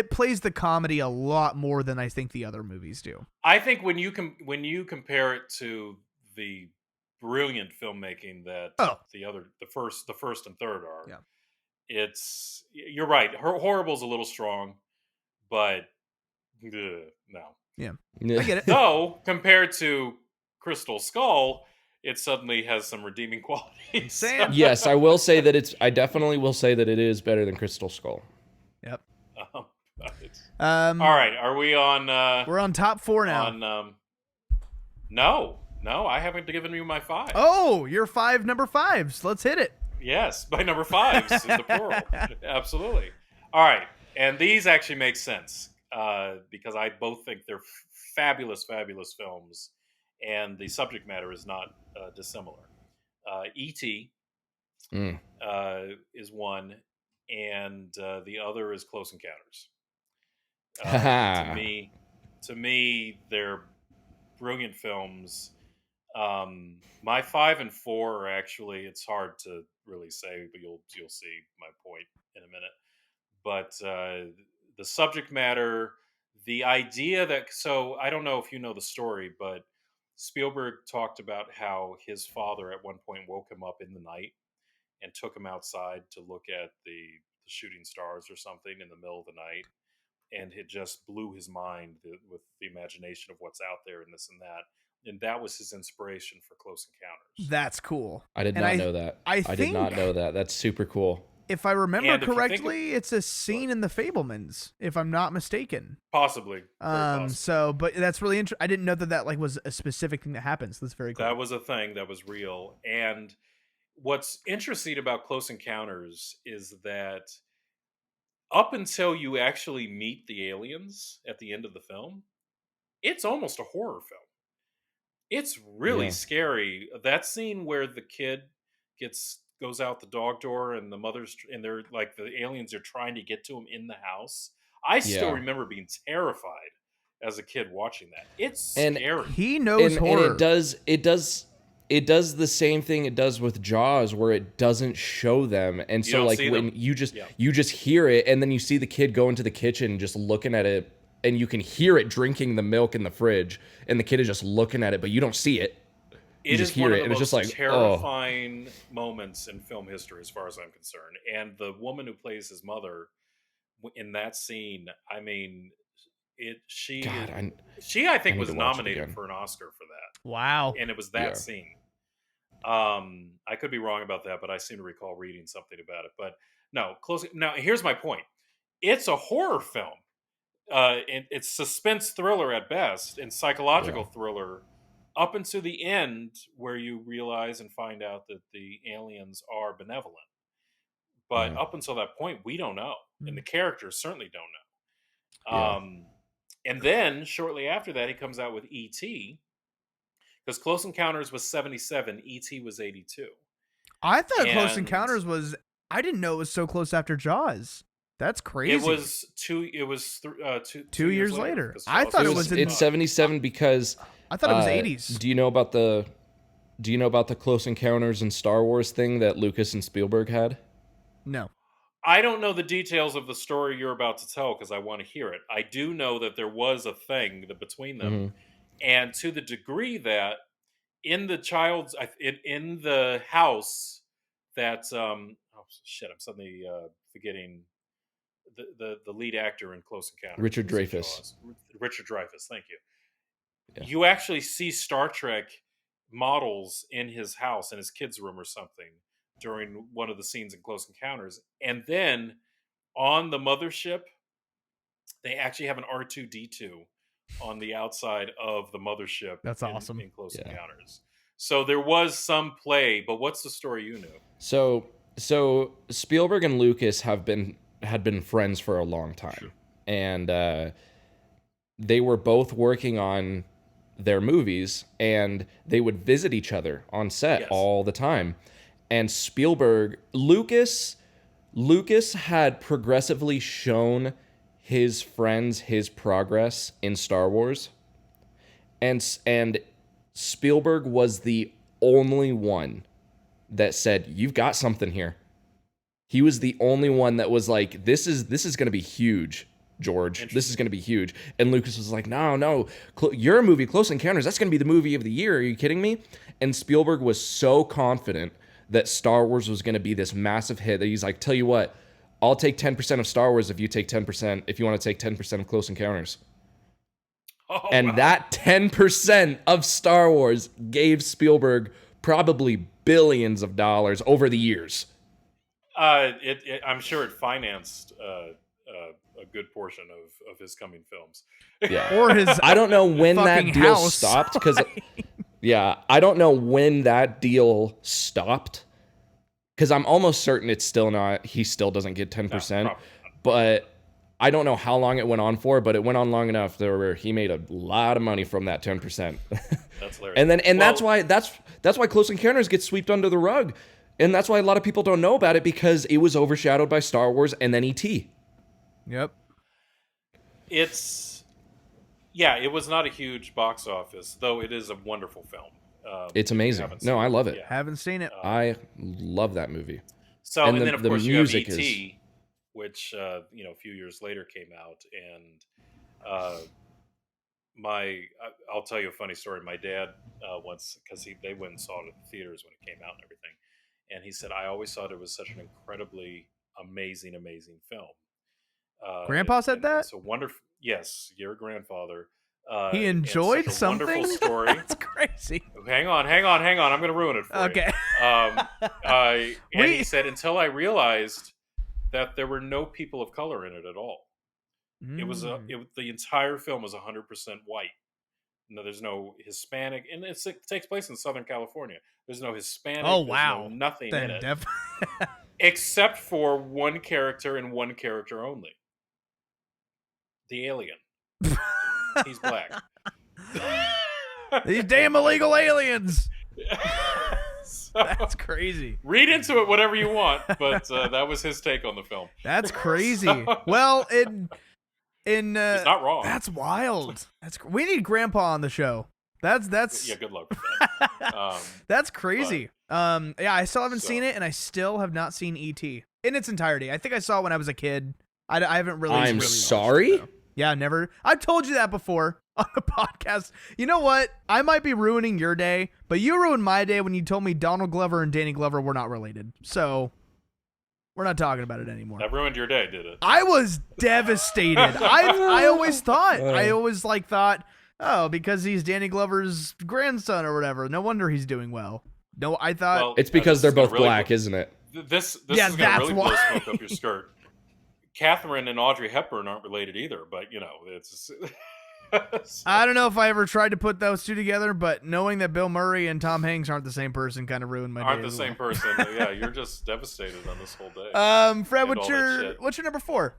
plays the comedy a lot more than I think the other movies do. I think when you compare it to the brilliant filmmaking that the first and third are, you're right. Horrible's a little strong, but no. Yeah, I get it. Though compared to Crystal Skull, it suddenly has some redeeming qualities. Sam. Yes, I will say that I definitely will say that it is better than Crystal Skull. Yep. All right, are we on? We're on top 4 now. No, I haven't given you my 5. Oh, your 5 number 5s. Let's hit it. Yes, by number 5s in the plural. Absolutely. All right, and these actually make sense because I both think they're fabulous films, and the subject matter is not dissimilar. E.T. Is one, and the other is Close Encounters. To me, they're brilliant films. My 5 and 4 are actually, it's hard to really say, but you'll see my point in a minute. But the subject matter, the idea that, so I don't know if you know the story, but Spielberg talked about how his father at one point woke him up in the night and took him outside to look at the shooting stars or something in the middle of the night, and it just blew his mind with the imagination of what's out there and this and that. And that was his inspiration for Close Encounters. That's cool. I did not know that. I did not know that. That's super cool. If I remember correctly, it's a scene in The Fabelmans, if I'm not mistaken. Possibly. So, but that's really interesting. I didn't know that like was a specific thing that happens. That's very cool. That was a thing that was real. And what's interesting about Close Encounters is that up until you actually meet the aliens at the end of the film, it's almost a horror film. It's really scary. That scene where the kid goes out the dog door and they're like the aliens are trying to get to him in the house. I still remember being terrified as a kid watching that. It's scary. He knows horror. And it does the same thing it does with Jaws, where it doesn't show them. And so like when you just hear it, and then you see the kid go into the kitchen just looking at it, and you can hear it drinking the milk in the fridge, and the kid is just looking at it, but you don't see it. You just hear it, and it's just like terrifying moments in film history, as far as I'm concerned. And the woman who plays his mother in that scene, I mean, she I think was nominated for an Oscar for that. Wow! And it was that scene. I could be wrong about that, but I seem to recall reading something about it. But no, Now, here's my point: it's a horror film. It's suspense thriller at best, and psychological thriller up until the end, where you realize and find out that the aliens are benevolent. But up until that point, we don't know, and the characters certainly don't know. And then shortly after that, he comes out with E.T., because Close Encounters was 1977, E.T. was 1982. I thought Close Encounters was. I didn't know it was so close after Jaws. That's crazy. It was 2 years later. I thought it was. It's 1977 because I thought it was 1980s. Do you know about the Close Encounters and Star Wars thing that Lucas and Spielberg had? No. I don't know the details of the story you're about to tell because I want to hear it. I do know that there was a thing between them, and to the degree that in the house that I'm suddenly forgetting the lead actor in Close Encounters, Richard Dreyfuss. Richard Dreyfuss, thank you. Yeah. You actually see Star Trek models in his house, in his kid's room or something, during one of the scenes in Close Encounters. And then on the mothership, they actually have an R2-D2 on the outside of the mothership. That's awesome. In Close Encounters. So there was some play, but what's the story you knew? So Spielberg and Lucas had been friends for a long time. Sure. And they were both working on their movies, and they would visit each other on set all the time. And Lucas had progressively shown his friends his progress in Star Wars. And Spielberg was the only one that said, "You've got something here." He was the only one that was like, this is going to be huge, George. This is going to be huge. And Lucas was like, no, your movie, Close Encounters, that's going to be the movie of the year. Are you kidding me? And Spielberg was so confident that Star Wars was going to be this massive hit that he's like, tell you what, I'll take 10% of Star Wars if you take 10%, if you want to take 10% of Close Encounters. That 10% of Star Wars gave Spielberg probably billions of dollars over the years. I'm sure it financed a good portion of his coming films. Yeah. Or his I don't know when that deal house. stopped because I don't know when that deal stopped because I'm almost certain it's still not. He still doesn't get 10%, no, but I don't know how long it went on for. But it went on long enough where he made a lot of money from that 10%. That's hilarious. That's why Close Encounters gets swept under the rug. And that's why a lot of people don't know about it because it was overshadowed by Star Wars and then E.T. Yep. It was not a huge box office, though it is a wonderful film. It's amazing. No, I love it. Yeah. Haven't seen it. I love that movie. So, and then of course you have E.T., which a few years later came out, and I'll tell you a funny story. My dad once, because they went and saw it at the theaters when it came out and everything, and he said, I always thought it was such an incredibly amazing film. Grandpa said that? It's a wonderful. Yes, your grandfather. He and enjoyed such a something. Wonderful story. That's crazy. Hang on. I'm going to ruin it for you. Okay. And he said, until I realized that there were no people of color in it at all. It was the entire film was 100% white. No, there's no Hispanic, and it takes place in Southern California. There's no Hispanic. Oh wow, there's nothing in it, except for one character and one character only. The alien. He's black. These damn illegal aliens. So, that's crazy. Read into it whatever you want, but that was his take on the film. That's crazy. Well, he's not wrong. That's wild. We need Grandpa on the show. That's yeah. Good luck with that. That's crazy. Yeah, I still haven't seen it, and I still have not seen E.T. in its entirety. I think I saw it when I was a kid. I haven't really. I'm really sorry. Watched it, yeah, never. I've told you that before on the podcast. You know what? I might be ruining your day, but you ruined my day when you told me Donald Glover and Danny Glover were not related. So we're not talking about it anymore. That ruined your day, did it? I was devastated. I always thought. I always thought, oh, because he's Danny Glover's grandson or whatever. No wonder he's doing well. No, I thought... Well, it's because they're both really black, isn't it? This is going to really blow smoke up your skirt. Catherine and Audrey Hepburn aren't related either, but, it's... I don't know if I ever tried to put those two together, but knowing that Bill Murray and Tom Hanks aren't the same person kind of ruined my day. Aren't the same person. Yeah, you're just devastated on this whole day. Fred, what's your number 4?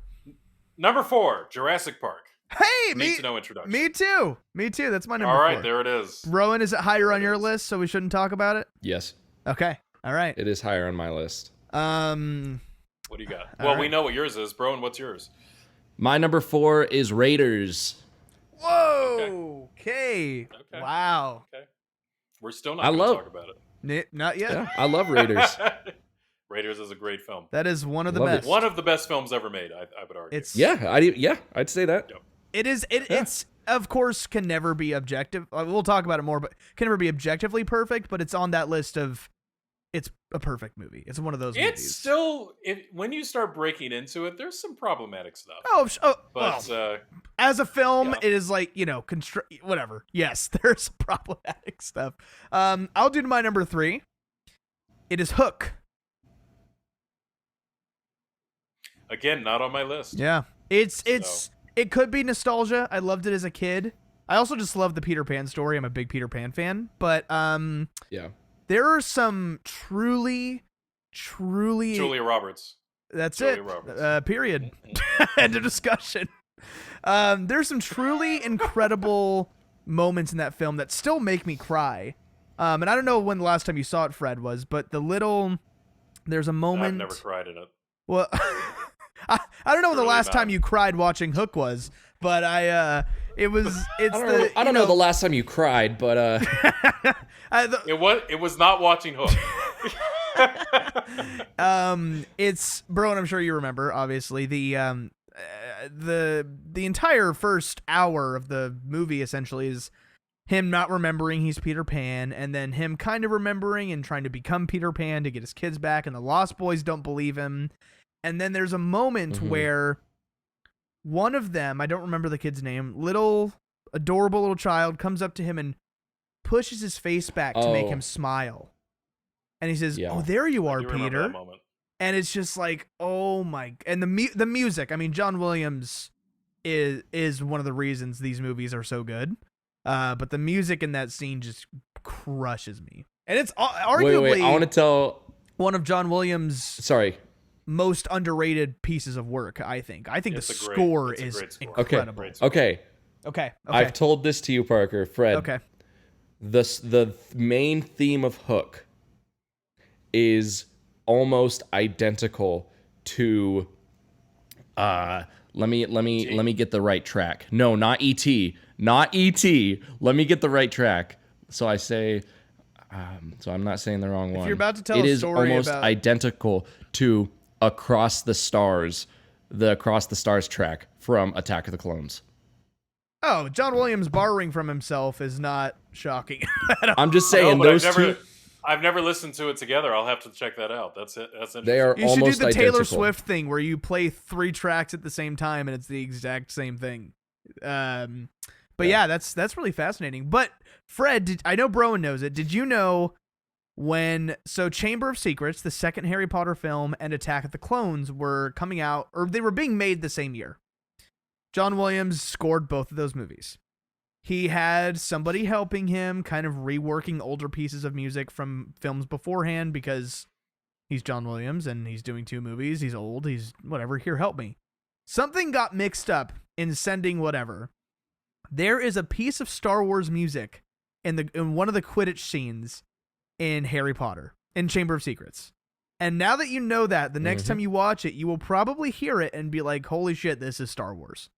Number 4, Jurassic Park. Hey, Needs no introduction. Me too. That's my number 4. All right, there it is. Rowan, is it higher on your list, so we shouldn't talk about it? Yes. Okay. All right. It is higher on my list. What do you got? Well, we know what yours is. Broen, what's yours? My number 4 is Raiders. Whoa. Okay. Wow. Okay. We're still not going to talk about it. Not yet. Yeah, I love Raiders. Raiders is a great film. That is one of the best. One of the best films ever made, I would argue. I'd say that. Yep. It is. It's of course can never be objective. We'll talk about it more, but can never be objectively perfect. But it's on that list of. It's a perfect movie. It's one of those movies. It's still, when you start breaking into it, there's some problematic stuff. But as a film, it is whatever. Yes, there's problematic stuff. I'll do my number 3. It is Hook. Again, not on my list. Yeah, it could be nostalgia. I loved it as a kid. I also just love the Peter Pan story. I'm a big Peter Pan fan, but yeah. There are some truly Julia Roberts. That's Julia it. Roberts. Period. End of discussion. There's some truly incredible moments in that film that still make me cry. And I don't know when the last time you saw it, Fred, was, but there's a moment. I've never cried in it. Well, I don't know when the last time you cried watching Hook was, but I don't know the last time you cried, but it was not watching Hook. It's Bro, and I'm sure you remember, obviously, the entire first hour of the movie essentially is him not remembering he's Peter Pan, and then him kind of remembering and trying to become Peter Pan to get his kids back, and the Lost Boys don't believe him. And then there's a moment where one of them, I don't remember the kid's name, adorable little child, comes up to him and pushes his face back to make him smile. And he says, "Oh, there you are, Peter." And it's just like, oh my! And the music. I mean, John Williams is one of the reasons these movies are so good. But the music in that scene just crushes me. And it's arguably wait, I want to tell one of John Williams' most underrated pieces of work. I think the score is incredible. Okay. I've told this to you, Parker, Fred. Okay. The main theme of Hook is almost identical to let me get the right track. No, not E.T. Not E.T. Let me get the right track. So I say so I'm not saying the wrong one. If you're about to tell a story, it is almost identical to Across the Stars, the Across the Stars track from Attack of the Clones. Oh, John Williams borrowing from himself is not shocking. I'm just saying No, those two. I've never listened to it together. I'll have to check that out. That's it. That's interesting. They are You should do almost the identical. Taylor Swift thing where you play 3 tracks at the same time and it's the exact same thing. But yeah, that's really fascinating. But Fred, I know Broen knows it. Did you know so Chamber of Secrets, the second Harry Potter film, and Attack of the Clones were coming out, or they were being made the same year? John Williams scored both of those movies. He had somebody helping him, kind of reworking older pieces of music from films beforehand because he's John Williams and he's doing 2 movies. He's old. He's whatever. Here, help me. Something got mixed up in sending whatever. There is a piece of Star Wars music in one of the Quidditch scenes in Harry Potter, in Chamber of Secrets. And now that you know that, the next time you watch it, you will probably hear it and be like, holy shit, this is Star Wars.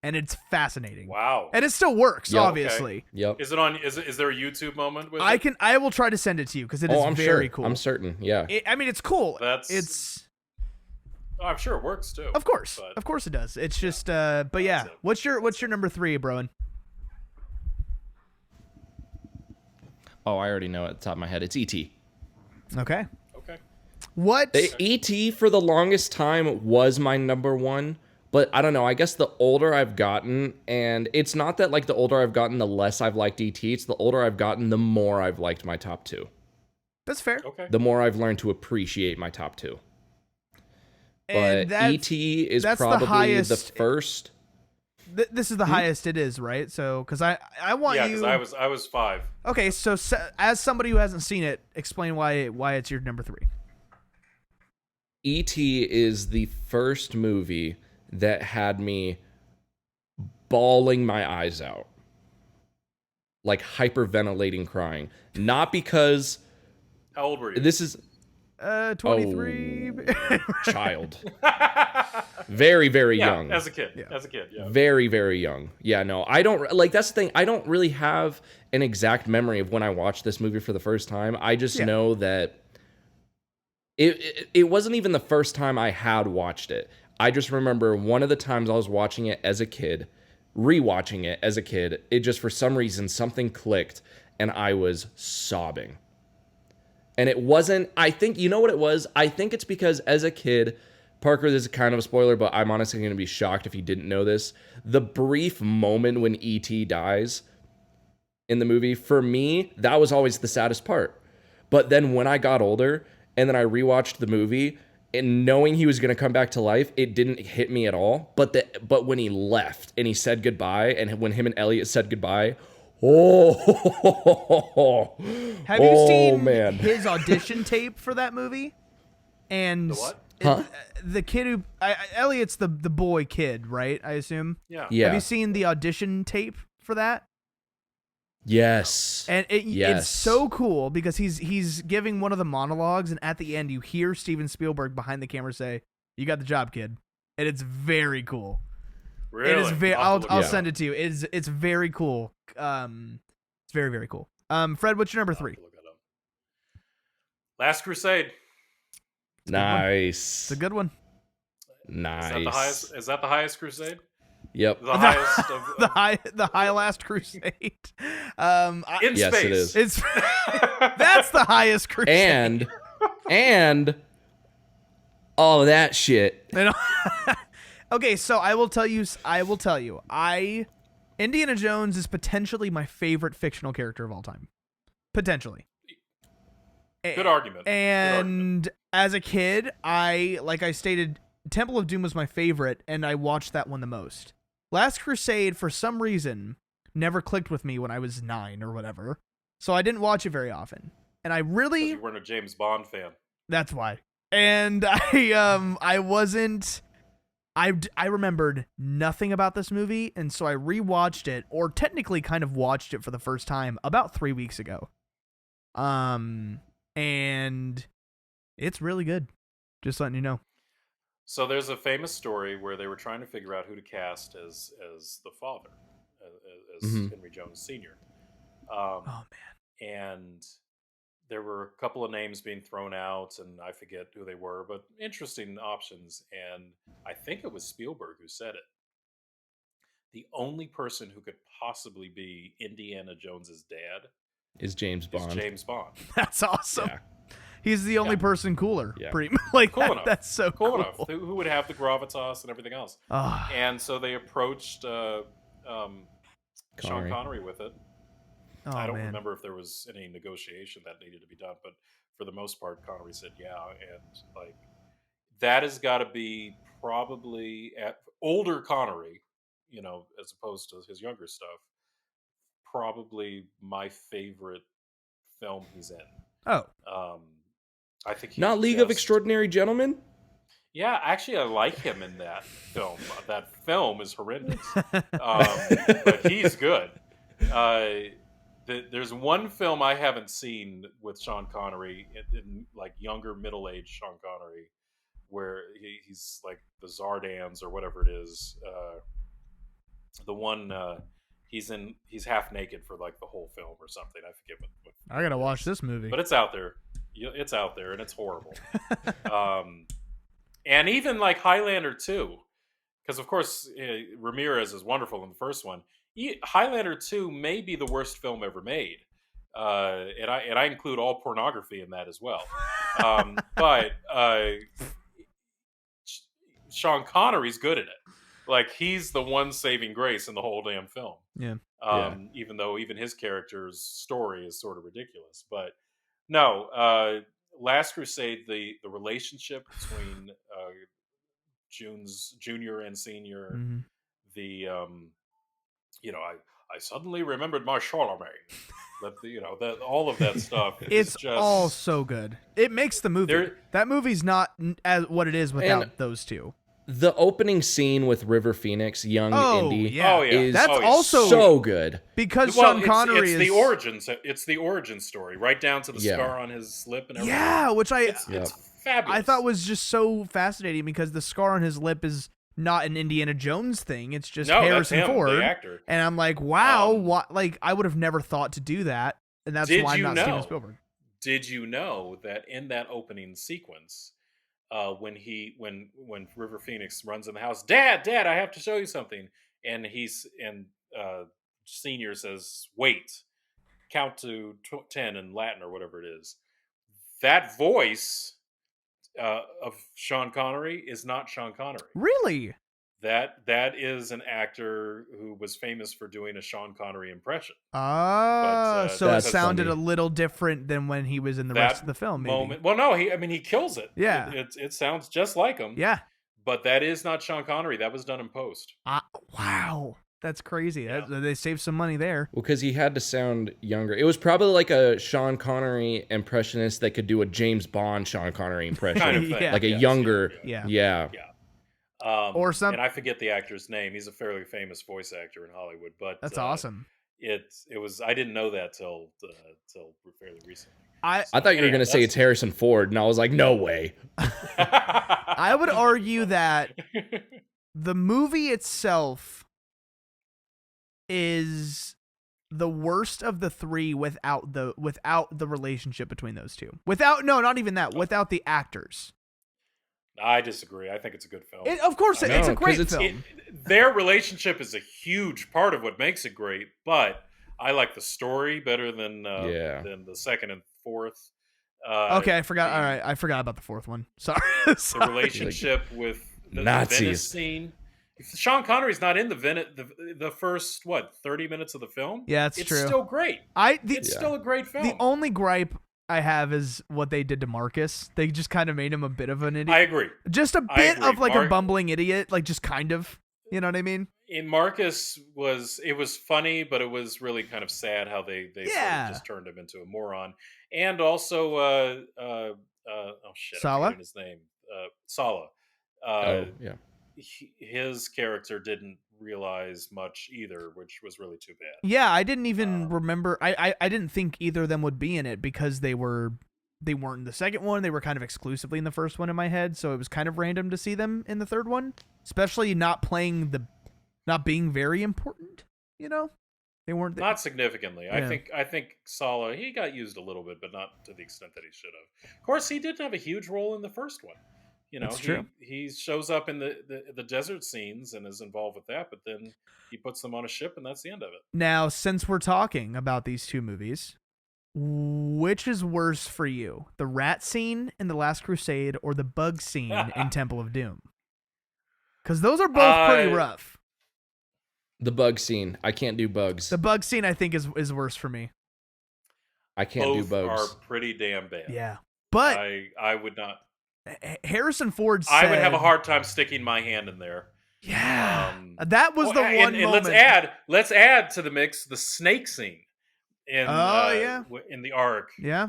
And it's fascinating. Wow. And it still works, obviously. Okay. Yep. Is it on? Is there a YouTube moment with it? I will try to send it to you because it is I'm very sure. cool. I'm certain. Yeah. I mean, it's cool. It's. Oh, I'm sure it works too. Of course. But, Of course it does. It's just but yeah. What's your number 3, Broen? Oh, I already know at the top of my head. It's E.T. Okay. Okay. What? E.T. for the longest time was my number 1. But I don't know, I guess the older I've gotten, and it's not that like the older I've gotten, the less I've liked E.T., it's the older I've gotten, the more I've liked my top 2. That's fair. Okay. The more I've learned to appreciate my top 2. But E.T. is probably the first. This is the highest it is, right? So, because I want you. Yeah, because I was 5. Okay, so as somebody who hasn't seen it, explain why it's your number 3. E.T. is the first movie that had me bawling my eyes out, like hyperventilating, crying. Not because. How old were you? This is 23. Child. Very, very young. As a kid. Yeah. As a kid. Yeah. Very, very young. Yeah. No, I don't like. That's the thing. I don't really have an exact memory of when I watched this movie for the first time. I just know that it wasn't even the first time I had watched it. I just remember one of the times I was watching it as a kid, rewatching it as a kid, it just for some reason something clicked and I was sobbing. And it wasn't, I think, you know what it was? I think it's because as a kid, Parker, this is kind of a spoiler, but I'm honestly going to be shocked if you didn't know this. The brief moment when E.T. dies in the movie, for me, that was always the saddest part. But then when I got older and then I rewatched the movie, and knowing he was going to come back to life, it didn't hit me at all. But when he left and he said goodbye, and when him and Elliot said goodbye, Have you seen man. his audition tape for that movie? And The what? the kid who Elliot's the boy kid, right? I assume. Yeah. Have you seen the audition tape for that? Yes. And it's so cool because he's giving one of the monologues, and at the end you hear Steven Spielberg behind the camera say, "You got the job, kid," and it's very cool. Really? It is very. I'll send it. it to you. It's very cool. It's very, very cool. Fred, what's your number 3? Last Crusade. Nice. It's a good one. Nice. Is that the highest Crusade? Yep. The highest of the high last crusade. in Yes, space. it is. It's that's the highest crusade. And all of that shit. Okay, so I will tell you. Indiana Jones is potentially my favorite fictional character of all time. Potentially. Good argument. And as a kid, like I stated, Temple of Doom was my favorite, and I watched that one the most. Last Crusade, for some reason, never clicked with me when I was 9 or whatever, so I didn't watch it very often. And I really... You weren't a James Bond fan. That's why. And I wasn't... I remembered nothing about this movie, and so I rewatched it, or technically kind of watched it for the first time about 3 weeks ago. And it's really good. Just letting you know. So there's a famous story where they were trying to figure out who to cast as the father, as Henry Jones Sr. Oh man! And there were a couple of names being thrown out, and I forget who they were, but interesting options. And I think it was Spielberg who said it. the only person who could possibly be Indiana Jones's dad Is James is Bond. James Bond. That's awesome. Yeah. He's the only Yeah. person cooler. Yeah. Pretty like Cool that, enough. That's so Cool cool. enough. Who would have the gravitas and everything else? Ah. And so they approached Sean Connery. Connery with it. Oh, I don't man. remember if there was any negotiation that needed to be done, but for the most part, Connery said yeah, and like that has got to be probably at older Connery, as opposed to his younger stuff. Probably my favorite film he's in. Oh, I think he's Not League of just- Extraordinary Gentlemen? Yeah, actually, I like him in that film. That film is horrendous, but he's good. There's one film I haven't seen with Sean Connery, in like younger, middle-aged Sean Connery, where he's like the Zardans or whatever it is. The one he's half naked for like the whole film or something. I forget what I gotta watch this movie. but it's out there. It's out there, and it's horrible. And even like Highlander 2, because of course Ramirez is wonderful in the first one. Highlander 2 may be the worst film ever made, and I include all pornography in that as well. But Sean Connery's good at it. Like he's the one saving grace in the whole damn film. Yeah. Even though even his character's story is sort of ridiculous, but no. Last Crusade, the relationship between June's junior and senior, Mhm. the I suddenly remembered my Charlemagne. That all of that stuff. It's just, all so good. It makes the movie. That movie's not as what it is without those two. The opening scene with River Phoenix, young Indy, yeah. Oh, yeah. is That's also so good. because well, Sean Connery it's is the origins. It's the origin story, right down to the scar on his lip and everything. Yeah, which It's fabulous. I thought was just so fascinating because the scar on his lip is not an Indiana Jones thing. It's just Harrison that's him, Ford, the actor. and I'm like, wow, what? Like I would have never thought to do that, and that's why I'm not Steven Spielberg. Did you know that in that opening sequence, when River Phoenix runs in the house, Dad, I have to show you something, and Senior says, "Wait, count to 10 in Latin or whatever it is." That voice of Sean Connery is not Sean Connery. Really? That is an actor who was famous for doing a Sean Connery impression. So it That's sounded funny. a little different than when he was in the rest of the film. Maybe. Well, no, he kills it. Yeah. It sounds just like him. Yeah. But that is not Sean Connery. That was done in post. Wow. That's crazy. Yeah. They saved some money there. Well, because he had to sound younger. It was probably like a Sean Connery impressionist that could do a James Bond Sean Connery impression. Kind of thing. Yeah. Like a Yes, younger. Yeah. Yeah. Or some- and I forget the actor's name. He's a fairly famous voice actor in Hollywood. But That's awesome. It was. I didn't know that till fairly recently. I thought you were going to say it's Harrison Ford, and I was like, no way. I would argue that the movie itself is the worst of the three without the relationship between those two. Not even that. Without the actors. I disagree. I think it's a good film. Of course, it's a great 'cause film. Their relationship is a huge part of what makes it great, but I like the story better than the second and fourth. Okay, I forgot. All right, I forgot about the fourth one. Sorry. The relationship with the Nazis. Venice scene. If Sean Connery's not in the first 30 minutes of the film. Yeah, it's true. It's still great. It's still a great film. The only gripe I have is what they did to Marcus. They just kind of made him a bit of an idiot. I agree. Just a bit agree. of like a bumbling idiot, like just kind of. You know what I mean? In Marcus was funny, but it was really kind of sad how they sort of just turned him into a moron. And also oh shit, I'm Sala? forgetting his name. Sala. Yeah. His character didn't realize much either, which was really too bad. Yeah, I didn't even remember. I didn't think either of them would be in it because they weren't in the second one. They were kind of exclusively in the first one in my head, so it was kind of random to see them in the third one, especially not being very important. You know, they weren't Not significantly. Yeah. I think Sala, he got used a little bit, but not to the extent that he should have. Of course, he didn't have a huge role in the first one. That's true. he shows up in the desert scenes and is involved with that, but then he puts them on a ship, and that's the end of it. Now, since we're talking about these two movies, which is worse for you, the rat scene in The Last Crusade or the bug scene in Temple of Doom? Because those are both pretty rough. The bug scene. I can't do bugs. The bug scene, I think, is worse for me. I can't do bugs. Both are pretty damn bad. Yeah, but I would not. Harrison Ford said, I would have a hard time sticking my hand in there. Yeah, that was the one and moment. let's add to the mix the snake scene in in the Ark. Yeah,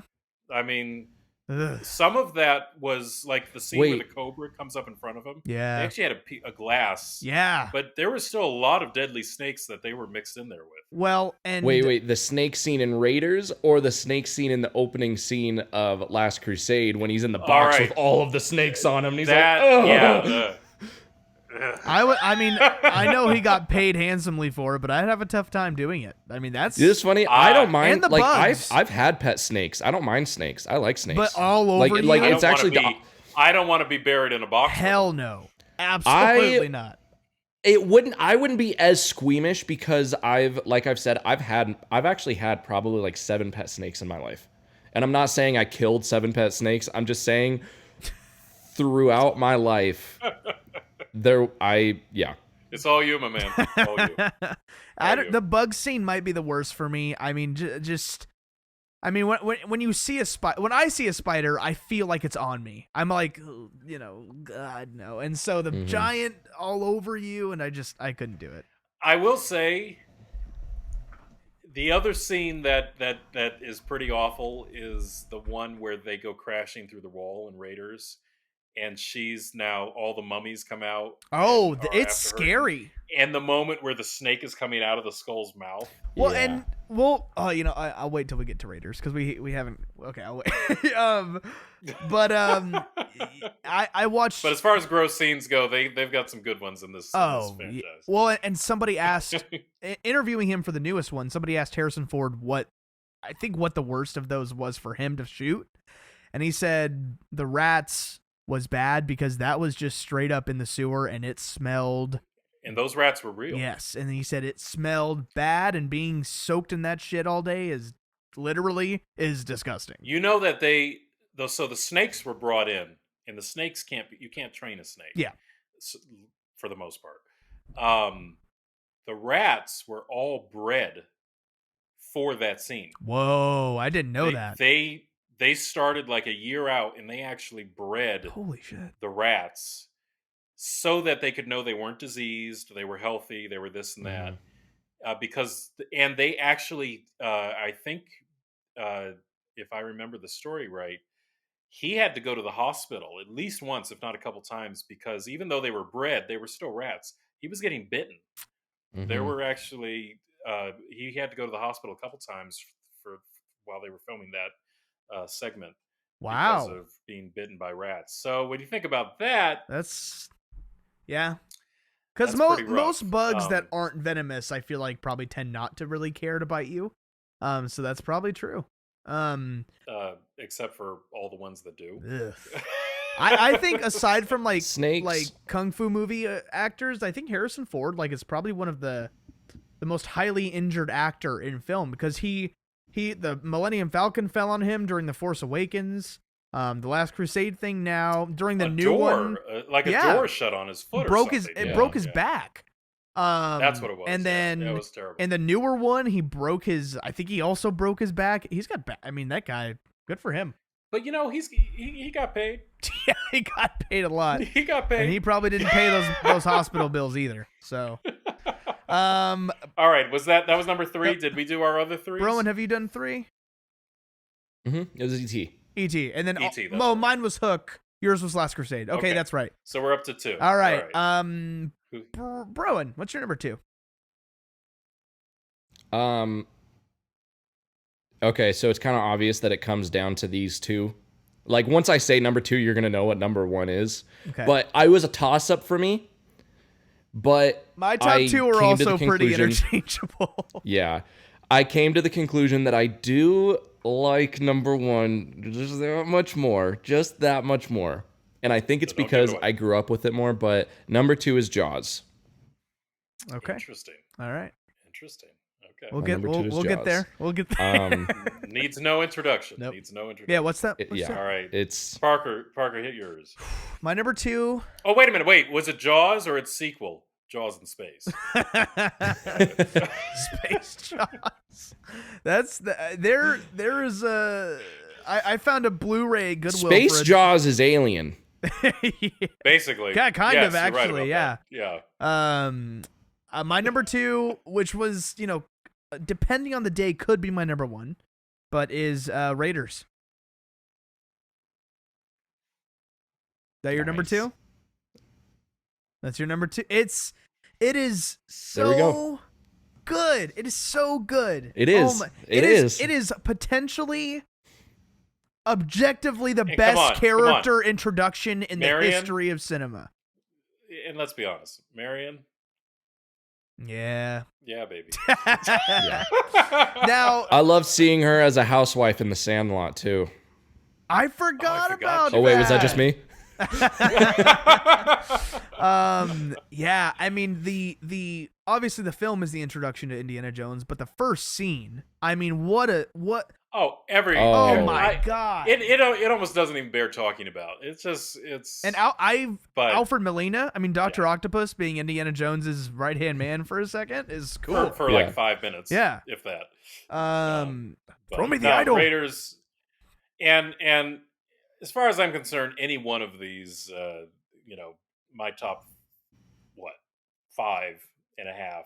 I mean, ugh. some of that was like the scene where the cobra comes up in front of him. Yeah, they actually had a glass. Yeah, but there was still a lot of deadly snakes that they were mixed in there with. Well, and wait, the snake scene in Raiders or the snake scene in the opening scene of Last Crusade when he's in the box with all of the snakes on him? And he's like, oh. Yeah. I know he got paid handsomely for it, but I'd have a tough time doing it. I mean, that's it's funny. I don't mind. And the like bugs. I've had pet snakes. I don't mind snakes. I like snakes. But all over you? Like it's actually. I don't want to be buried in a box. Hell no, absolutely not. I wouldn't be as squeamish because I've said, I've actually had probably like 7 pet snakes in my life. And I'm not saying I killed 7 pet snakes. I'm just saying throughout my life, It's all you, my man. All you. The bug scene might be the worst for me. I mean, when you see when I see a spider, I feel like it's on me. I'm like, God no. And so the giant all over you, and I couldn't do it. I will say, the other scene that is pretty awful is the one where they go crashing through the wall in Raiders, and she's now all the mummies come out. Oh, it's scary. And the moment where the snake is coming out of the skull's mouth. Well, I'll wait till we get to Raiders because we haven't. Okay, I'll wait. I watched. But as far as gross scenes go, they've got some good ones in this franchise. Well, and somebody asked, interviewing him for the newest one, somebody asked Harrison Ford what the worst of those was for him to shoot, and he said the rats was bad because that was just straight up in the sewer and it smelled. And those rats were real. Yes, and he said it smelled bad, and being soaked in that shit all day is disgusting. You know that the snakes were brought in, and the snakes you can't train a snake. Yeah, for the most part. The rats were all bred for that scene. Whoa, I didn't know that. They started like a year out, and they actually bred holy shit the rats so that they could know they weren't diseased, they were healthy, they were this and that. And they actually, I think, if I remember the story right, he had to go to the hospital at least once, if not a couple times, because even though they were bred, they were still rats. He was getting bitten. There were actually, he had to go to the hospital a couple times while they were filming that segment. Wow. Because of being bitten by rats. So when you think about that, yeah. Because most bugs that aren't venomous, I feel like probably tend not to really care to bite you. So that's probably true. Except for all the ones that do. I think aside from like snakes, like kung fu movie actors, I think Harrison Ford is probably one of the most highly injured actor in film, because the Millennium Falcon fell on him during The Force Awakens. The Last Crusade thing now during the new one, a door shut on his foot. Broke his back. That's what it was. And then it was terrible. in the newer one, I think he also broke his back. He's got that guy, good for him. But he got paid. Yeah, he got paid a lot. He got paid, and he probably didn't pay those hospital bills either. So, all right, that was number 3? Did we do our other 3s? Rowan, have you done 3? It was E.T. E.T. And then mine was Hook. Yours was Last Crusade. Okay, that's right. So we're up to 2. All right. Rowan, what's your number 2? Okay, so it's kind of obvious that it comes down to these two. Like, once I say number 2, you're going to know what number 1 is. Okay. But I was a toss-up for me. But my top 2 are also pretty interchangeable. Yeah. I came to the conclusion that I do like number 1 just that much more. and I think it's So don't give it because away. I grew up with it more. But number 2 is Jaws. Okay. Interesting. All right. Interesting. Okay. We'll My get number 2 is we'll get Jaws. there. We'll get there. Needs no introduction. Nope. Needs no introduction. Yeah, what's that? Yeah. All right. It's Parker, hit yours. My number 2. Oh, wait a minute. Wait, was it Jaws or its sequel? Jaws in Space. Space Jaws. That's there is a I found a Blu-ray Goodwill Space for Jaws is Alien. Basically. Yeah, kind Yes, of you're right actually, about yeah. that. Yeah. My number 2, which was, depending on the day could be my number 1, but is Raiders. That your number Nice. 2? That's your number 2. It is There we so go. good. It is so good. It is. It is. It is potentially, objectively, the Hey, best come on. character introduction in the Marion? history of cinema. And let's be honest. Marion? Yeah. Yeah, baby. Yeah. Now, I love seeing her as a housewife in The Sandlot too. I forgot forgot about you. Oh wait, was that just me? Yeah, I mean the obviously the film is the introduction to Indiana Jones, but the first scene, I mean, what Oh, oh my I- god. It almost doesn't even bear talking about. It's And but Alfred Molina, I mean Dr. Octopus being Indiana Jones's right-hand man for a second is cool. for Yeah. like 5 minutes. Yeah. If that. Throw But me the no, idol. Raiders, and as far as I'm concerned, any one of these, my top 5.5,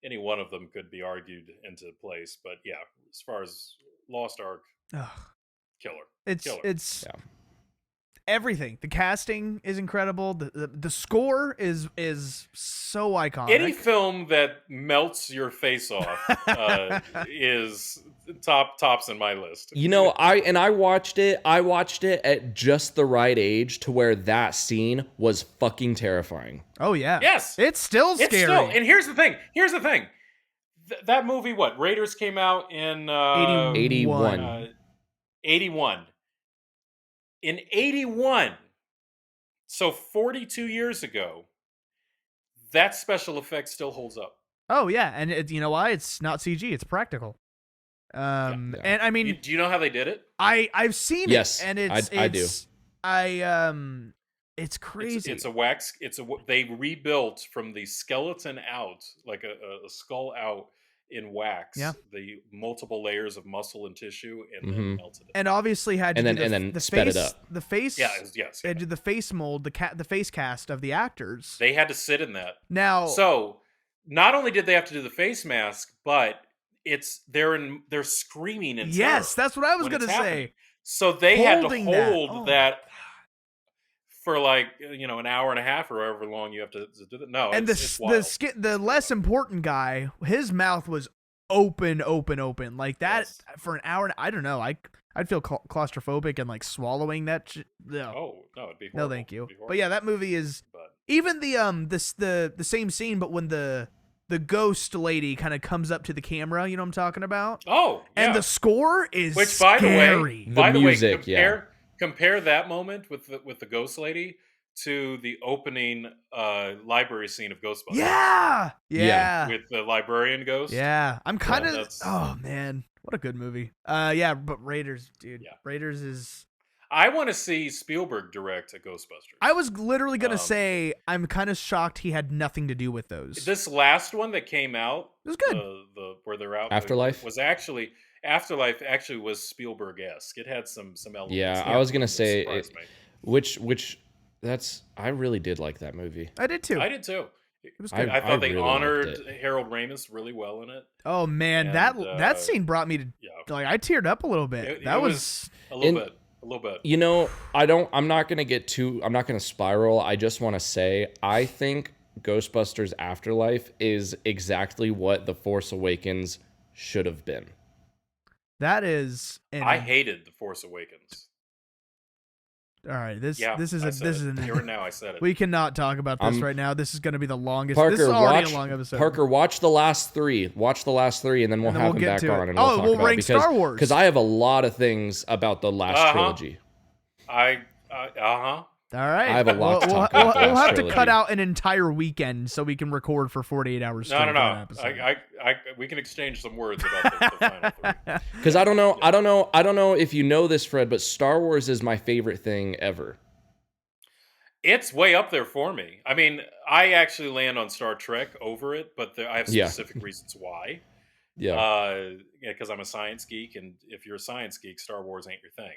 any one of them could be argued into place. But yeah, as far as Lost Ark, Ugh. killer. It's Killer. Yeah. everything. The casting is incredible. The score is so iconic. Any film that melts your face off is tops in my list. You know, I watched it. I watched it at just the right age to where that scene was fucking terrifying. Oh yeah. Yes. It's still scary. It's still, and here's the thing. That movie, Raiders came out in 81. 81. In 81, so 42 years ago, that special effect still holds up. Oh yeah, and you know why? It's not CG. It's practical. Yeah. And I mean, Do you know how they did it? I've seen Yes, it, and it's I do. It's crazy. It's a wax. They rebuilt from the skeleton out, like a skull out in wax. Yeah. The multiple layers of muscle and tissue, and Mhm. then melted it. and obviously had to And do then the sped it face, up. the face. Yeah, yes. They did the face mold, the face cast of the actors. They had to sit in that. Now, So not only did they have to do the face mask, but they're screaming in yes, terror that's what I was when it's gonna happening. say. So they had to Holding that. hold Oh, that for like an hour and a half or however long you have to do that. No, And it's wild. the less important guy, his mouth was open, like that Yes. for an hour. I don't know. I'd feel claustrophobic and like swallowing that. No, Oh no, it'd be no, horrible. thank you. It'd be But yeah, horrible. that movie is But even the same scene, but when the ghost lady kind of comes up to the camera, you know what I'm talking about? yeah. And the score is Which, by the way, scary. The music, compare that moment with the ghost lady to the opening library scene of Ghostbusters. Yeah. With the librarian ghost. Yeah, I'm kind of. that's- Oh man, what a good movie. Yeah, but Raiders, dude. Yeah. Raiders is. I want to see Spielberg direct a Ghostbusters. I was literally gonna Um, say I'm kind of shocked he had nothing to do with those. This last one that came out, It was good. the where they're out, Afterlife? was actually was Spielberg-esque. It had some elements. Yeah, that I was gonna say surprised me. which I really did like that movie. I did too. I did too. It was I- good. I thought they really liked honored it. Harold Ramis really well in it. Oh man, and, that scene brought me to Yeah, like I teared up a little bit. It- that it was a little In- bit. A little bit. You know, I'm not gonna spiral. I just want to say I think Ghostbusters Afterlife is exactly what The Force Awakens should have been. that is. I hated The Force Awakens. All right, this is I this said is it. Here and now I said it. we cannot talk about this I'm- right now. This is going to be the longest. Parker, this is already watch a long episode. Parker, watch the last 3. Watch the last 3, and then we'll And then have we'll him get back to it. on, and Oh, we'll talk we'll about rank it because Star Wars. I have a lot of things about the last trilogy. I All right. I have a lot to talk about. We'll have to cut out an entire weekend so we can record for 48 hours straight. No. We can exchange some words about the final three. Because I don't know if you know this, Fred, but Star Wars is my favorite thing ever. It's way up there for me. I mean, I actually land on Star Trek over it, but I have specific reasons why. Yeah. Because I'm a science geek, and if you're a science geek, Star Wars ain't your thing.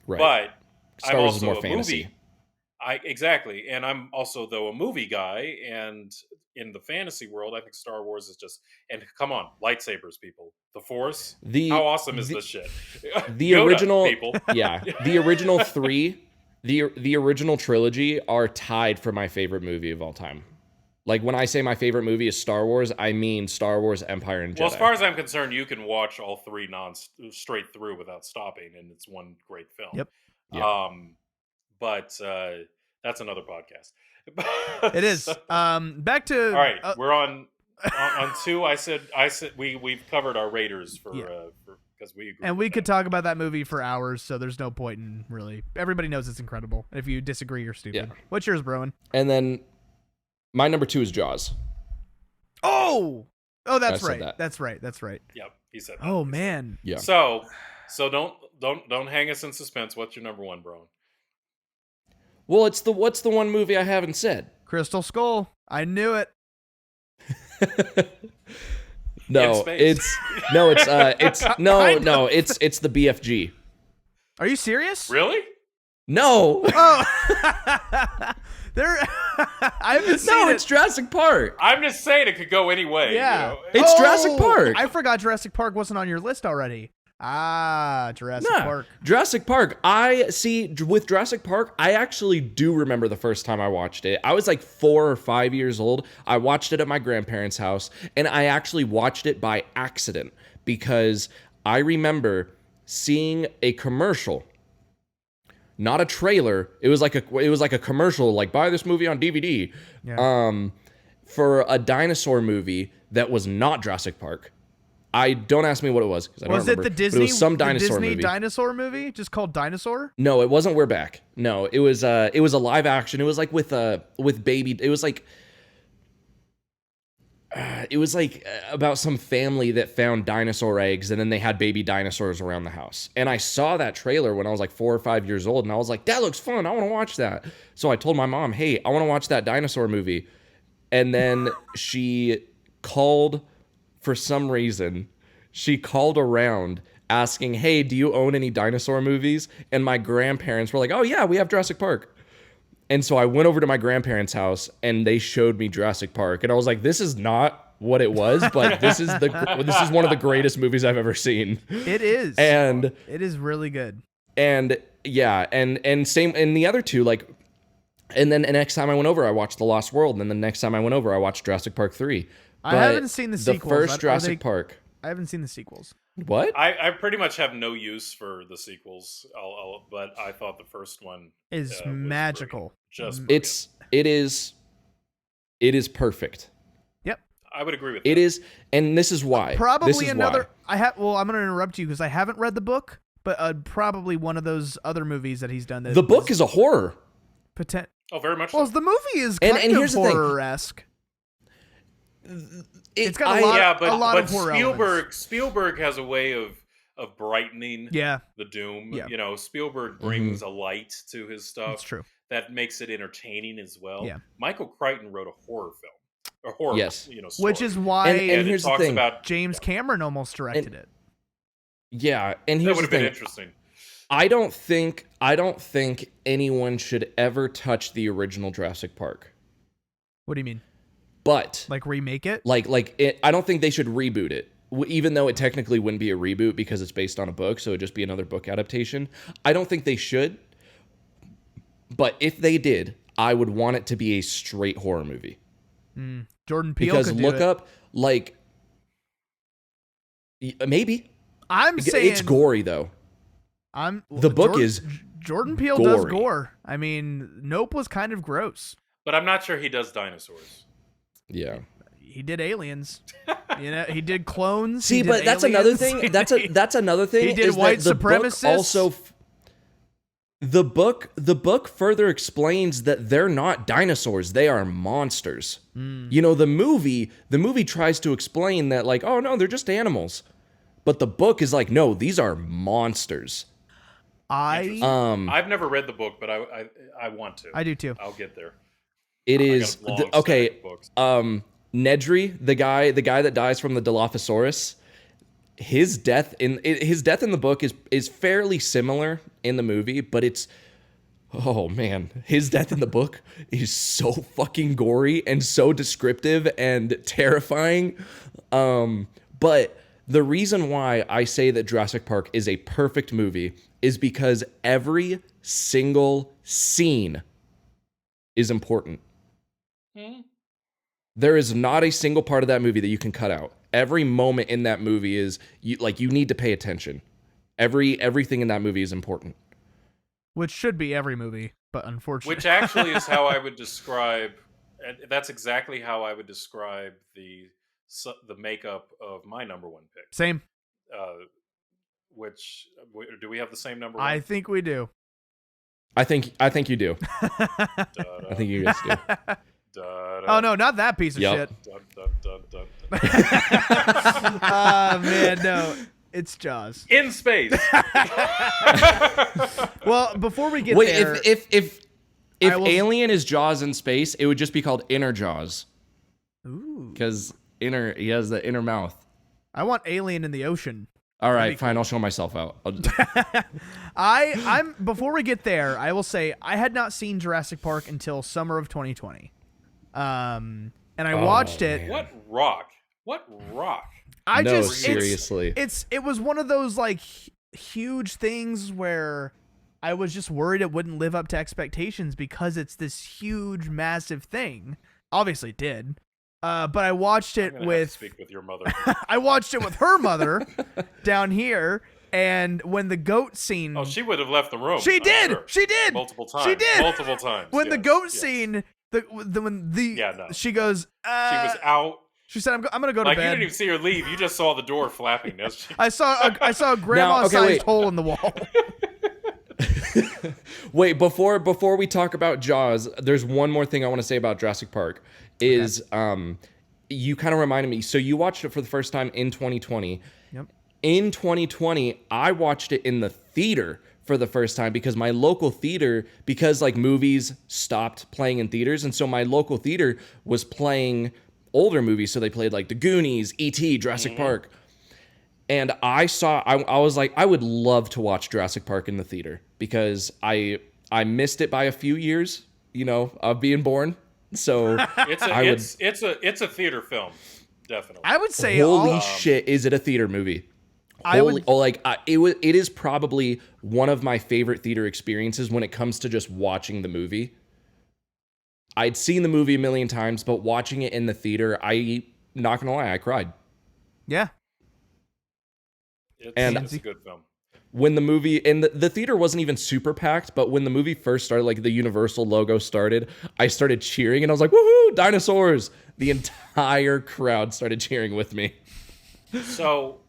Right. But Star I'm Wars also is more a fantasy. movie. Exactly, and I'm also though a movie guy, and in the fantasy world, I think Star Wars is just come on, lightsabers, people, the Force. How awesome is this shit? The Yoda, original people. Yeah, the original three, the original trilogy are tied for my favorite movie of all time. Like when I say my favorite movie is Star Wars, I mean Star Wars, Empire, and Jedi. Well, as far as I'm concerned, you can watch all three straight through without stopping, and it's one great film. Yep. Yeah. But that's another podcast. It is. Back to. All right, we're on 2. I said we've covered our Raiders because we agree. And we could talk about that movie for hours, so there's no point in really. Everybody knows it's incredible. If you disagree, you're stupid. Yeah. What's yours, Broen? And then my number 2 is Jaws. Oh, that's I said right. that. That's right. That's right. Yep, he said that. Oh man. Yeah. So don't hang us in suspense. What's your number 1, Broen? Well, what's the one movie I haven't said? Crystal Skull. I knew it. No, it's the BFG. Are you serious? Really? No. Oh. I haven't seen No, it. it's Jurassic Park. I'm just saying it could go any way. Yeah. You know? It's Jurassic Park. I forgot Jurassic Park wasn't on your list already. Jurassic Park. Jurassic Park. I see with Jurassic Park, I actually do remember the first time I watched it. I was like 4 or 5 years old. I watched it at my grandparents' house, and I actually watched it by accident because I remember seeing a commercial. Not a trailer. It was like a commercial, like buy this movie on DVD. Yeah. For a dinosaur movie that was not Jurassic Park. Don't ask me what it was because I don't remember. Was it the Disney? But it was some dinosaur Disney movie. dinosaur movie, just called Dinosaur? No, it wasn't We're Back. No, it was a live action. It was like with baby. It was like about some family that found dinosaur eggs and then they had baby dinosaurs around the house. And I saw that trailer when I was like 4 or 5 years old and I was like, that looks fun. I want to watch that. So I told my mom, hey, I want to watch that dinosaur movie. And then she called, for some reason, she called around asking, hey, do you own any dinosaur movies? And my grandparents were like, oh yeah, we have Jurassic Park. And so I went over to my grandparents' house and they showed me Jurassic Park. And I was like, this is not what it was, but this is one of the greatest movies I've ever seen. It is. And it is really good. And yeah, and same in the other two, like, and then the next time I went over, I watched The Lost World. And then the next time I went over, I watched Jurassic Park 3. I haven't seen the sequels. The first Jurassic Park. I haven't seen the sequels. What? I pretty much have no use for the sequels, but I thought the first one is magical. It is perfect. Yep, I would agree with that. It is, and this is why. Probably another. Well, I'm going to interrupt you because I haven't read the book, but probably one of those other movies that he's done. The book is a horror. Oh, very much. Well, so. the movie is kind of horror-esque. It's got a lot of horror elements. Spielberg has a way of brightening the doom. Yeah. You know, Spielberg brings a light to his stuff. That's true. That makes it entertaining as well. Yeah. Michael Crichton wrote a horror film. A horror, story. Which is why and here's the thing. James Cameron almost directed it. Yeah, and here's that would have been interesting. I don't think anyone should ever touch the original Jurassic Park. What do you mean? But like remake it? I don't think they should reboot it, even though it technically wouldn't be a reboot because it's based on a book, so it'd just be another book adaptation. I don't think they should. But if they did, I would want it to be a straight horror movie. Jordan Peele because could look do it. up maybe. I'm saying it's gory though. The book is Jordan Peele gory. does gore. I mean, Nope was kind of gross. But I'm not sure he does dinosaurs. Yeah. He did aliens. He did clones. See, but that's aliens. another thing. That's another thing. He did white supremacists. The book further explains that they're not dinosaurs, they are monsters. You know, the movie tries to explain that, like, oh no, they're just animals. But the book is like, no, these are monsters. I've never read the book, but I want to. I do too. I'll get there. It is okay. stack of books. Nedry, the guy that dies from the Dilophosaurus, his death in the book is fairly similar in the movie, but it's, oh man, his death in the book is so fucking gory and so descriptive and terrifying. But the reason why I say that Jurassic Park is a perfect movie is because every single scene is important. There is not a single part of that movie that you can cut out. Every moment in that movie is you need to pay attention. Everything in that movie is important. Which should be every movie, but unfortunately. Which actually is how I would describe. That's exactly how I would describe the makeup of my number one pick. Same. Which do we have the same number one? I think we do. I think you do. I think you guys do. Oh no, not that piece of shit. Man, no. It's Jaws. In space. Well, before we get there, if Alien is Jaws in space, it would just be called Inner Jaws. Ooh. Because he has the inner mouth. I want Alien in the ocean. All right, fine. I'll show myself out. I'm before we get there, I will say I had not seen Jurassic Park until summer of 2020. And I watched it. Man. What rock? Seriously. It was one of those like huge things where I was just worried it wouldn't live up to expectations because it's this huge, massive thing. Obviously it did. But I watched it with speak with your mother. I watched it with her mother down here, and when the goat scene, she would have left the room. She did. Sure. She did multiple times. She did multiple times. When the goat scene, she goes. She was out. She said, "I'm gonna go to bed." You didn't even see her leave. You just saw the door flapping. I saw a grandma-sized hole in the wall. Wait, before we talk about Jaws, there's one more thing I want to say about Jurassic Park. You kind of reminded me. So you watched it for the first time in 2020. Yep. In 2020, I watched it in the theater for the first time because my local theater, like movies stopped playing in theaters, and so my local theater was playing older movies. So they played like The Goonies, E.T., Jurassic Park. And I was like, I would love to watch Jurassic Park in the theater because I missed it by a few years, of being born. So it's a theater film, definitely. I would say, holy shit, is it a theater movie? It is probably one of my favorite theater experiences when it comes to just watching the movie. I'd seen the movie a million times, but watching it in the theater, not gonna lie, I cried. Yeah. It's a good film. When the movie, and the theater wasn't even super packed, but when the movie first started, like the Universal logo started, I started cheering and I was like, woohoo, dinosaurs! The entire crowd started cheering with me. So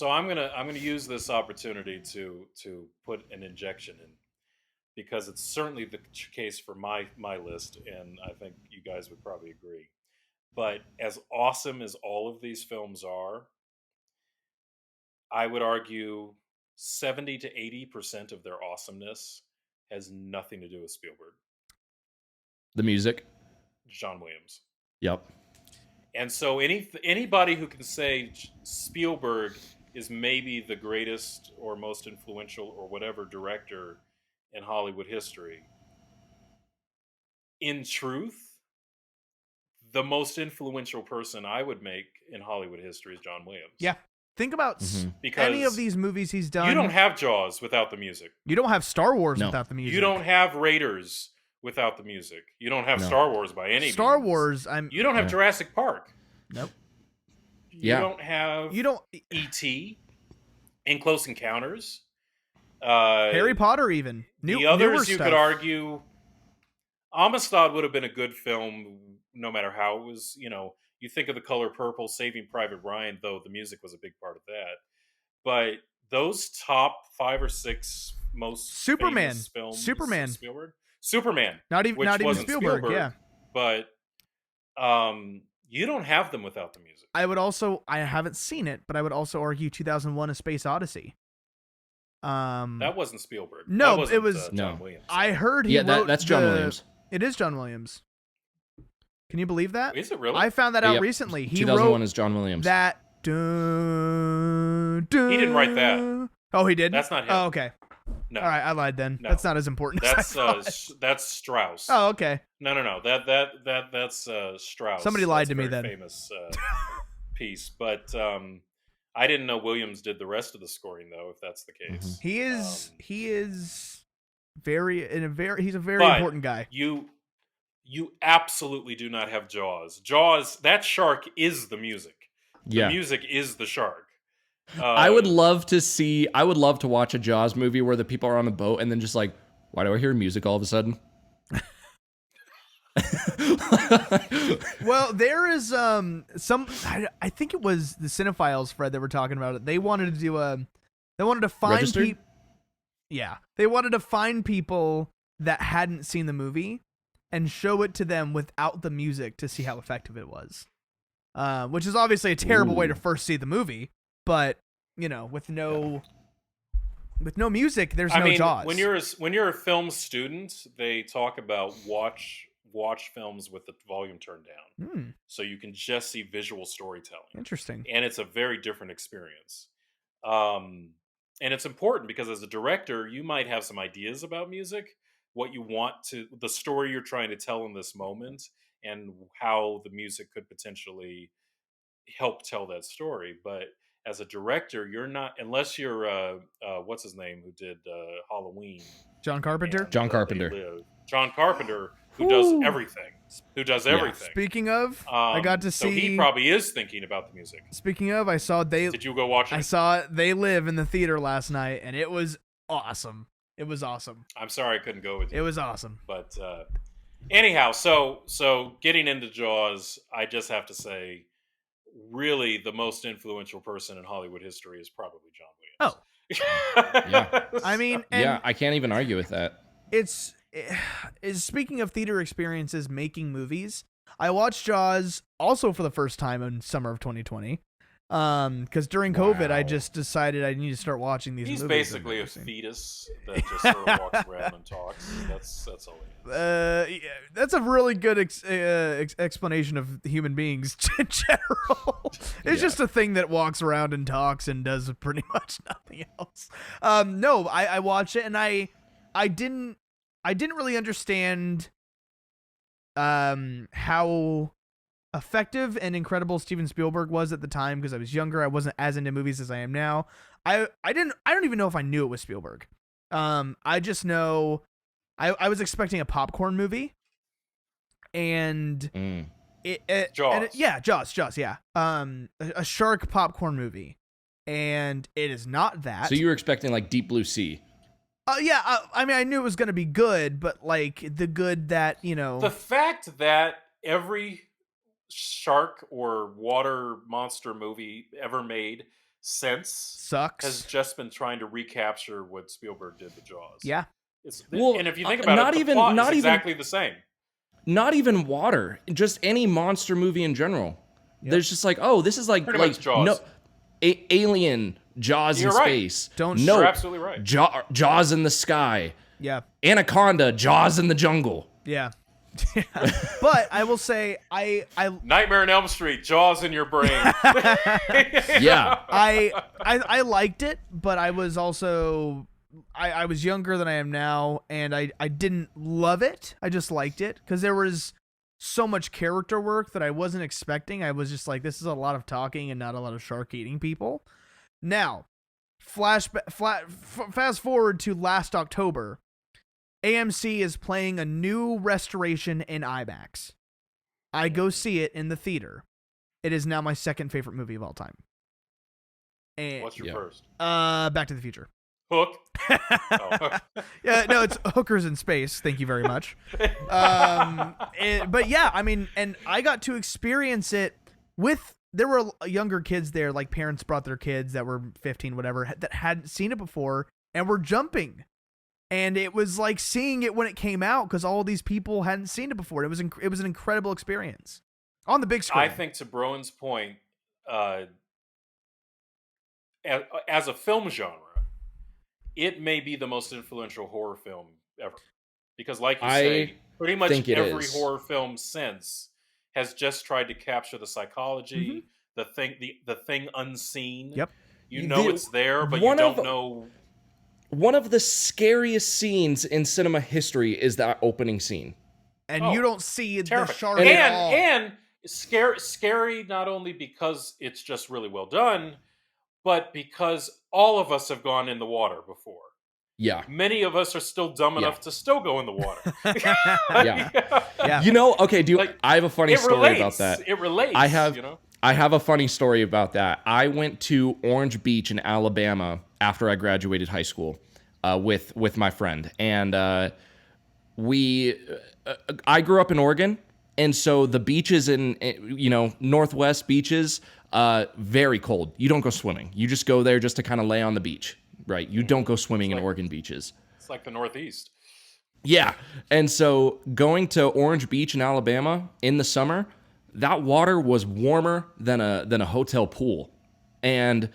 I'm gonna use this opportunity to put an injection in, because it's certainly the case for my list, and I think you guys would probably agree. But as awesome as all of these films are, I would argue 70 to 80% of their awesomeness has nothing to do with Spielberg. The music? John Williams. Yep. And so anybody who can say Spielberg is maybe the greatest or most influential or whatever director in Hollywood history, in truth, the most influential person I would make in Hollywood history is John Williams. Yeah. Think about any of these movies he's done. You don't have Jaws without the music. You don't have Star Wars without the music. You don't have Raiders without the music. You don't have Star Wars by any means. You don't have Jurassic Park. Nope. You don't have E.T. in Close Encounters. Harry Potter even. The others you could argue Amistad would have been a good film no matter how it was, you think of The Color Purple, Saving Private Ryan, though the music was a big part of that. But those top 5 or 6 most Superman. famous films. Superman. Spielberg. Superman. Not even Spielberg. Yeah. But you don't have them without the music. I haven't seen it, but I would also argue 2001: A Space Odyssey. That wasn't Spielberg. No, that wasn't, it was John Williams. I heard he wrote that's John Williams. It is John Williams. Can you believe that? Is it really? I found that out recently. He 2001 wrote is John Williams. that. He didn't write that. Oh, he did. That's not him. Oh, okay. No. All right, I lied then. No. That's not as important. As I thought. That's Strauss. Oh, okay. No. That's Strauss. Somebody lied That's to me a very then. Famous piece, but I didn't know Williams did the rest of the scoring though. If that's the case, He is he's a very but important guy. You absolutely do not have Jaws. Jaws, that shark is the music. The music is the shark. I would love to watch a Jaws movie where the people are on the boat and then just like, why do I hear music all of a sudden? Well, there is I think it was the Cinephiles, Fred, that were talking about it. They wanted to do they wanted to find people. Yeah, they wanted to find people that hadn't seen the movie and show it to them without the music to see how effective it was. Which is obviously a terrible way to first see the movie, but with no music, there's no Jaws. When you're a film student, they talk about watch films with the volume turned down, so you can just see visual storytelling. Interesting, and it's a very different experience. And it's important because as a director, you might have some ideas about music, what you want the story you're trying to tell in this moment, and how the music could potentially help tell that story. But as a director, you're not, unless you're what's his name who did Halloween, John Carpenter. John Carpenter, who does everything. Speaking of, I got to see. So he probably is thinking about the music. Speaking of, I saw Did you go watch it? I saw They Live in the theater last night, and it was awesome. It was awesome. I'm sorry I couldn't go with you. It was awesome. But anyhow, so getting into Jaws, I just have to say, really, the most influential person in Hollywood history is probably John Williams. Oh, yeah. I mean, I can't even argue with that. It's speaking of theater experiences, making movies. I watched Jaws also for the first time in summer of 2020. Because during COVID, I just decided I need to start watching these movies. He's basically a fetus that just sort of walks around and talks. That's all he is. Yeah, that's a really good explanation of human beings in general. It's just a thing that walks around and talks and does pretty much nothing else. No, I watched it and I didn't really understand how effective and incredible Steven Spielberg was at the time because I was younger. I wasn't as into movies as I am now. I don't even know if I knew it was Spielberg. I just know I was expecting a popcorn movie, and Jaws. Jaws, yeah. A shark popcorn movie, and it is not that. So you were expecting like Deep Blue Sea. I mean, I knew it was gonna be good, but like the good that the fact that every shark or water monster movie ever made since sucks has just been trying to recapture what Spielberg did to Jaws. Yeah. And if you think about it, the plot is exactly the same. Not even water, just any monster movie in general. Yep. There's just like, oh, this is like Jaws. No, Alien, Jaws in space. You're absolutely right. Jaws in the sky. Yeah. Anaconda, Jaws in the jungle. Yeah. But I will say I Nightmare on Elm Street, Jaws in your brain. Yeah. I liked it, but I was also I was younger than I am now, and I didn't love it. I just liked it because there was so much character work that I wasn't expecting. I was just like, this is a lot of talking and not a lot of shark eating people. Now, fast forward to last October. AMC is playing a new restoration in IMAX. I go see it in the theater. It is now my second favorite movie of all time. And what's your first? Back to the Future. Hook. Yeah, no, it's Hookers in Space. Thank you very much. But yeah, I mean, and I got to experience it with. There were younger kids there, like parents brought their kids that were 15, whatever, that hadn't seen it before and were jumping And it was like seeing it when it came out because all these people hadn't seen it before. It was an incredible experience on the big screen. I think to Broen's point, as a film genre, it may be the most influential horror film ever. Because like you say, pretty much every horror film since has just tried to capture the psychology, the thing unseen. Yep. It's there, but you don't know. One of the scariest scenes in cinema history is that opening scene. And you don't see terrifying. The shark at all. And scary not only because it's just really well done, but because all of us have gone in the water before. Yeah. Many of us are still dumb enough to still go in the water. Yeah. Okay, I have a funny story about that. It relates. I have a funny story about that. I went to Orange Beach in Alabama after I graduated high school with my friend. And I grew up in Oregon. And so the beaches in, Northwest beaches, very cold. You don't go swimming. You just go there just to kind of lay on the beach, right? You don't go swimming in Oregon beaches. It's like the Northeast. Yeah. And so going to Orange Beach in Alabama in the summer, that water was warmer than a hotel pool. And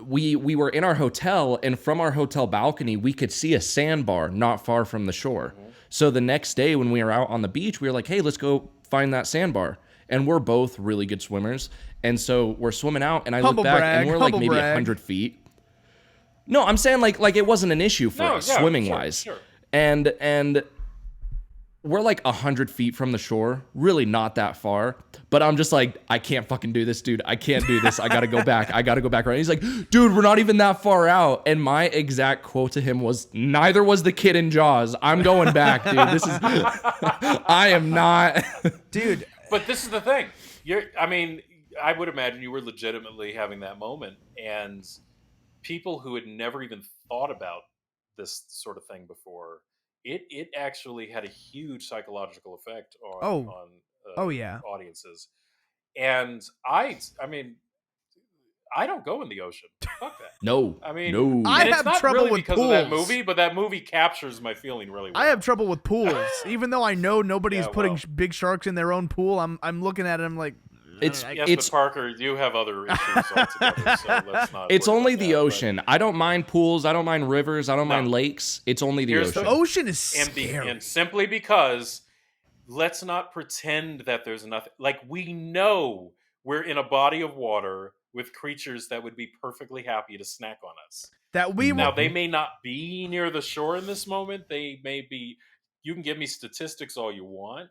we were in our hotel, and from our hotel balcony, we could see a sandbar not far from the shore. Mm-hmm. So the next day when we were out on the beach, we were like, hey, let's go find that sandbar. And we're both really good swimmers. And so we're swimming out, and I look back, and we're like maybe 100 feet. No, I'm saying like it wasn't an issue for us swimming-wise. Sure. And we're like 100 feet from the shore, really not that far. But I'm just like, I can't fucking do this, dude. I can't do this. I got to go back. Right. He's like, dude, we're not even that far out. And my exact quote to him was, neither was the kid in Jaws. I'm going back, dude. I am not. Dude. But this is the thing. I would imagine you were legitimately having that moment. And people who had never even thought about this sort of thing before, it actually had a huge psychological effect on audiences. And I don't go in the ocean. Fuck that. No. I have not trouble really with because pools. of that movie, but that movie captures my feeling really well. I have trouble with pools, even though I know nobody's putting big sharks in their own pool. I'm looking at it. I'm like, but Parker, you have other issues altogether, so let's not. It's only the ocean. I don't mind pools. I don't mind rivers. I don't mind lakes. It's only the ocean. The ocean is scary. And simply because, let's not pretend that there's nothing. Like, we know we're in a body of water with creatures that would be perfectly happy to snack on us. They may not be near the shore in this moment. They may be. You can give me statistics all you want,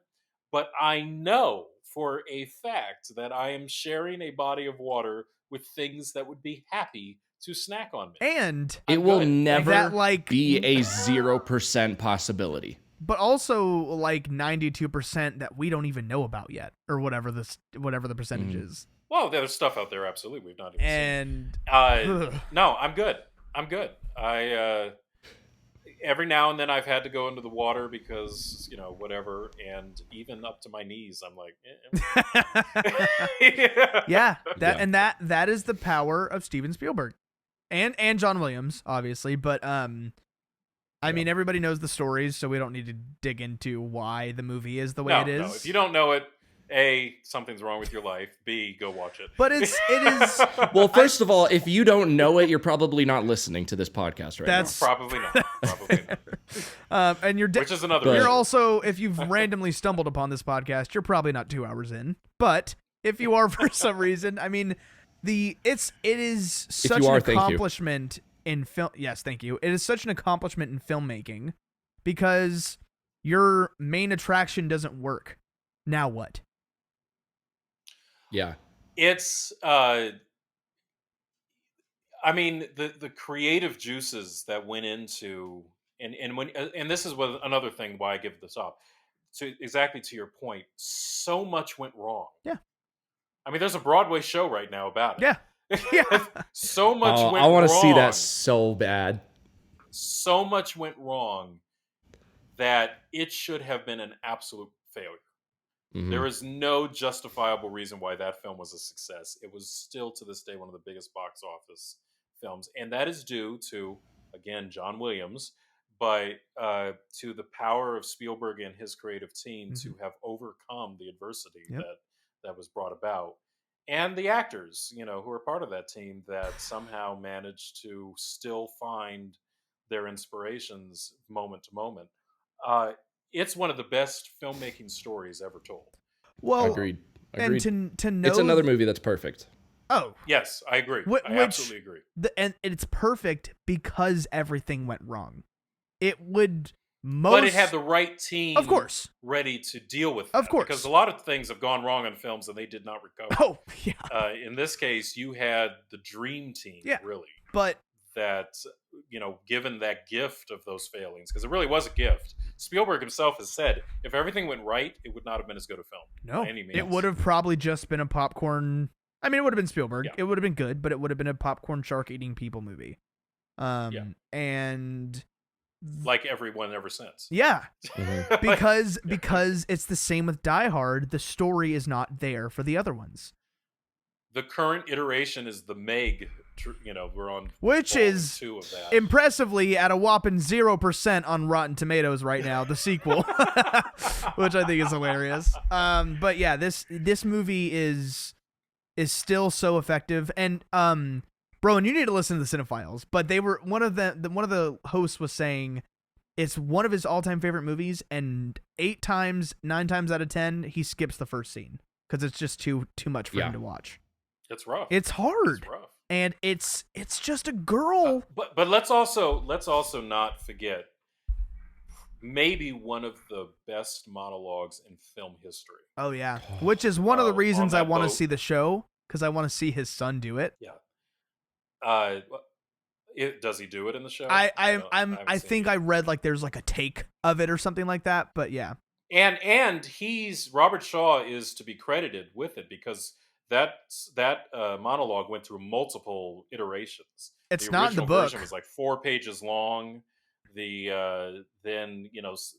but I know for a fact that I am sharing a body of water with things that would be happy to snack on me. And it will never be a 0% possibility. But also like 92% that we don't even know about yet, or whatever the percentage is. Well, there's stuff out there, absolutely, we've not even seen. No, I'm good. Every now and then I've had to go into the water because, whatever, and even up to my knees, I'm like, that is the power of Steven Spielberg and John Williams, obviously, but I mean, everybody knows the stories, so we don't need to dig into why the movie is the way it is. No, if you don't know it, A, something's wrong with your life. B, go watch it. But it is. Well, first of all, if you don't know it, you're probably not listening to this podcast right now. That's probably not. And which is another. You're also, if you've randomly stumbled upon this podcast, you're probably not 2 hours in. But if you are for some reason, I mean, it is such an accomplishment in film. Yes, thank you. It is such an accomplishment in filmmaking because your main attraction doesn't work. Now what? Yeah. It's the creative juices that went into and this is another thing why I give this up. Exactly to your point, so much went wrong. Yeah. I mean, there's a Broadway show right now about it. Yeah. Yeah. So much went wrong. I want to see that so bad. So much went wrong that it should have been an absolute failure. Mm-hmm. There is no justifiable reason why that film was a success. It was still to this day one of the biggest box office films, and that is due to again, John Williams, but to the power of Spielberg and his creative team to have overcome the adversity that was brought about, and the actors, who are part of that team that somehow managed to still find their inspirations moment to moment. It's one of the best filmmaking stories ever told. Well, agreed. And to know it's another movie that's perfect. Oh, yes, I agree. I absolutely agree. And it's perfect because everything went wrong. It would but it had the right team, of course, ready to deal with that. Of course, because a lot of things have gone wrong in films and they did not recover. Oh, yeah. In this case, you had the dream team, really. But that, given that gift of those failings, because it really was a gift. Spielberg himself has said, if everything went right, it would not have been as good a film. No, by any means. It would have probably just been a popcorn. I mean, it would have been Spielberg. It would have been good, but it would have been a popcorn shark eating people movie. And like everyone ever since. Yeah. because it's the same with Die Hard. The story is not there for the other ones. The current iteration is the Meg. We're on which is 2 of that. Impressively at a whopping 0% on Rotten Tomatoes right now, the sequel, which I think is hilarious. But yeah, this movie is still so effective. And bro, and you need to listen to the Cinephiles, but they were one of the hosts was saying it's one of his all-time favorite movies, and 9 times out of 10 he skips the first scene because it's just too much for him to watch. It's rough. It's hard. It's rough. And it's just a girl. But let's also not forget maybe one of the best monologues in film history. Oh yeah, which is one of the reasons I want to see the show, because I want to see his son do it. Yeah. Does he do it in the show? I think I read like there's like a take of it or something like that. But yeah. And Robert Shaw is to be credited with it because that monologue went through multiple iterations. It's not in the book. Version was like 4 pages long. Then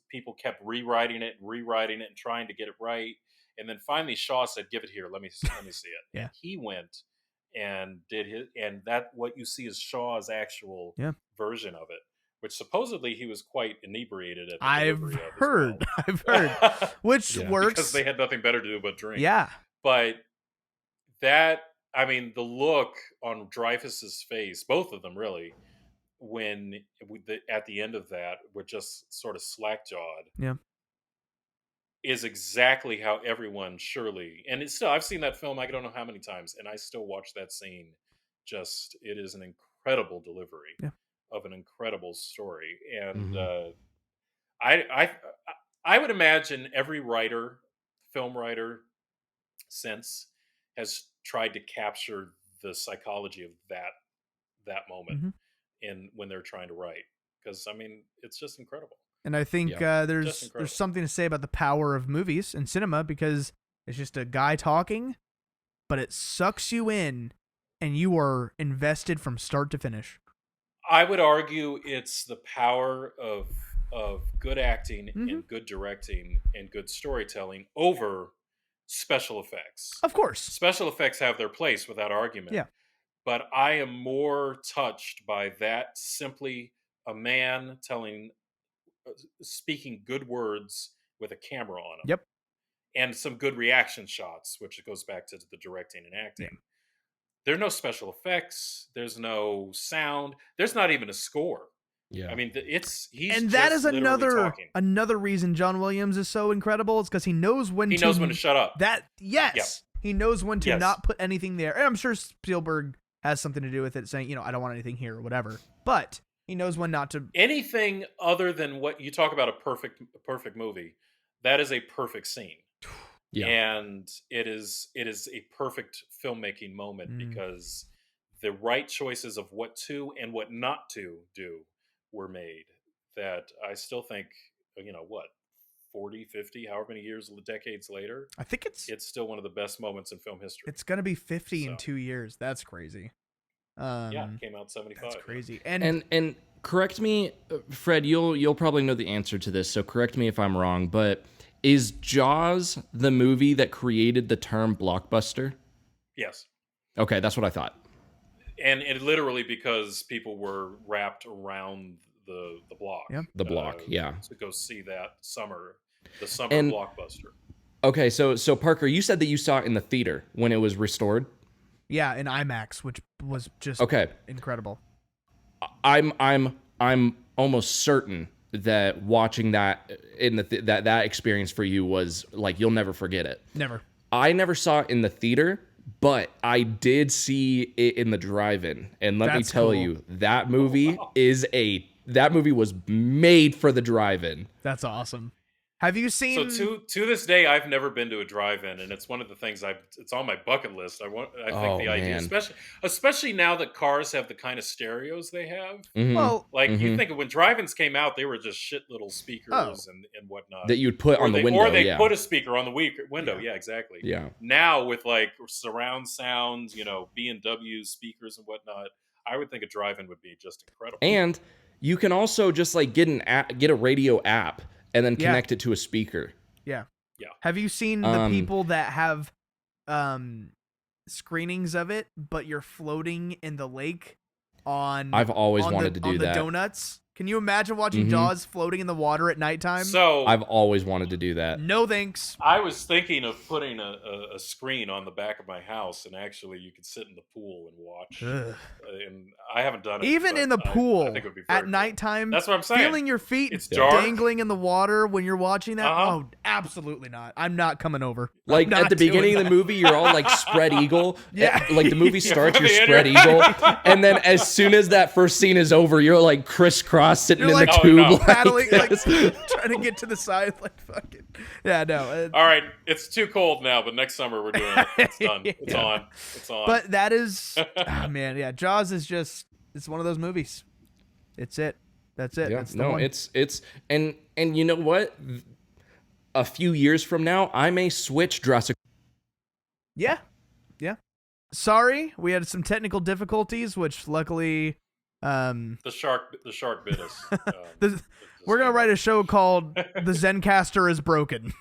people kept rewriting it and trying to get it right, and then finally Shaw said, "Give it here, let me see it." Yeah. And he went and did his, and that what you see is Shaw's actual version of it, which supposedly he was quite inebriated at. I've heard, which works because they had nothing better to do but drink. Yeah, but the look on Dreyfuss's face, both of them really, when at the end of that were just sort of slack-jawed, is exactly how everyone and it's still, I've seen that film I don't know how many times, and I still watch that scene. It is an incredible delivery of an incredible story, and I would imagine every film writer since has tried to capture the psychology of that moment when they're trying to write, because it's just incredible. And I think there's something to say about the power of movies and cinema, because it's just a guy talking, but it sucks you in and you are invested from start to finish. I would argue it's the power of good acting and good directing and good storytelling over special effects. Of course. Special effects have their place without argument. Yeah. But I am more touched by that simply a man speaking good words with a camera on him. Yep. And some good reaction shots, which goes back to the directing and acting. Yeah. There are no special effects. There's no sound. There's not even a score. Yeah. That is another reason John Williams is so incredible. It's because he knows when to shut up. He knows when to not put anything there. And I'm sure Spielberg has something to do with it, saying, I don't want anything here or whatever. But he knows when not to. Anything other than what you talk about, a perfect movie, that is a perfect scene. Yeah. And it is a perfect filmmaking moment because the right choices of what to and what not to do were made, that I still think, 40, 50, however many decades later, I think it's still one of the best moments in film history. It's going to be 50 in 2 years. That's crazy. It came out 75. That's crazy. And correct me, Fred, you'll probably know the answer to this, so correct me if I'm wrong, but is Jaws the movie that created the term blockbuster? Yes. Okay, that's what I thought. and it literally because people were wrapped around the block. Yep. The block, yeah. To go see the summer And blockbuster. okay, so Parker, you said that you saw it in the theater when it was restored. Yeah, in IMAX, which was just incredible. I'm almost certain that watching that in that experience for you was like you'll never forget it. Never. I never saw it in the theater, but I did see it in the drive-in, and let me tell you, that movie was made for the drive-in. That's awesome. Have you seen? So to this day, I've never been to a drive-in, and it's one of the things it's on my bucket list. I think the idea, especially now that cars have the kind of stereos they have. Mm-hmm. Well, you think of when drive-ins came out, they were just shit little speakers and whatnot that you'd put on the window, or they put a speaker on the window. Yeah, exactly. Yeah. Now with like surround sounds, B&W speakers and whatnot, I would think a drive-in would be just incredible. And you can also just like get a radio app and then connect it to a speaker. Yeah. Have you seen the people that have screenings of it, but you're floating in the lake on? I've always wanted to do that. On the donuts. Can you imagine watching Jaws floating in the water at nighttime? So I've always wanted to do that. No thanks. I was thinking of putting a screen on the back of my house, and actually you could sit in the pool and watch. And I haven't done it. Even in the pool I think it would be at nighttime. That's what I'm saying. Feeling your feet dangling in the water when you're watching that. Oh, absolutely not. I'm not coming over. Like at the beginning of the movie, you're all like spread eagle. Like the movie starts, you're spread eagle, and then as soon as that first scene is over, you're like crisscross sitting in the tube, paddling, like trying to get to the side, like fucking. Yeah, no. All right, it's too cold now, but next summer we're doing it. It's done. It's on. It's on. But that is, man, yeah. Jaws is it's one of those movies. It's it. That's it. Yeah, That's the one. it's and you know what? A few years from now, I may switch Jurassic. Yeah. Sorry, we had some technical difficulties, which luckily. The shark bit us. We're gonna write a show called "The Zencaster is Broken."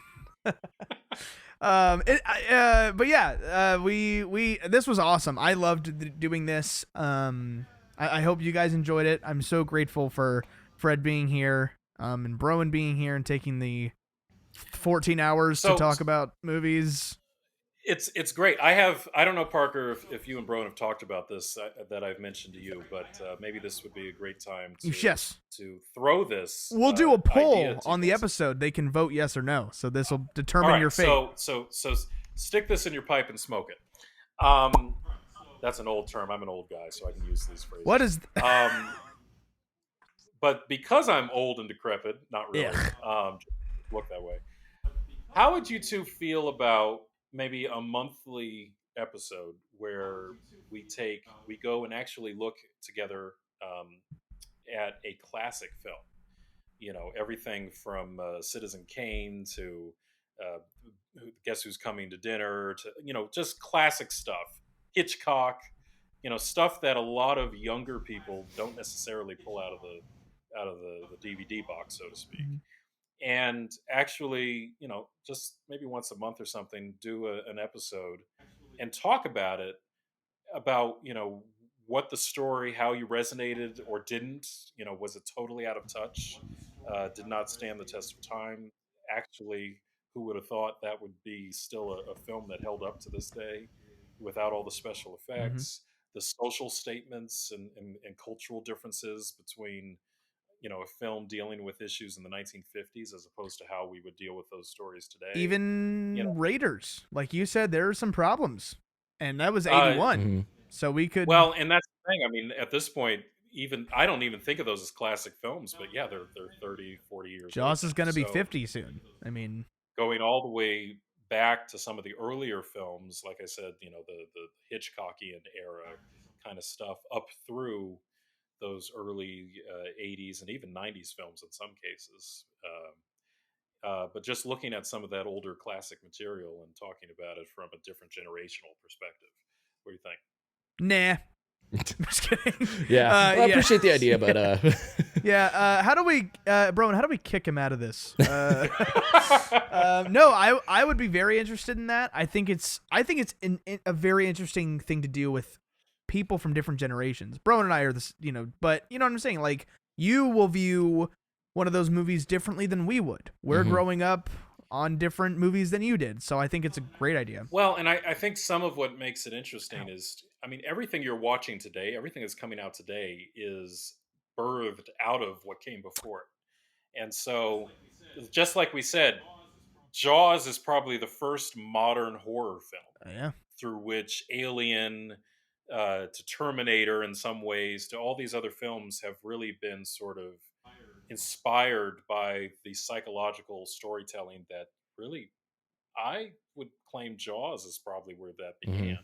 But yeah, we this was awesome. I loved doing this. I hope you guys enjoyed it. I'm so grateful for Fred being here, and Broen being here and taking the 14 hours to talk about movies. It's great. I don't know, Parker, if you and Broen have talked about this that I've mentioned to you, but maybe this would be a great time to throw this. We'll do a poll on the episode. They can vote yes or no. So this will determine your fate. So stick this in your pipe and smoke it. That's an old term. I'm an old guy, so I can use these phrases. What is? But because I'm old and decrepit, not really. Look that way. How would you two feel about maybe a monthly episode where we go and actually look together at a classic film? Everything from Citizen Kane to Guess Who's Coming to Dinner to just classic stuff. Hitchcock, stuff that a lot of younger people don't necessarily pull out of the DVD box, so to speak. Mm-hmm. And actually, just maybe once a month or something, do an episode and talk about it, about, what the story, how you resonated or didn't, was it totally out of touch? Did not stand the test of time? Actually, who would have thought that would be still a film that held up to this day without all the special effects, the social statements and cultural differences between a film dealing with issues in the 1950s as opposed to how we would deal with those stories today. Even Raiders, like you said, there are some problems, and that was 81. So we could. Well, and that's the thing. I mean, at this point, I don't even think of those as classic films, but yeah, they're 30, 40 years. Jaws is going to be 50 soon. I mean, going all the way back to some of the earlier films, like I said, the Hitchcockian era kind of stuff, up through those early 80s and even 90s films in some cases. But just looking at some of that older classic material and talking about it from a different generational perspective. What do you think? Nah. Just kidding. Yeah. I appreciate the idea, but yeah. How do we, Broen, how do we kick him out of this? No, I would be very interested in that. I think it's a very interesting thing to do with people from different generations. Bro and I are this, but you know what I'm saying? Like, you will view one of those movies differently than we would. We're growing up on different movies than you did. So I think it's a great idea. Well, and I think some of what makes it interesting is, I mean, everything you're watching today, everything that's coming out today is birthed out of what came before it. And so, just like we said, Jaws is probably the first modern horror film through which Alien to Terminator in some ways to all these other films have really been sort of inspired by the psychological storytelling that really, I would claim Jaws is probably where that began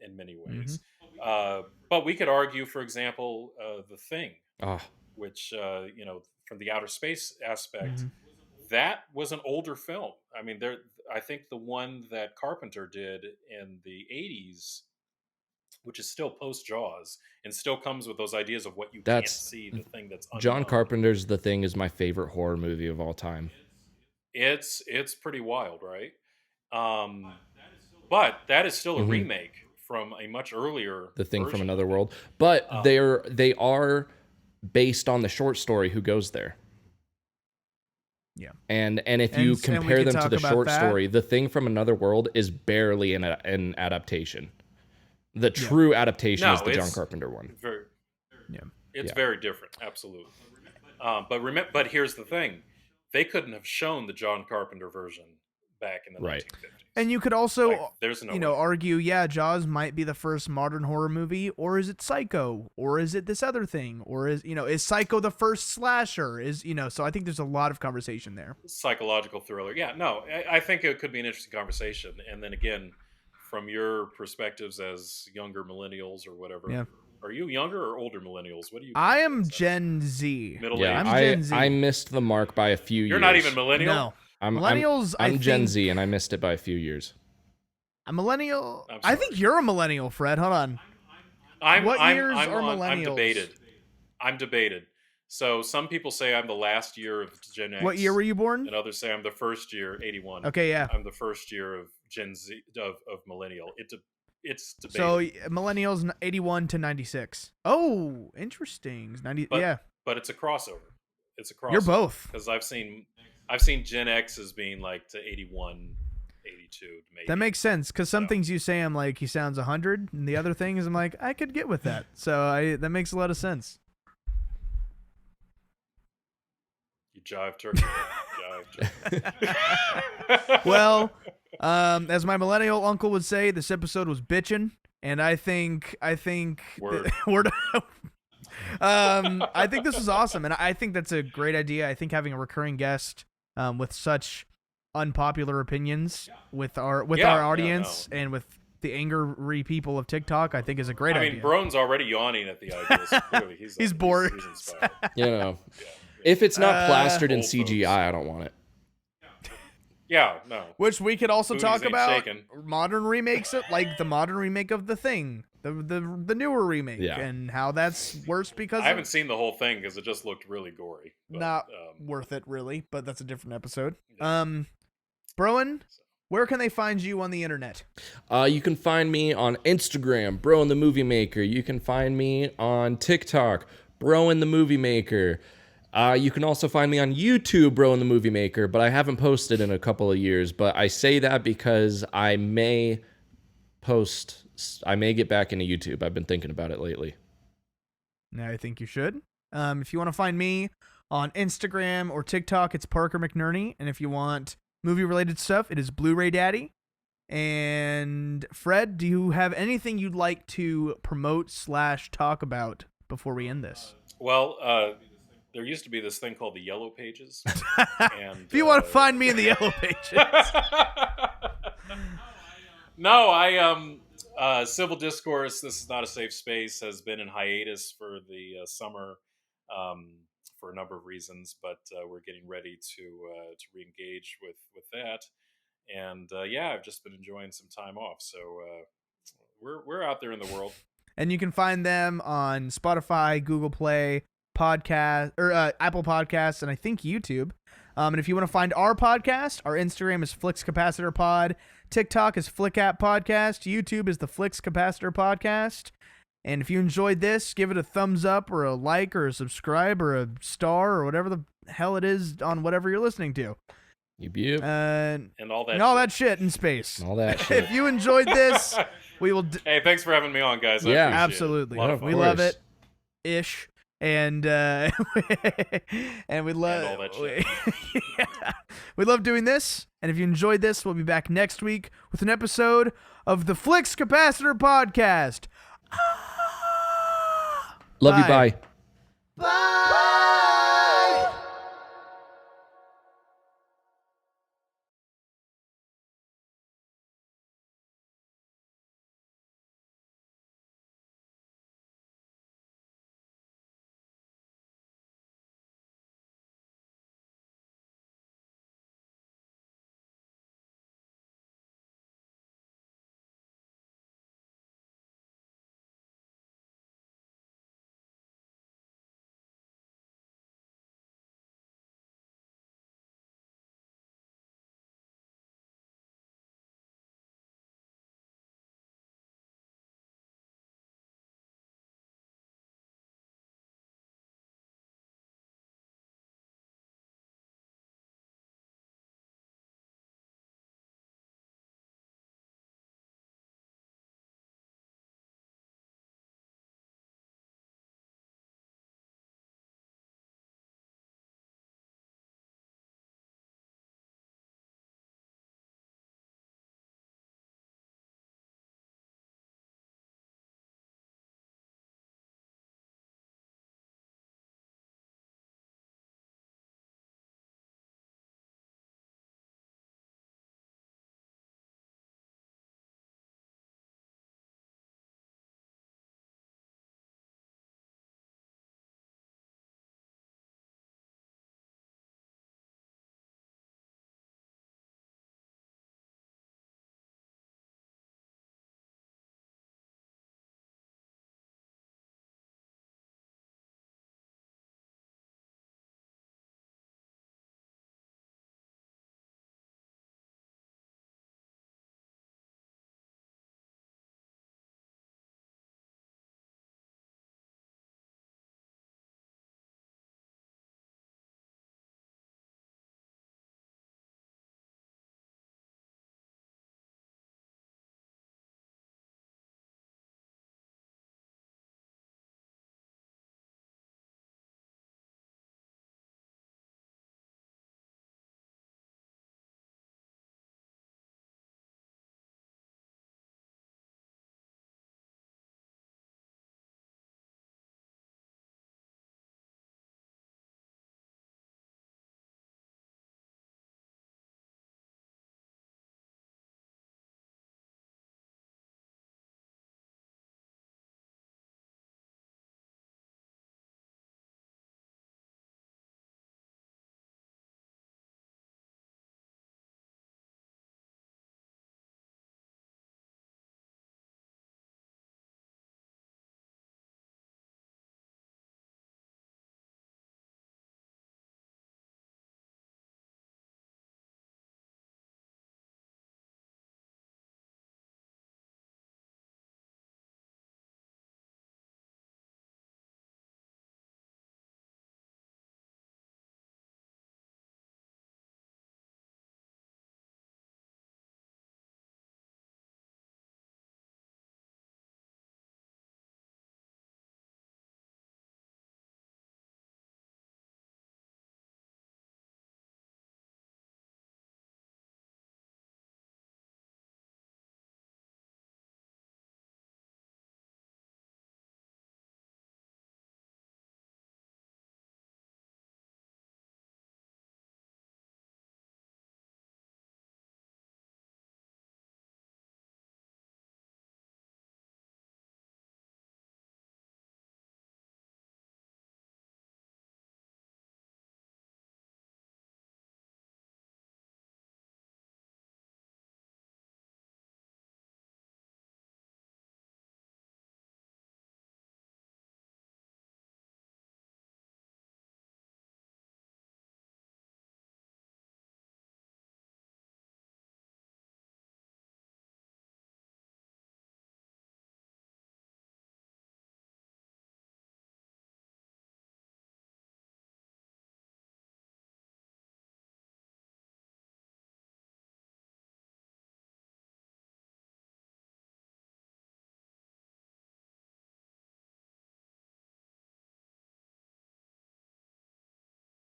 in many ways. But we could argue, for example, The Thing, which, from the outer space aspect, that was an older film. I mean, I think the one that Carpenter did in the 80s, which is still post Jaws and still comes with those ideas of what you can't see, the thing that's unknown. John Carpenter's The Thing is my favorite horror movie of all time. It's pretty wild, right? But that is still a remake from a much earlier The Thing from version. Another World. But they are based on the short story Who Goes There. Yeah. And if you compare them to the short story, The Thing from Another World is barely an adaptation. The true adaptation is the John Carpenter one. It's very different, absolutely. But here's the thing: they couldn't have shown the John Carpenter version back in the 1950s. And you could also, there's no argue, Jaws might be the first modern horror movie, or is it Psycho, or is it this other thing, or is Psycho the first slasher? So I think there's a lot of conversation there. Psychological thriller, I think it could be an interesting conversation. And then again, from your perspectives as younger millennials or whatever, are you younger or older millennials? What do you? I am Gen Z. Middle age. I'm Gen Z. I missed the mark by a few years. You're not even millennial. No. Millennials. I'm Gen Z, and I missed it by a few years. A millennial. I think you're a millennial, Fred. Hold on. What years are millennials? I'm debated. So some people say I'm the last year of Gen X. What year were you born? And others say I'm the first year, 81. Okay, yeah. I'm the first year of Gen Z of millennial. It's debated. So millennials 81 to 96. Oh, interesting. 90. But it's a crossover. You're both. Because I've seen Gen X as being like to 81, 82, maybe. That makes sense, because some things you say, I'm like, he sounds 100, and the other things, I'm like, I could get with that. So that makes a lot of sense. You jive turkey. Well, as my millennial uncle would say, this episode was bitchin', and I think Word. I think this is awesome, and I think that's a great idea. I think having a recurring guest with such unpopular opinions with our audience and with the angry people of TikTok, I think is a great idea. I mean, Brone's already yawning at the idea, so clearly he's bored. He's inspired. If it's not plastered in CGI, I don't want it. Yeah, no. Which we could also Booties talk ain't about shaking. modern remakes, like the modern remake of The Thing, the newer remake, and how that's worse because I haven't seen the whole thing because it just looked really gory. But, not worth it, really. But that's a different episode. Broen, where can they find you on the internet? You can find me on Instagram, Broen the Movie Maker. You can find me on TikTok, Broen the Movie Maker. You can also find me on YouTube, Broen the Movie Maker, but I haven't posted in a couple of years. But I say that because I may get back into YouTube. I've been thinking about it lately. I think you should. If you want to find me on Instagram or TikTok, it's Parker McNerney. And if you want movie-related stuff, it is Blu-ray Daddy. And Fred, do you have anything you'd like to promote/talk about before we end this? Well, there used to be this thing called the Yellow Pages. And, if you want to find me in the Yellow Pages. No, Civil Discourse, This Is Not a Safe Space, has been in hiatus for the summer for a number of reasons, but we're getting ready to re-engage with that. And I've just been enjoying some time off. So we're out there in the world. And you can find them on Spotify, Google Play, Podcast, or Apple Podcasts, and I think YouTube. And if you want to find our podcast, our Instagram is Flix Capacitor Pod, TikTok is Flick App Podcast, YouTube is the Flix Capacitor Podcast, And if you enjoyed this, give it a thumbs up or a like or a subscribe or a star or whatever the hell it is on whatever you're listening to. Yep. And all that shit in space. All that shit. If you enjoyed this, we will. Hey, thanks for having me on, guys. I Yeah, appreciate absolutely. It. We love it. Ish. And and we love all that shit. Yeah. We love doing this. And if you enjoyed this, we'll be back next week with an episode of the Flix Capacitor Podcast. Love you. Bye. Bye.